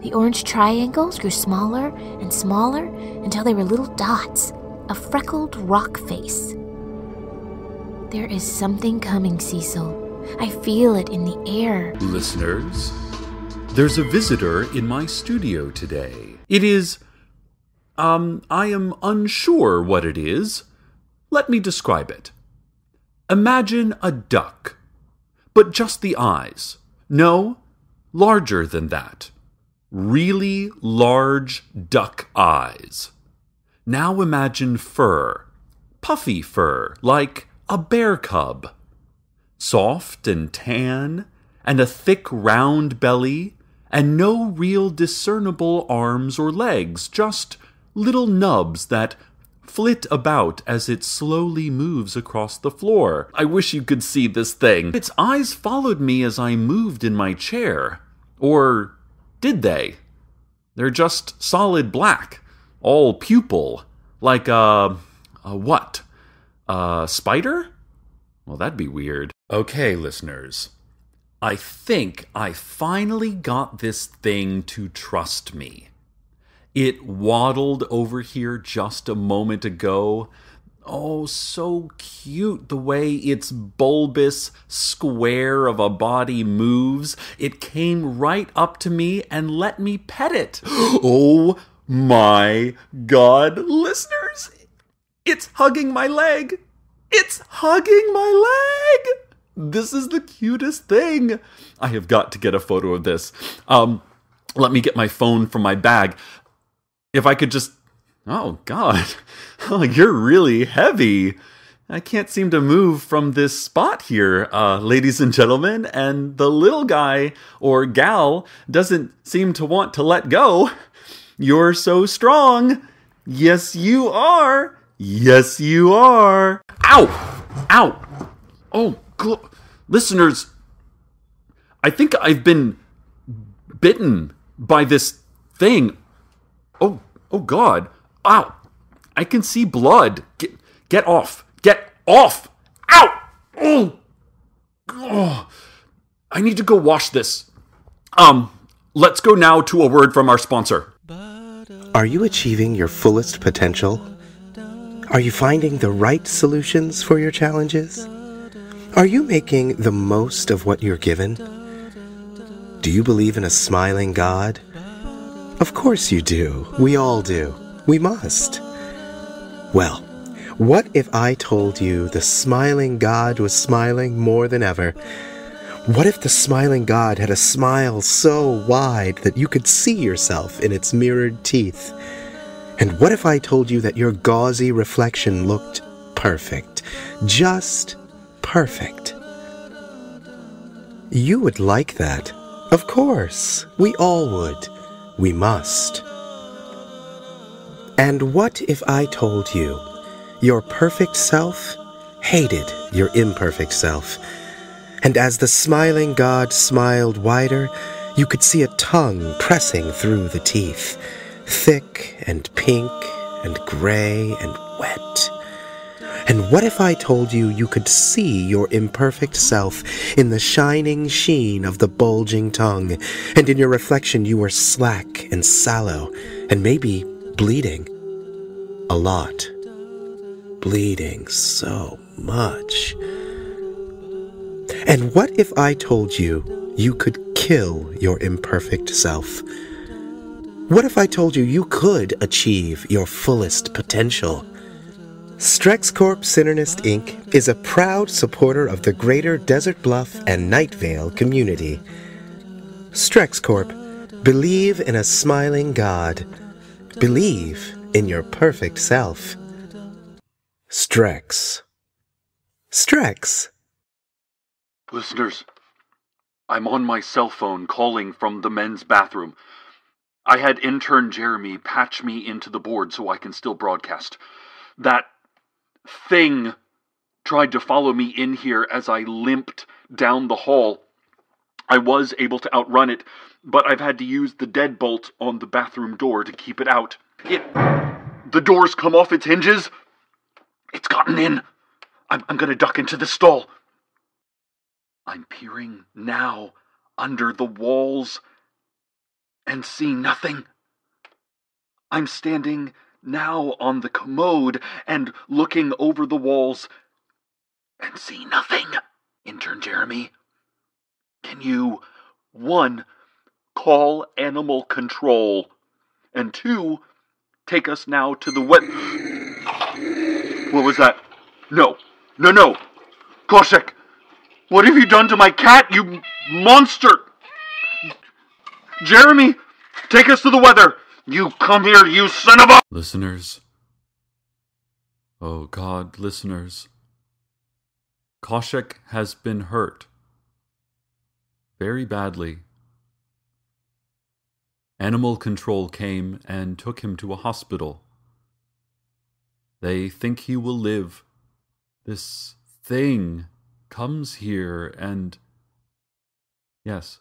The orange triangles grew smaller and smaller until they were little dots, a freckled rock face. There is something coming, Cecil. I feel it in the air. Listeners, there's a visitor in my studio today. It is, I am unsure what it is. Let me describe it. Imagine a duck, but just the eyes. No, larger than that. Really large duck eyes. Now imagine fur, puffy fur, like a bear cub. Soft and tan, and a thick round belly, and no real discernible arms or legs, just little nubs that flit about as it slowly moves across the floor. I wish you could see this thing. Its eyes followed me as I moved in my chair. Or did they? They're just solid black, all pupil, like a what? A spider? Well, that'd be weird. Okay, listeners. I think I finally got this thing to trust me. It waddled over here just a moment ago. Oh, so cute the way its bulbous square of a body moves. It came right up to me and let me pet it. Oh my God, listeners! It's hugging my leg! It's hugging my leg! This is the cutest thing. I have got to get a photo of this. Let me get my phone from my bag. If I could just... Oh, God. Oh, you're really heavy. I can't seem to move from this spot here, ladies and gentlemen, and the little guy or gal doesn't seem to want to let go. You're so strong. Yes, you are. Yes, you are. Ow! Ow! Oh, God. Listeners, I think I've been bitten by this thing. Oh God. Ow. I can see blood. Get off. Get off. Ow. Oh. I need to go wash this. Let's go now to a word from our sponsor. Are you achieving your fullest potential? Are you finding the right solutions for your challenges? Are you making the most of what you're given? Do you believe in a smiling God? Of course you do. We all do. We must. Well, what if I told you the smiling God was smiling more than ever? What if the smiling God had a smile so wide that you could see yourself in its mirrored teeth? And what if I told you that your gauzy reflection looked perfect? Just perfect. You would like that. Of course. We all would. We must. And what if I told you your perfect self hated your imperfect self? And as the smiling God smiled wider, you could see a tongue pressing through the teeth, thick and pink and gray and wet. And what if I told you you could see your imperfect self in the shining sheen of the bulging tongue, and in your reflection you were slack and sallow, and maybe bleeding? A lot. Bleeding so much. And what if I told you you could kill your imperfect self? What if I told you you could achieve your fullest potential? StrexCorp Synernist Inc. is a proud supporter of the greater Desert Bluff and Night Vale community. Strex Corp, believe in a smiling God. Believe in your perfect self. Strex. Strex. Listeners, I'm on my cell phone calling from the men's bathroom. I had intern Jeremy patch me into the board so I can still broadcast. That thing tried to follow me in here as I limped down the hall. I was able to outrun it, but I've had to use the deadbolt on the bathroom door to keep it out. The door's come off its hinges. It's gotten in. I'm gonna duck into the stall. I'm peering now under the walls and see nothing. I'm standing now on the commode and looking over the walls and see nothing. Intern Jeremy, can you, 1, call animal control, and 2, take us now to the wet... What was that? No. Koshek, what have you done to my cat, you monster? Jeremy, take us to the weather. You come here, you son of a... Listeners. Oh God, listeners. Koshek has been hurt. Very badly. Animal control came and took him to a hospital. They think he will live. This thing comes here and... Yes.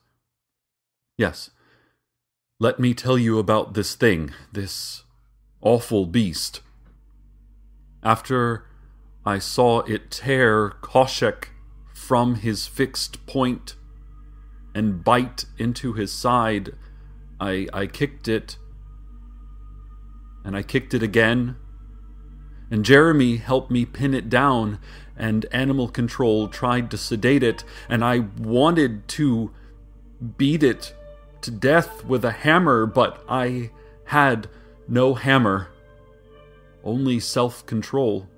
Let me tell you about this thing, this awful beast. After I saw it tear Koshek from his fixed point and bite into his side, I kicked it, and I kicked it again, and Jeremy helped me pin it down, and animal control tried to sedate it, and I wanted to beat it to death with a hammer, but I had no hammer, only self-control.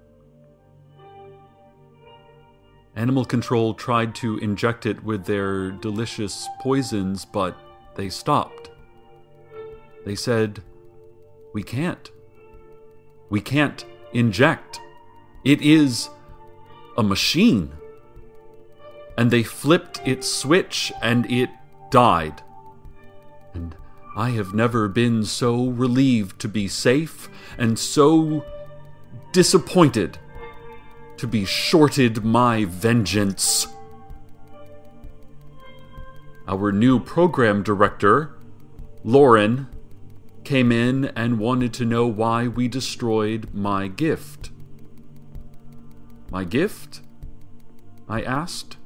Animal control tried to inject it with their delicious poisons, but they stopped. They said, we can't inject. It is a machine. And they flipped its switch and it died. And I have never been so relieved to be safe and so disappointed to be shorted my vengeance. Our new program director, Lauren, came in and wanted to know why we destroyed my gift. My gift? I asked.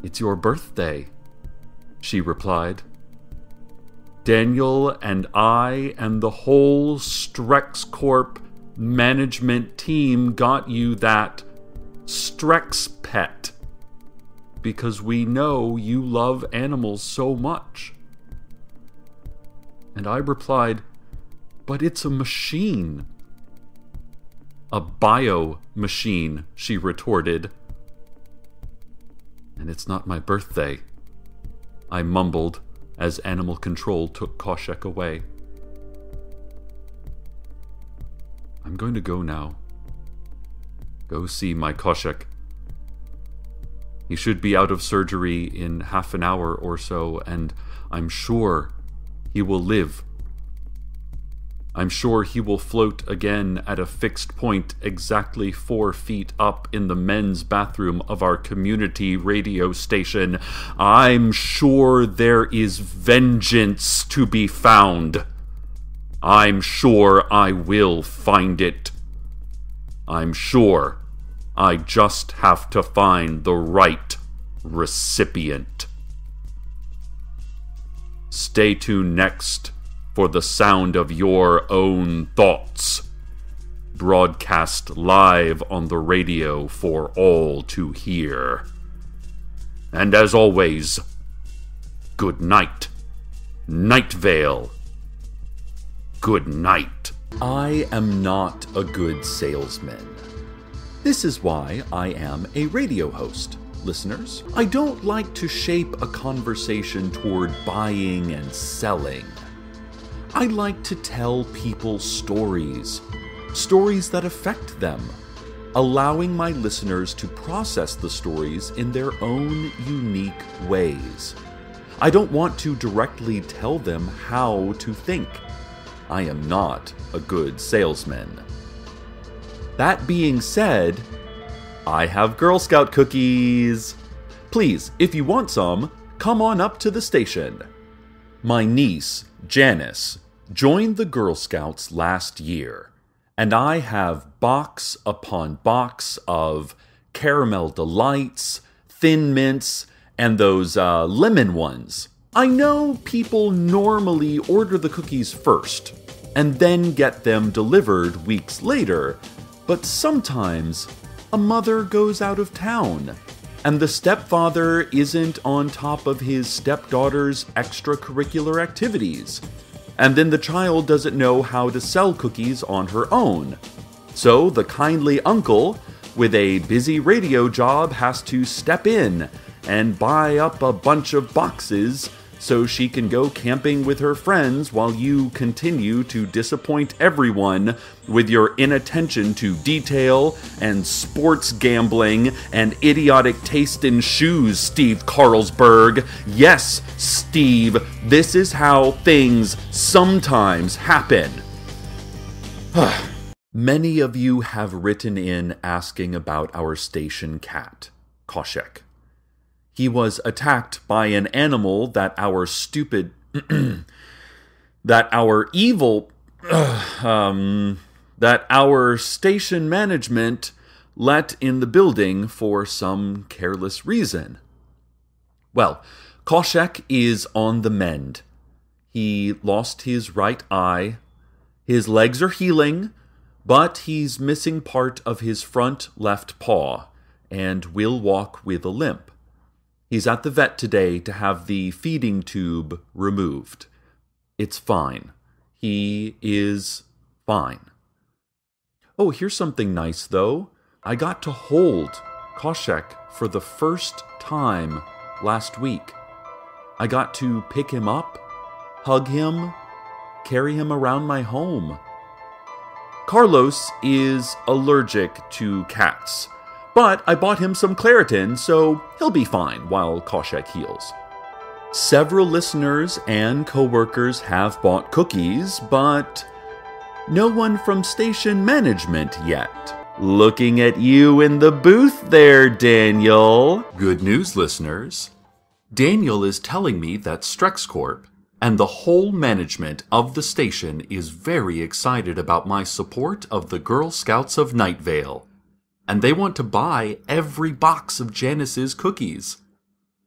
It's your birthday, she replied. Daniel and I and the whole Strex Corp management team got you that Strex pet because we know you love animals so much. And I replied, but it's a machine. A bio machine, she retorted. And it's not my birthday, I mumbled as animal control took Koshek away. I'm going to go now. Go see my Koshek. He should be out of surgery in half an hour or so, and I'm sure he will live. I'm sure he will float again at a fixed point exactly 4 feet up in the men's bathroom of our community radio station. I'm sure there is vengeance to be found. I'm sure I will find it. I'm sure I just have to find the right recipient. Stay tuned next for the sound of your own thoughts, broadcast live on the radio for all to hear. And as always, good night, Night Vale. Good night. I am not a good salesman. This is why I am a radio host. listeners. I don't like to shape a conversation toward buying and selling. I like to tell people stories that affect them, allowing my listeners to process the stories in their own unique ways. I don't want to directly tell them how to think. I am not a good salesman. That being said, I have Girl Scout cookies. Please, if you want some, come on up to the station. My niece, Janice, joined the Girl Scouts last year, and I have box upon box of caramel delights, thin mints, and those lemon ones. I know people normally order the cookies first, and then get them delivered weeks later, but sometimes a mother goes out of town, and the stepfather isn't on top of his stepdaughter's extracurricular activities, and then the child doesn't know how to sell cookies on her own. So the kindly uncle, with a busy radio job, has to step in and buy up a bunch of boxes so she can go camping with her friends while you continue to disappoint everyone with your inattention to detail and sports gambling and idiotic taste in shoes, Steve Carlsberg. Yes, Steve, this is how things sometimes happen. Many of you have written in asking about our station cat, Koshek. He was attacked by an animal that our stupid, that our station management let in the building for some careless reason. Well, Koshek is on the mend. He lost his right eye. His legs are healing, but he's missing part of his front left paw and will walk with a limp. He's at the vet today to have the feeding tube removed. It's fine. He is fine. Oh, here's something nice, though. I got to hold Koshek for the first time last week. I got to pick him up, hug him, carry him around my home. Carlos is allergic to cats, but I bought him some Claritin, so he'll be fine while Koshek heals. Several listeners and coworkers have bought cookies, but no one from station management yet. Looking at you in the booth there, Daniel. Good news, listeners. Daniel is telling me that StrexCorp and the whole management of the station is very excited about my support of the Girl Scouts of Night Vale, and they want to buy every box of Janice's cookies.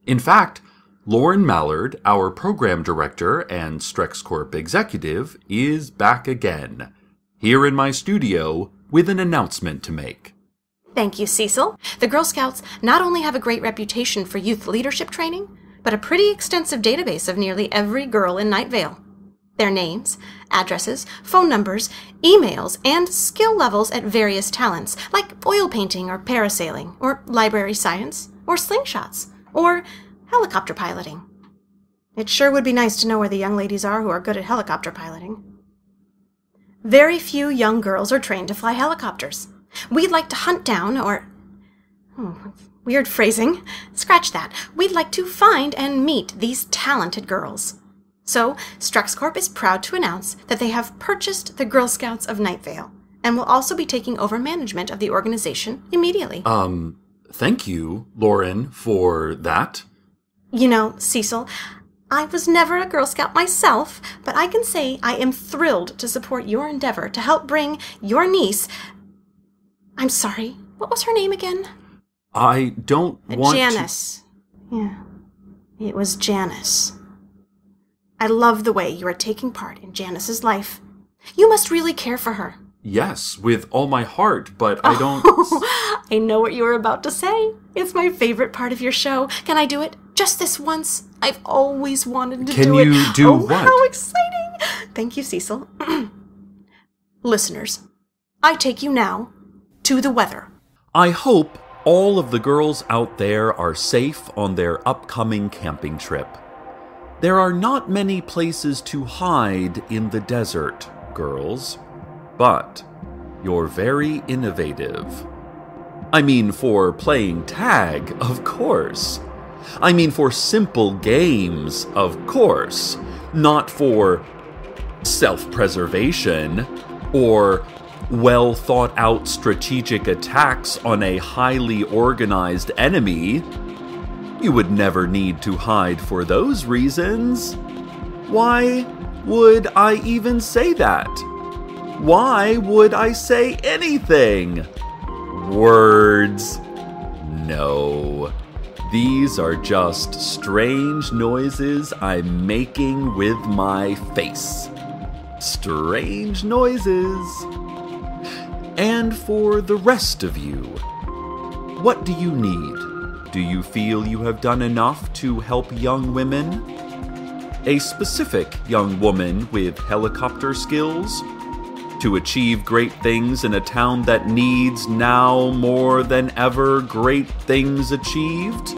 In fact, Lauren Mallard, our program director and StrexCorp executive, is back again, here in my studio with an announcement to make. Thank you, Cecil. The Girl Scouts not only have a great reputation for youth leadership training, but a pretty extensive database of nearly every girl in Night Vale. Their names, addresses, phone numbers, emails, and skill levels at various talents, like oil painting or parasailing, or library science, or slingshots, or helicopter piloting. It sure would be nice to know where the young ladies are who are good at helicopter piloting. Very few young girls are trained to fly helicopters. We'd like to hunt down weird phrasing. Scratch that. We'd like to find and meet these talented girls. So, StrexCorp is proud to announce that they have purchased the Girl Scouts of Night Vale and will also be taking over management of the organization immediately. Thank you, Lauren, for that. You know, Cecil, I was never a Girl Scout myself, but I can say I am thrilled to support your endeavor to help bring your niece... I'm sorry, what was her name again? I don't want Janice. Yeah, it was Janice. I love the way you are taking part in Janice's life. You must really care for her. Yes, with all my heart, but I don't... I know what you were about to say. It's my favorite part of your show. Can I do it? Just this once. I've always wanted to do it. Can you do what? How exciting! Thank you, Cecil. Listeners, I take you now to the weather. I hope all of the girls out there are safe on their upcoming camping trip. There are not many places to hide in the desert, girls, but you're very innovative. I mean, for playing tag, of course. I mean, for simple games, of course. Not for self-preservation or well-thought-out strategic attacks on a highly organized enemy. You would never need to hide for those reasons. Why would I even say that? Why would I say anything? Words. No. These are just strange noises I'm making with my face. Strange noises. And for the rest of you, what do you need? Do you feel you have done enough to help young women? A specific young woman with helicopter skills? To achieve great things in a town that needs now more than ever great things achieved?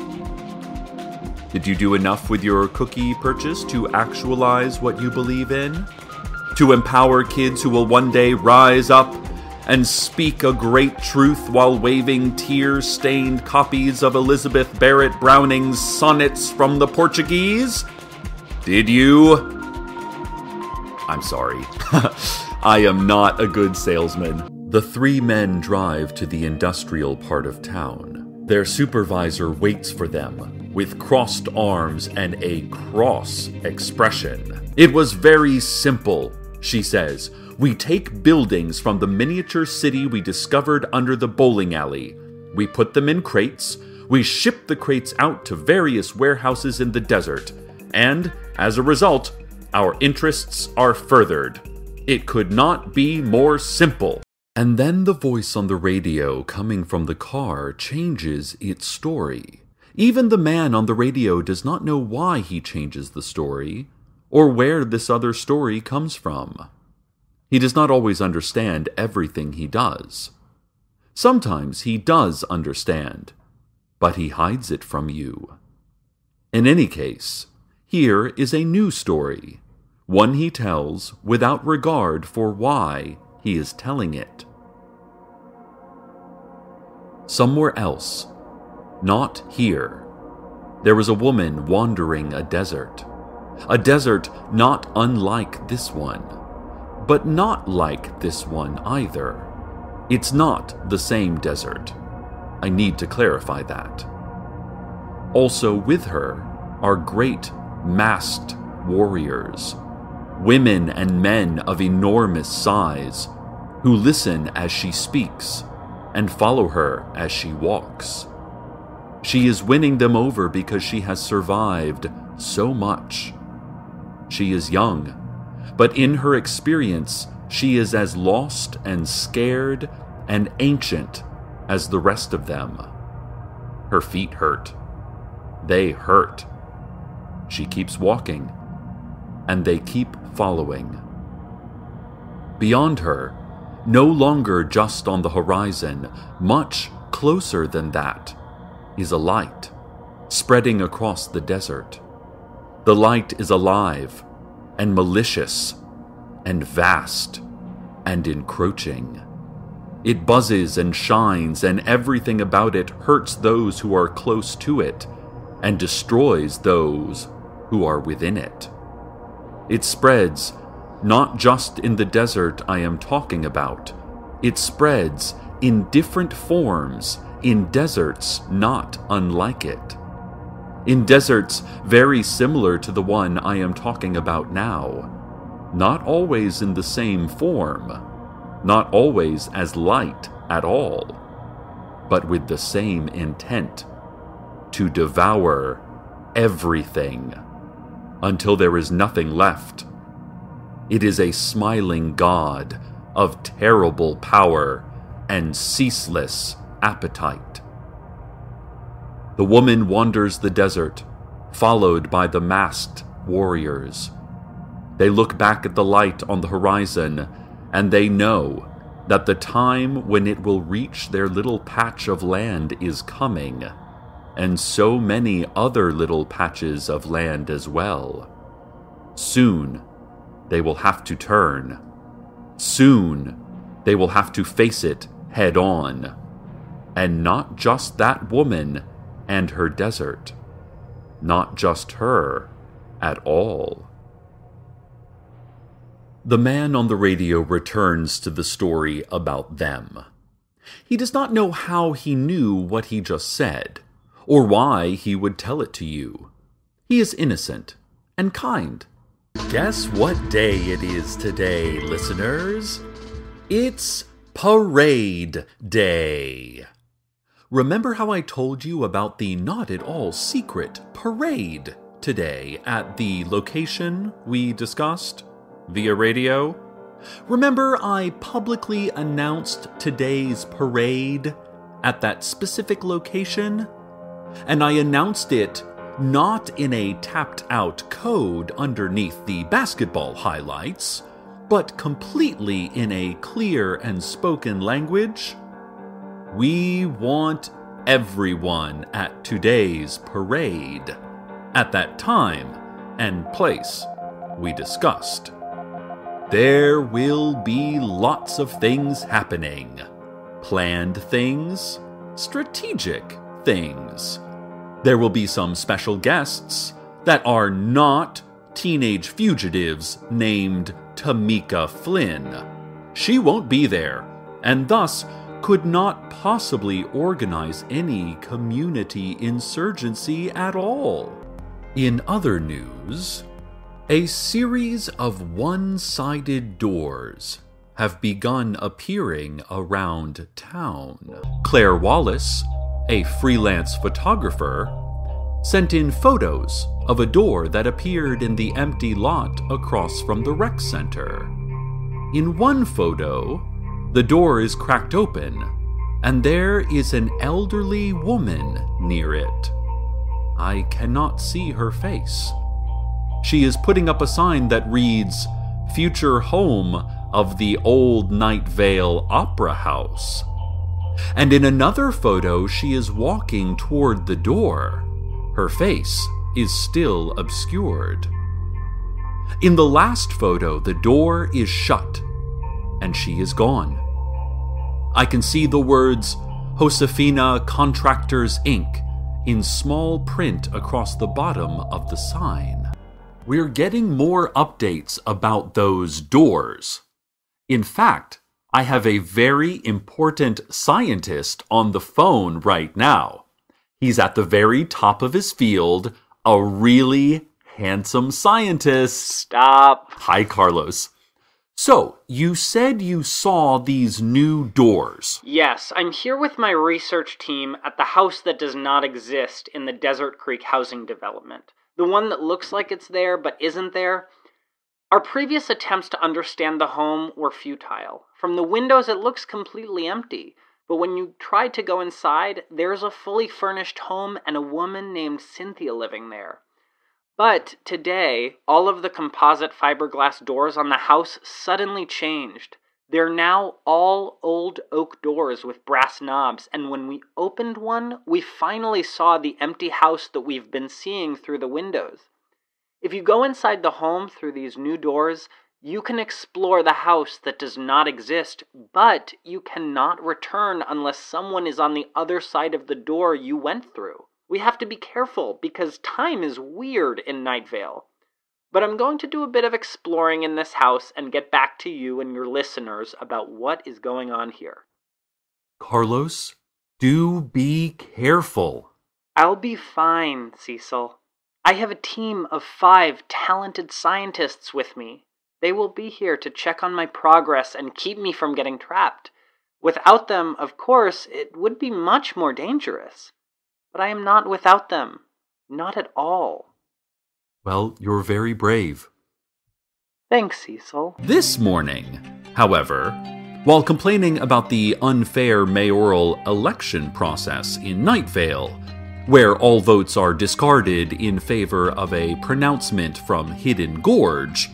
Did you do enough with your cookie purchase to actualize what you believe in? To empower kids who will one day rise up and speak a great truth while waving tear-stained copies of Elizabeth Barrett Browning's Sonnets from the Portuguese? Did you? I'm sorry. I am not a good salesman. The three men drive to the industrial part of town. Their supervisor waits for them with crossed arms and a cross expression. It was very simple, she says. We take buildings from the miniature city we discovered under the bowling alley. We put them in crates. We ship the crates out to various warehouses in the desert. And, as a result, our interests are furthered. It could not be more simple. And then the voice on the radio coming from the car changes its story. Even the man on the radio does not know why he changes the story, or where this other story comes from. He does not always understand everything he does. Sometimes he does understand, but he hides it from you. In any case, here is a new story. One he tells without regard for why he is telling it. Somewhere else, not here, there was a woman wandering a desert not unlike this one, but not like this one either. It's not the same desert. I need to clarify that. Also with her are great masked warriors, women and men of enormous size, who listen as she speaks and follow her as she walks. She is winning them over because she has survived so much. She is young, but in her experience, she is as lost and scared and ancient as the rest of them. Her feet hurt. They hurt. She keeps walking, and they keep following. Beyond her, no longer just on the horizon, much closer than that, is a light, spreading across the desert. The light is alive, and malicious, and vast, and encroaching. It buzzes and shines, and everything about it hurts those who are close to it, and destroys those who are within it. It spreads not just in the desert I am talking about. It spreads in different forms in deserts not unlike it. In deserts very similar to the one I am talking about now. Not always in the same form. Not always as light at all. But with the same intent. To devour everything. Until there is nothing left. It is a smiling god of terrible power and ceaseless appetite. The woman wanders the desert, followed by the masked warriors. They look back at the light on the horizon, and they know that the time when it will reach their little patch of land is coming, and so many other little patches of land as well. Soon, they will have to turn. Soon, they will have to face it head on. And not just that woman and her desert. Not just her at all. The man on the radio returns to the story about them. He does not know how he knew what he just said, or why he would tell it to you. He is innocent and kind. Guess what day it is today, listeners? It's Parade Day. Remember how I told you about the not at all secret parade today at the location we discussed via radio? Remember I publicly announced today's parade at that specific location? And I announced it not in a tapped-out code underneath the basketball highlights, but completely in a clear and spoken language? We want everyone at today's parade, at that time and place we discussed. There will be lots of things happening. Planned things, strategic things. There will be some special guests that are not teenage fugitives named Tamika Flynn. She won't be there, and thus could not possibly organize any community insurgency at all. In other news, a series of one-sided doors have begun appearing around town. Claire Wallace, a freelance photographer, sent in photos of a door that appeared in the empty lot across from the rec center. In one photo, the door is cracked open, and there is an elderly woman near it. I cannot see her face. She is putting up a sign that reads, "Future Home of the Old Night Vale Opera House." And in another photo, she is walking toward the door. Her face is still obscured. In the last photo, the door is shut, and she is gone. I can see the words, Josefina Contractors Inc. in small print across the bottom of the sign. We're getting more updates about those doors. In fact, I have a very important scientist on the phone right now. He's at the very top of his field, a really handsome scientist. Stop. Hi, Carlos. So, you said you saw these new doors. Yes, I'm here with my research team at the house that does not exist in the Desert Creek housing development. The one that looks like it's there but isn't there. Our previous attempts to understand the home were futile. From the windows it looks completely empty, but when you try to go inside, there's a fully furnished home and a woman named Cynthia living there. But today, all of the composite fiberglass doors on the house suddenly changed. They're now all old oak doors with brass knobs, and when we opened one, we finally saw the empty house that we've been seeing through the windows. If you go inside the home through these new doors, you can explore the house that does not exist, but you cannot return unless someone is on the other side of the door you went through. We have to be careful because time is weird in Night Vale. But I'm going to do a bit of exploring in this house and get back to you and your listeners about what is going on here. Carlos, do be careful. I'll be fine, Cecil. I have a team of 5 talented scientists with me. They will be here to check on my progress and keep me from getting trapped. Without them, of course, it would be much more dangerous. But I am not without them. Not at all. Well, you're very brave. Thanks, Cecil. This morning, however, while complaining about the unfair mayoral election process in Night Vale, where all votes are discarded in favor of a pronouncement from Hidden Gorge,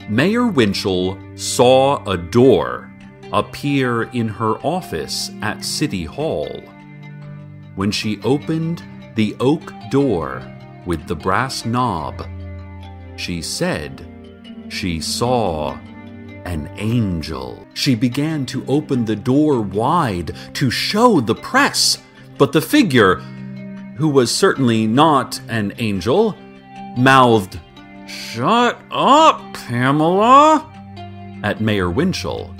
Mayor Winchell saw a door appear in her office at City Hall. When she opened the oak door with the brass knob, she said she saw an angel. She began to open the door wide to show the press, but the figure, who was certainly not an angel, mouthed, "Shut up, Pamela," at Mayor Winchell.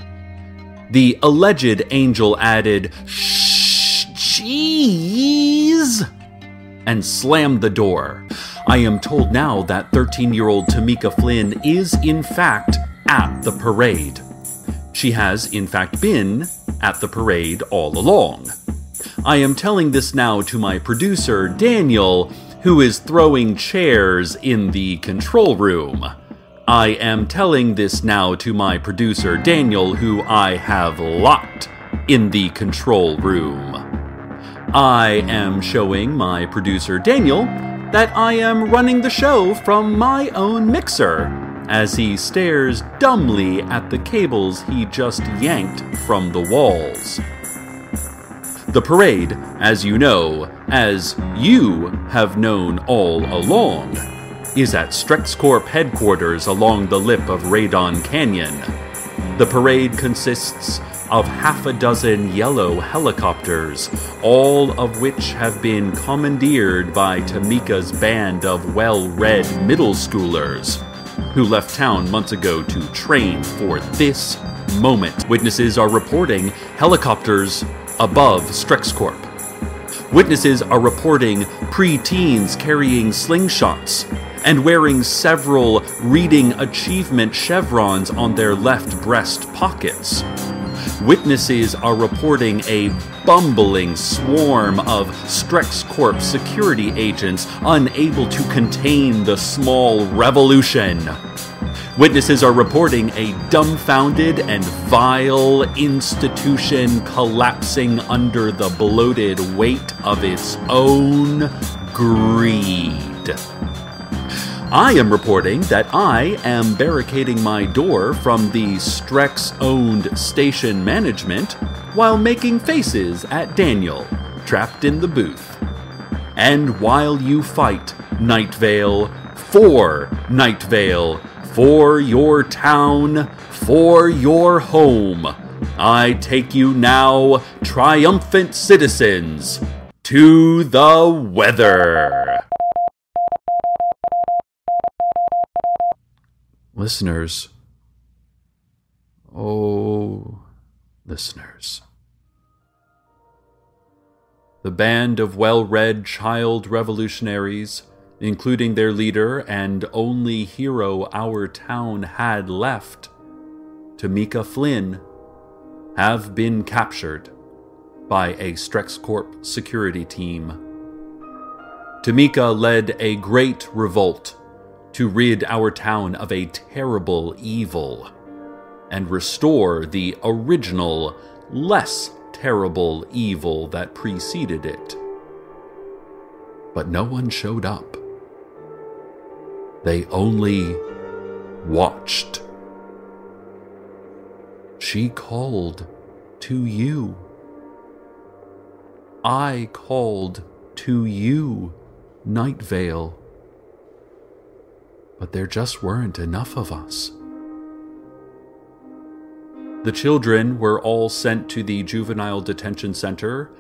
The alleged angel added, "Shh, jeez," and slammed the door. I am told now that 13-year-old Tamika Flynn is, in fact, at the parade. She has, in fact, been at the parade all along. I am telling this now to my producer, Daniel, who is throwing chairs in the control room. I am telling this now to my producer, Daniel, who I have locked in the control room. I am showing my producer, Daniel, that I am running the show from my own mixer, as he stares dumbly at the cables he just yanked from the walls. The parade, as you know, as you have known all along, is at StrexCorp headquarters along the lip of Radon Canyon. The parade consists of half a dozen yellow helicopters, all of which have been commandeered by Tamika's band of well-read middle schoolers, who left town months ago to train for this moment. Witnesses are reporting helicopters above StrexCorp. Witnesses are reporting pre-teens carrying slingshots and wearing several reading achievement chevrons on their left breast pockets. Witnesses are reporting a bumbling swarm of StrexCorp security agents unable to contain the small revolution. Witnesses are reporting a dumbfounded and vile institution collapsing under the bloated weight of its own greed. I am reporting that I am barricading my door from the Strex-owned station management while making faces at Daniel, trapped in the booth. And while you fight, Night Vale, for Night Vale, for your town, for your home, I take you now, triumphant citizens, to the weather. Listeners, oh, listeners. The band of well-read child revolutionaries, including their leader and only hero our town had left, Tamika Flynn, have been captured by a StrexCorp security team. Tamika led a great revolt to rid our town of a terrible evil and restore the original, less terrible evil that preceded it. But no one showed up. They only watched. She called to you. I called to you, Night Vale. But there just weren't enough of us. The children were all sent to the juvenile detention center,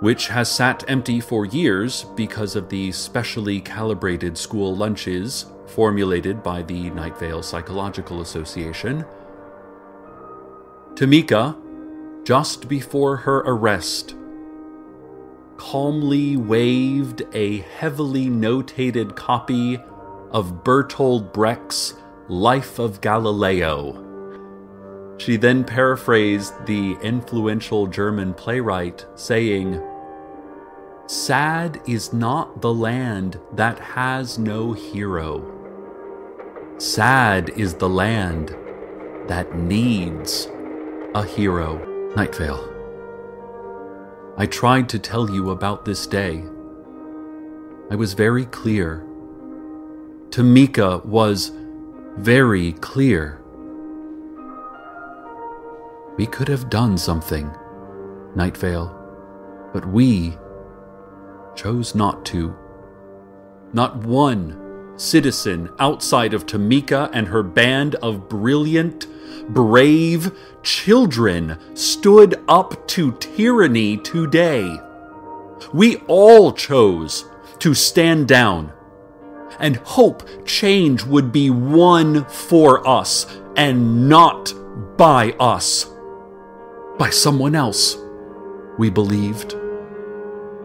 which has sat empty for years because of the specially calibrated school lunches formulated by the Night Vale Psychological Association. Tamika, just before her arrest, calmly waved a heavily notated copy of Bertolt Brecht's Life of Galileo. She then paraphrased the influential German playwright, saying, "Sad is not the land that has no hero. Sad is the land that needs a hero." Night Vale, I tried to tell you about this day. I was very clear. Tamika was very clear. We could have done something, Night Vale, but we chose not to. Not one citizen outside of Tamika and her band of brilliant, brave children stood up to tyranny today. We all chose to stand down and hope change would be won for us and not by us. By someone else, we believed.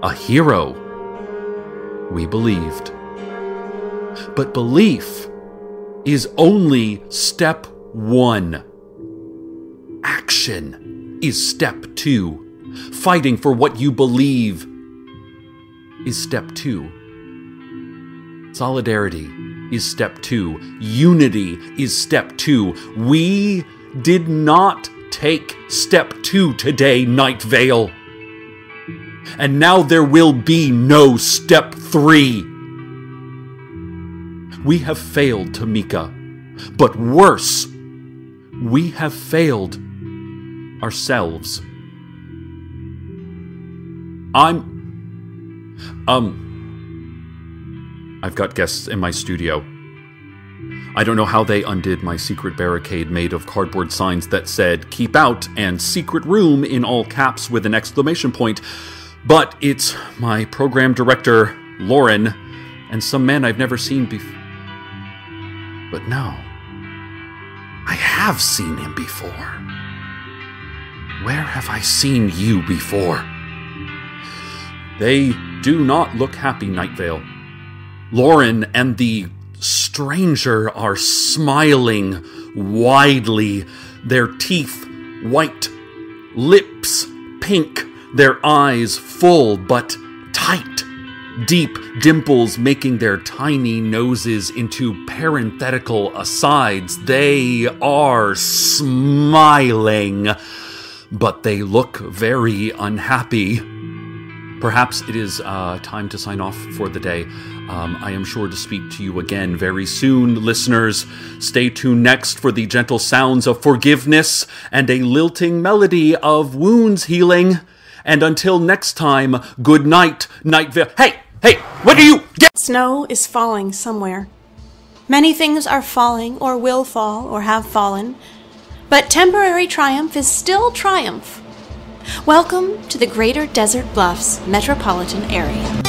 A hero, we believed. But belief is only step one. Action is step two. Fighting for what you believe is step two. Solidarity is step two. Unity is step two. We did not take step two today, Night Vale. And now there will be no step three. We have failed, Tamika. But worse, we have failed ourselves. I've got guests in my studio. I don't know how they undid my secret barricade made of cardboard signs that said, "Keep out," and "Secret Room" in all caps with an exclamation point. But it's my program director, Lauren, and some man I've never seen before. But no, I have seen him before. Where have I seen you before? They do not look happy, Night Vale. Lauren and the stranger are smiling widely, their teeth white, lips pink, their eyes full but tight, deep dimples making their tiny noses into parenthetical asides. They are smiling, but they look very unhappy. Perhaps it is time to sign off for the day. I am sure to speak to you again very soon, listeners. Stay tuned next for the gentle sounds of forgiveness and a lilting melody of wounds healing. And until next time, good night, Night Vale. Hey, what do you get? Snow is falling somewhere. Many things are falling, or will fall, or have fallen. But temporary triumph is still triumph. Welcome to the Greater Desert Bluffs metropolitan area.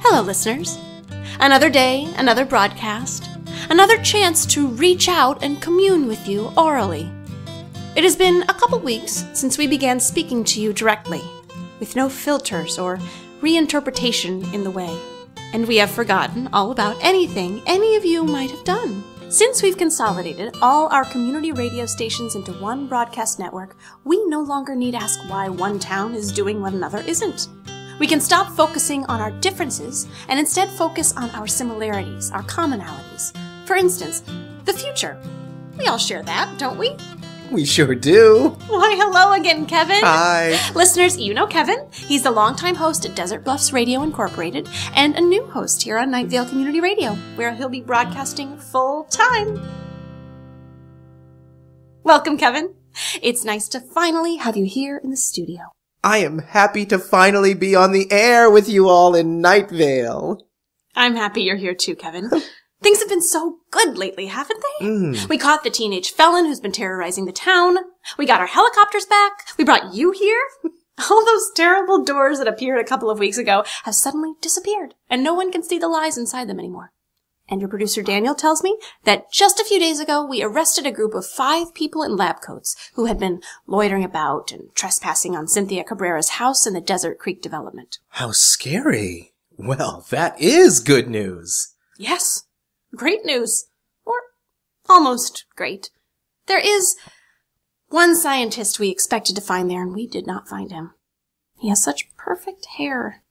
Hello, listeners. Another day, another broadcast, another chance to reach out and commune with you orally. It has been a couple weeks since we began speaking to you directly, with no filters or reinterpretation in the way, and we have forgotten all about anything any of you might have done. Since we've consolidated all our community radio stations into one broadcast network, we no longer need ask why one town is doing what another isn't. We can stop focusing on our differences and instead focus on our similarities, our commonalities. For instance, the future. We all share that, don't we? We sure do. Why, hello again, Kevin. Hi. Listeners, you know Kevin. He's the longtime host at Desert Bluffs Radio Incorporated and a new host here on Night Vale Community Radio, where he'll be broadcasting full time. Welcome, Kevin. It's nice to finally have you here in the studio. I am happy to finally be on the air with you all in Night Vale. I'm happy you're here too, Kevin. Things have been so good lately, haven't they? We caught the teenage felon who's been terrorizing the town. We got our helicopters back. We brought you here. All those terrible doors that appeared a couple of weeks ago have suddenly disappeared, and no one can see the lies inside them anymore. And your producer Daniel tells me that just a few days ago we arrested a group of 5 people in lab coats who had been loitering about and trespassing on Cynthia Cabrera's house in the Desert Creek development. How scary. Well, that is good news. Yes. Great news. Or almost great. There is one scientist we expected to find there, and we did not find him. He has such perfect hair.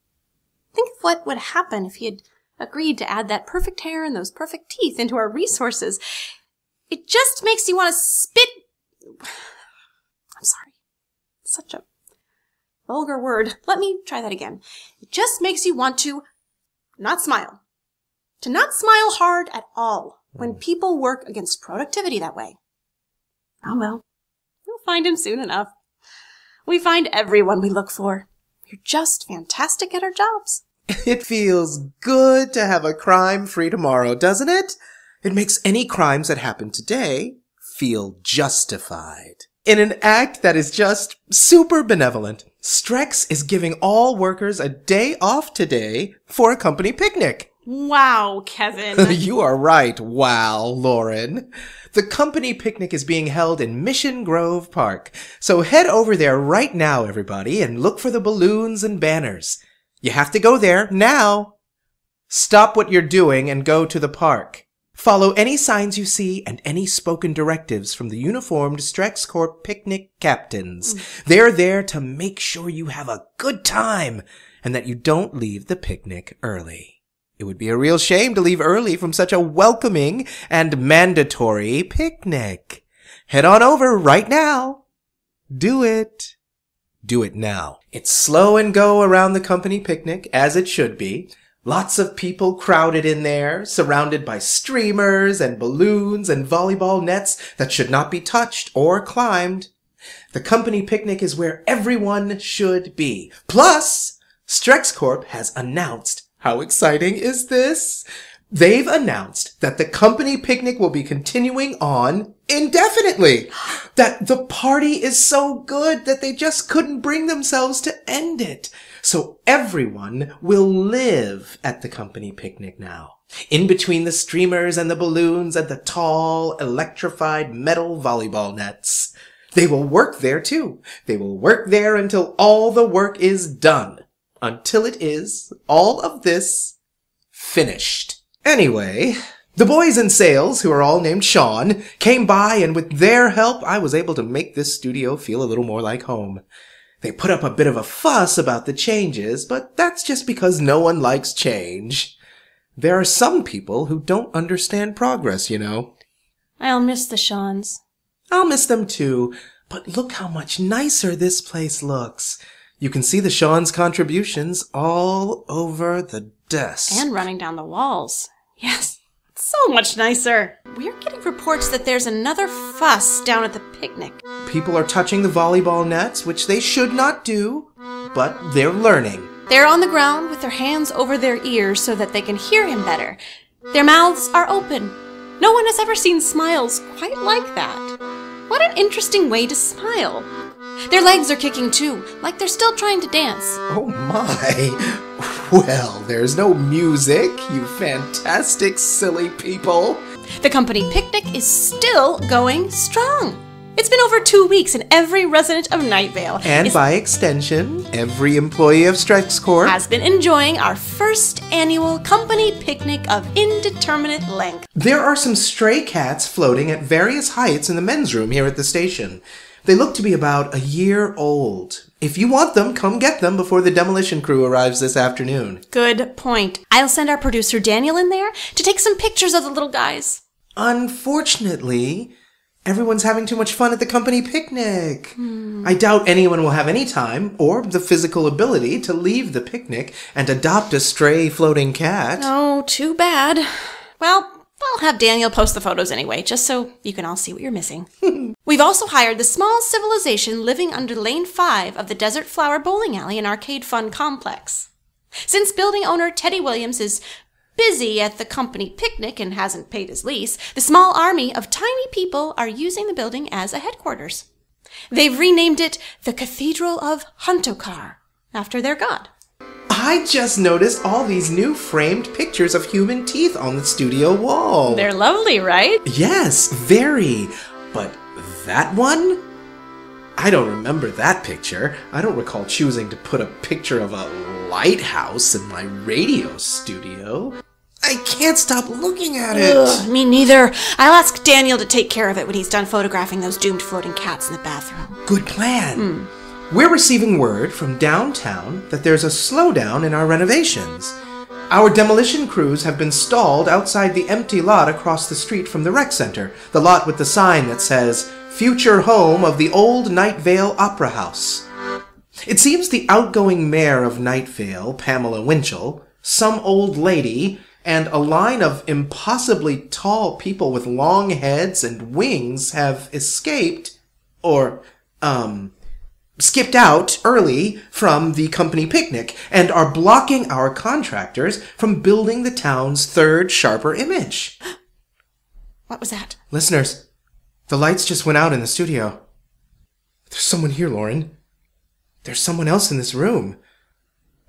Think of what would happen if he had agreed to add that perfect hair and those perfect teeth into our resources. It just makes you want to spit. I'm sorry. Such a vulgar word. Let me try that again. It just makes you want to not smile. To not smile hard at all when people work against productivity that way. Oh well, we'll find him soon enough. We find everyone we look for. You're just fantastic at our jobs. It feels good to have a crime-free tomorrow, doesn't it? It makes any crimes that happen today feel justified. In an act that is just super benevolent, Strex is giving all workers a day off today for a company picnic. Wow, Kevin. You are right, wow, Lauren. The company picnic is being held in Mission Grove Park. So head over there right now, everybody, and look for the balloons and banners. You have to go there now. Stop what you're doing and go to the park. Follow any signs you see and any spoken directives from the uniformed Strex Corp picnic captains. They're there to make sure you have a good time and that you don't leave the picnic early. It would be a real shame to leave early from such a welcoming and mandatory picnic. Head on over right now. Do it. Do it now. It's slow and go around the company picnic, as it should be. Lots of people crowded in there, surrounded by streamers and balloons and volleyball nets that should not be touched or climbed. The company picnic is where everyone should be. Plus, Strex Corp has announced. How exciting is this? They've announced that the company picnic will be continuing on indefinitely. That the party is so good that they just couldn't bring themselves to end it. So everyone will live at the company picnic now. In between the streamers and the balloons and the tall, electrified metal volleyball nets. They will work there too. They will work there until all the work is done. Until it is, all of this, finished. Anyway, the boys in sales, who are all named Sean, came by, and with their help, I was able to make this studio feel a little more like home. They put up a bit of a fuss about the changes, but that's just because no one likes change. There are some people who don't understand progress, you know. I'll miss the Seans. I'll miss them too, but look how much nicer this place looks. You can see the Sean's contributions all over the desk. And running down the walls. Yes, so much nicer. We're getting reports that there's another fuss down at the picnic. People are touching the volleyball nets, which they should not do, but they're learning. They're on the ground with their hands over their ears so that they can hear him better. Their mouths are open. No one has ever seen smiles quite like that. What an interesting way to smile. Their legs are kicking too, like they're still trying to dance. Oh my! Well, there's no music, you fantastic, silly people. The company picnic is still going strong. It's been over 2 weeks and every resident of Night Vale and by extension, every employee of Strex Corp has been enjoying our first annual company picnic of indeterminate length. There are some stray cats floating at various heights in the men's room here at the station. They look to be about a year old. If you want them, come get them before the demolition crew arrives this afternoon. Good point. I'll send our producer Daniel in there to take some pictures of the little guys. Unfortunately, everyone's having too much fun at the company picnic. I doubt anyone will have any time or the physical ability to leave the picnic and adopt a stray floating cat. Oh, too bad. Well, I'll have Daniel post the photos anyway, just so you can all see what you're missing. We've also hired the small civilization living under Lane 5 of the Desert Flower Bowling Alley and Arcade Fun Complex. Since building owner Teddy Williams is busy at the company picnic and hasn't paid his lease, the small army of tiny people are using the building as a headquarters. They've renamed it the Cathedral of Huntokar, after their god. I just noticed all these new framed pictures of human teeth on the studio wall. They're lovely, right? Yes, very. But that one? I don't remember that picture. I don't recall choosing to put a picture of a lighthouse in my radio studio. I can't stop looking at it. Ugh, me neither. I'll ask Daniel to take care of it when he's done photographing those doomed floating cats in the bathroom. Good plan. We're receiving word from downtown that there's a slowdown in our renovations. Our demolition crews have been stalled outside the empty lot across the street from the rec center, the lot with the sign that says, "Future home of the old Night Vale Opera House." It seems the outgoing mayor of Night Vale, Pamela Winchell, some old lady, and a line of impossibly tall people with long heads and wings have escaped, or, skipped out early from the company picnic and are blocking our contractors from building the town's third, sharper image. What was that? Listeners, the lights just went out in the studio. There's someone here, Lauren. There's someone else in this room.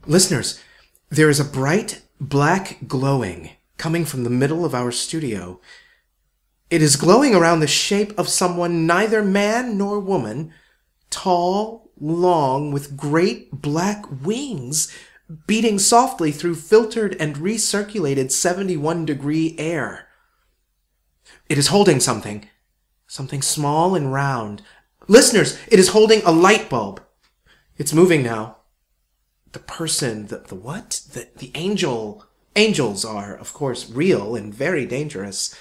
Listeners, there is a bright black glowing coming from the middle of our studio. It is glowing around the shape of someone neither man nor woman, tall, long, with great black wings, beating softly through filtered and recirculated 71-degree air. It is holding something small and round. Listeners, it is holding a light bulb. It's moving now. The person, the what? The angel. Angels are, of course, real and very dangerous.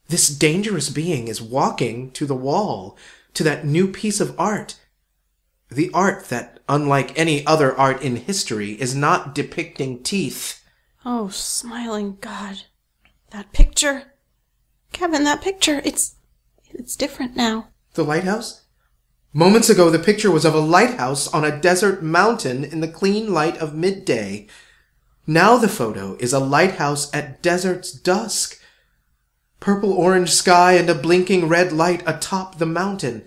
This dangerous being is walking to the wall, to that new piece of art. The art that, unlike any other art in history, is not depicting teeth. Oh, smiling God. That picture. Kevin, that picture, it's different now. The lighthouse? Moments ago, the picture was of a lighthouse on a desert mountain in the clean light of midday. Now the photo is a lighthouse at desert's dusk. Purple-orange sky and a blinking red light atop the mountain.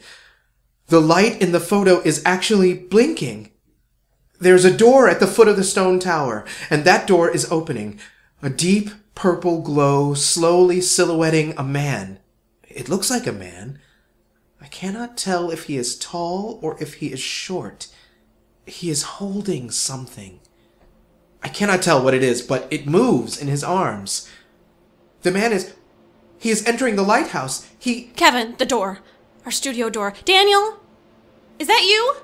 The light in the photo is actually blinking. There's a door at the foot of the stone tower, and that door is opening. A deep purple glow slowly silhouetting a man. It looks like a man. I cannot tell if he is tall or if he is short. He is holding something. I cannot tell what it is, but it moves in his arms. The man he is entering the lighthouse. Kevin, the door. Our studio door. Daniel? Is that you?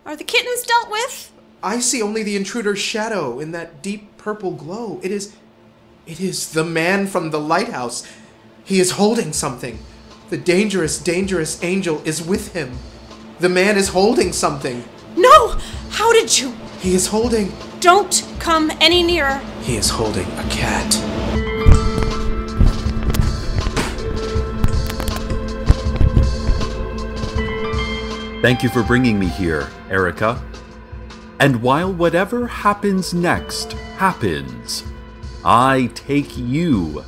Are the kittens dealt with? I see only the intruder's shadow in that deep purple glow. It is the man from the lighthouse. He is holding something. The dangerous, dangerous angel is with him. The man is holding something. No! How did you? He is holding... Don't come any nearer. He is holding a cat. Thank you for bringing me here, Erica. And while whatever happens next happens, I take you,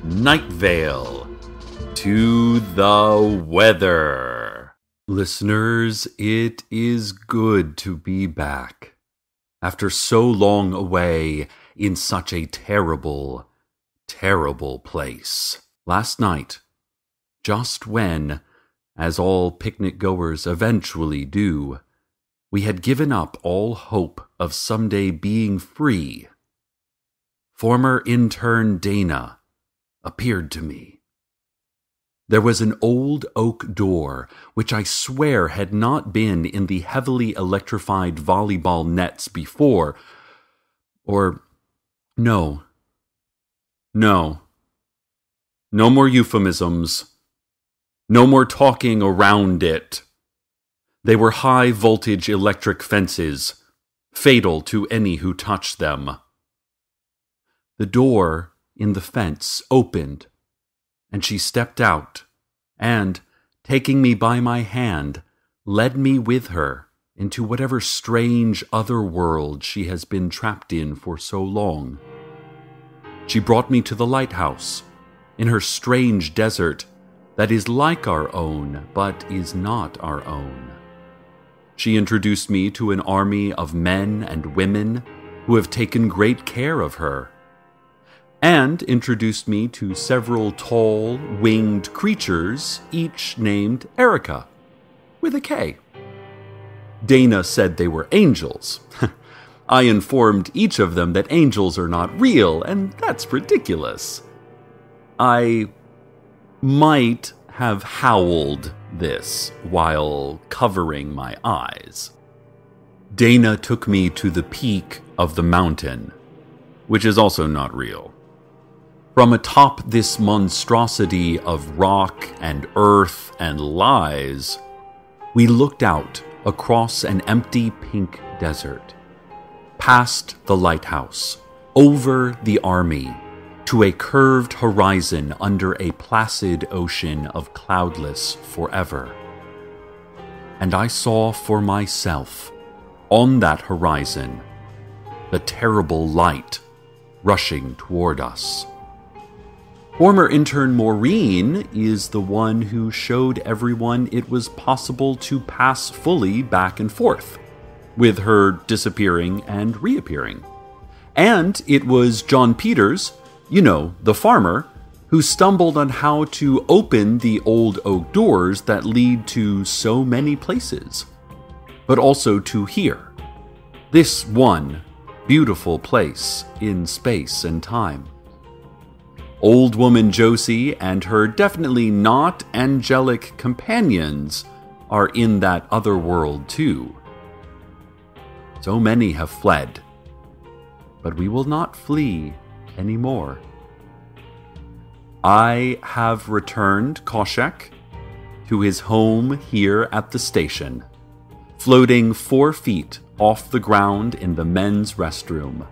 Night Vale, to the weather. Listeners, it is good to be back. After so long away in such a terrible, terrible place. Last night, just when, as all picnic-goers eventually do, we had given up all hope of someday being free, former intern Dana appeared to me. There was an old oak door, which I swear had not been in the heavily electrified volleyball nets before. No more euphemisms. No more talking around it. They were high-voltage electric fences, fatal to any who touched them. The door in the fence opened, and she stepped out, and, taking me by my hand, led me with her into whatever strange other world she has been trapped in for so long. She brought me to the lighthouse, in her strange desert that is like our own, but is not our own. She introduced me to an army of men and women who have taken great care of her, and introduced me to several tall, winged creatures, each named Erica, with a K. Dana said they were angels. I informed each of them that angels are not real, and that's ridiculous. I might have howled this while covering my eyes. Dana took me to the peak of the mountain, which is also not real. From atop this monstrosity of rock and earth and lies, we looked out across an empty pink desert, past the lighthouse, over the army, to a curved horizon under a placid ocean of cloudless forever. And I saw for myself, on that horizon, the terrible light rushing toward us. Former intern Maureen is the one who showed everyone it was possible to pass fully back and forth, with her disappearing and reappearing. And it was John Peters, the farmer, who stumbled on how to open the old oak doors that lead to so many places, but also to here, this one beautiful place in space and time. Old woman Josie and her definitely not angelic companions are in that other world too. So many have fled, but we will not flee anymore. I have returned Koshek to his home here at the station, floating 4 feet off the ground in the men's restroom.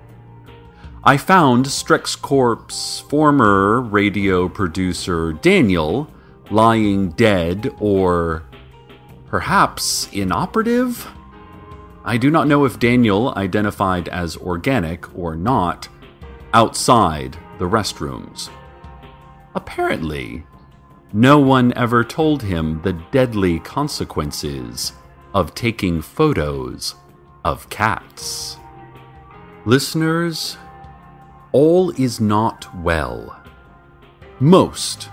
I found StrexCorp's former radio producer Daniel lying dead or perhaps inoperative? I do not know if Daniel identified as organic or not outside the restrooms. Apparently, no one ever told him the deadly consequences of taking photos of cats. Listeners, all is not well. Most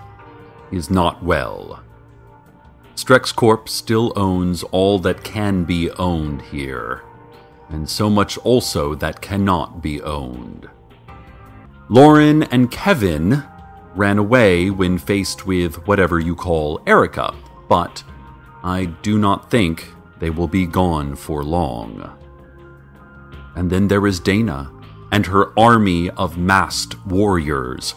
is not well. StrexCorp still owns all that can be owned here, and so much also that cannot be owned. Lauren and Kevin ran away when faced with whatever you call Erica, but I do not think they will be gone for long. And then there is Dana and her army of masked warriors,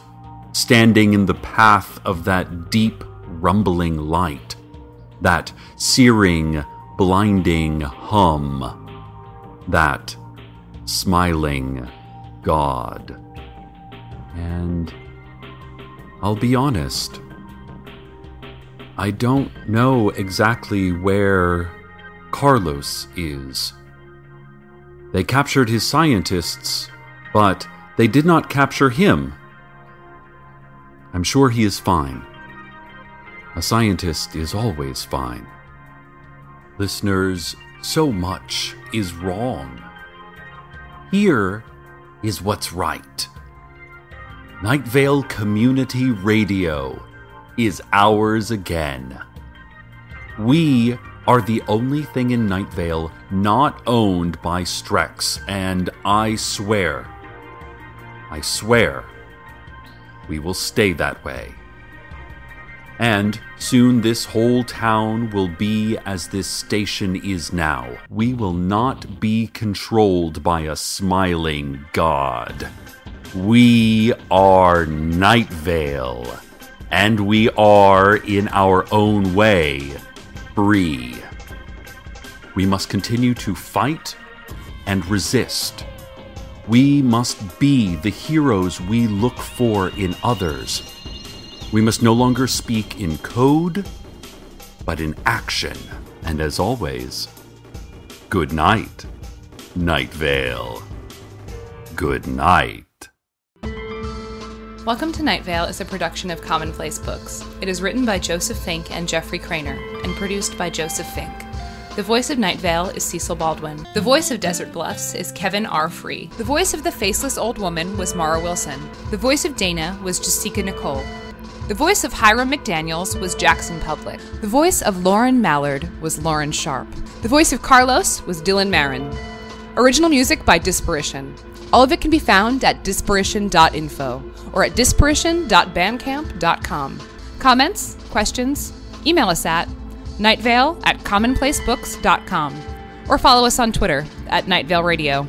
standing in the path of that deep, rumbling light, that searing, blinding hum, that smiling God. And I'll be honest, I don't know exactly where Carlos is. They captured his scientists, but they did not capture him. I'm sure he is fine. A scientist is always fine. Listeners, so much is wrong. Here is what's right. Night Vale Community Radio is ours again. We are the only thing in Night Vale not owned by Strex, and I swear, we will stay that way. And soon this whole town will be as this station is now. We will not be controlled by a smiling God. We are Night Vale, and we are, in our own way, free. We must continue to fight and resist. We must be the heroes we look for in others. We must no longer speak in code, but in action. And as always, good night, Night Vale. Good night. Welcome to Night Vale is a production of Commonplace Books. It is written by Joseph Fink and Jeffrey Craner, and produced by Joseph Fink. The voice of Night Vale is Cecil Baldwin. The voice of Desert Bluffs is Kevin R. Free. The voice of the faceless old woman was Mara Wilson. The voice of Dana was Jessica Nicole. The voice of Hiram McDaniels was Jackson Public. The voice of Lauren Mallard was Lauren Sharp. The voice of Carlos was Dylan Marin. Original music by Disparition. All of it can be found at disparition.info or at disparition.bandcamp.com. Comments? Questions? Email us at nightvale@commonplacebooks.com or follow us on Twitter at Nightvale Radio.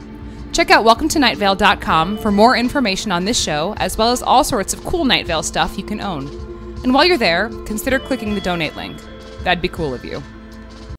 Check out welcometonightVale.com for more information on this show, as well as all sorts of cool Night Vale stuff you can own. And while you're there, consider clicking the donate link. That'd be cool of you.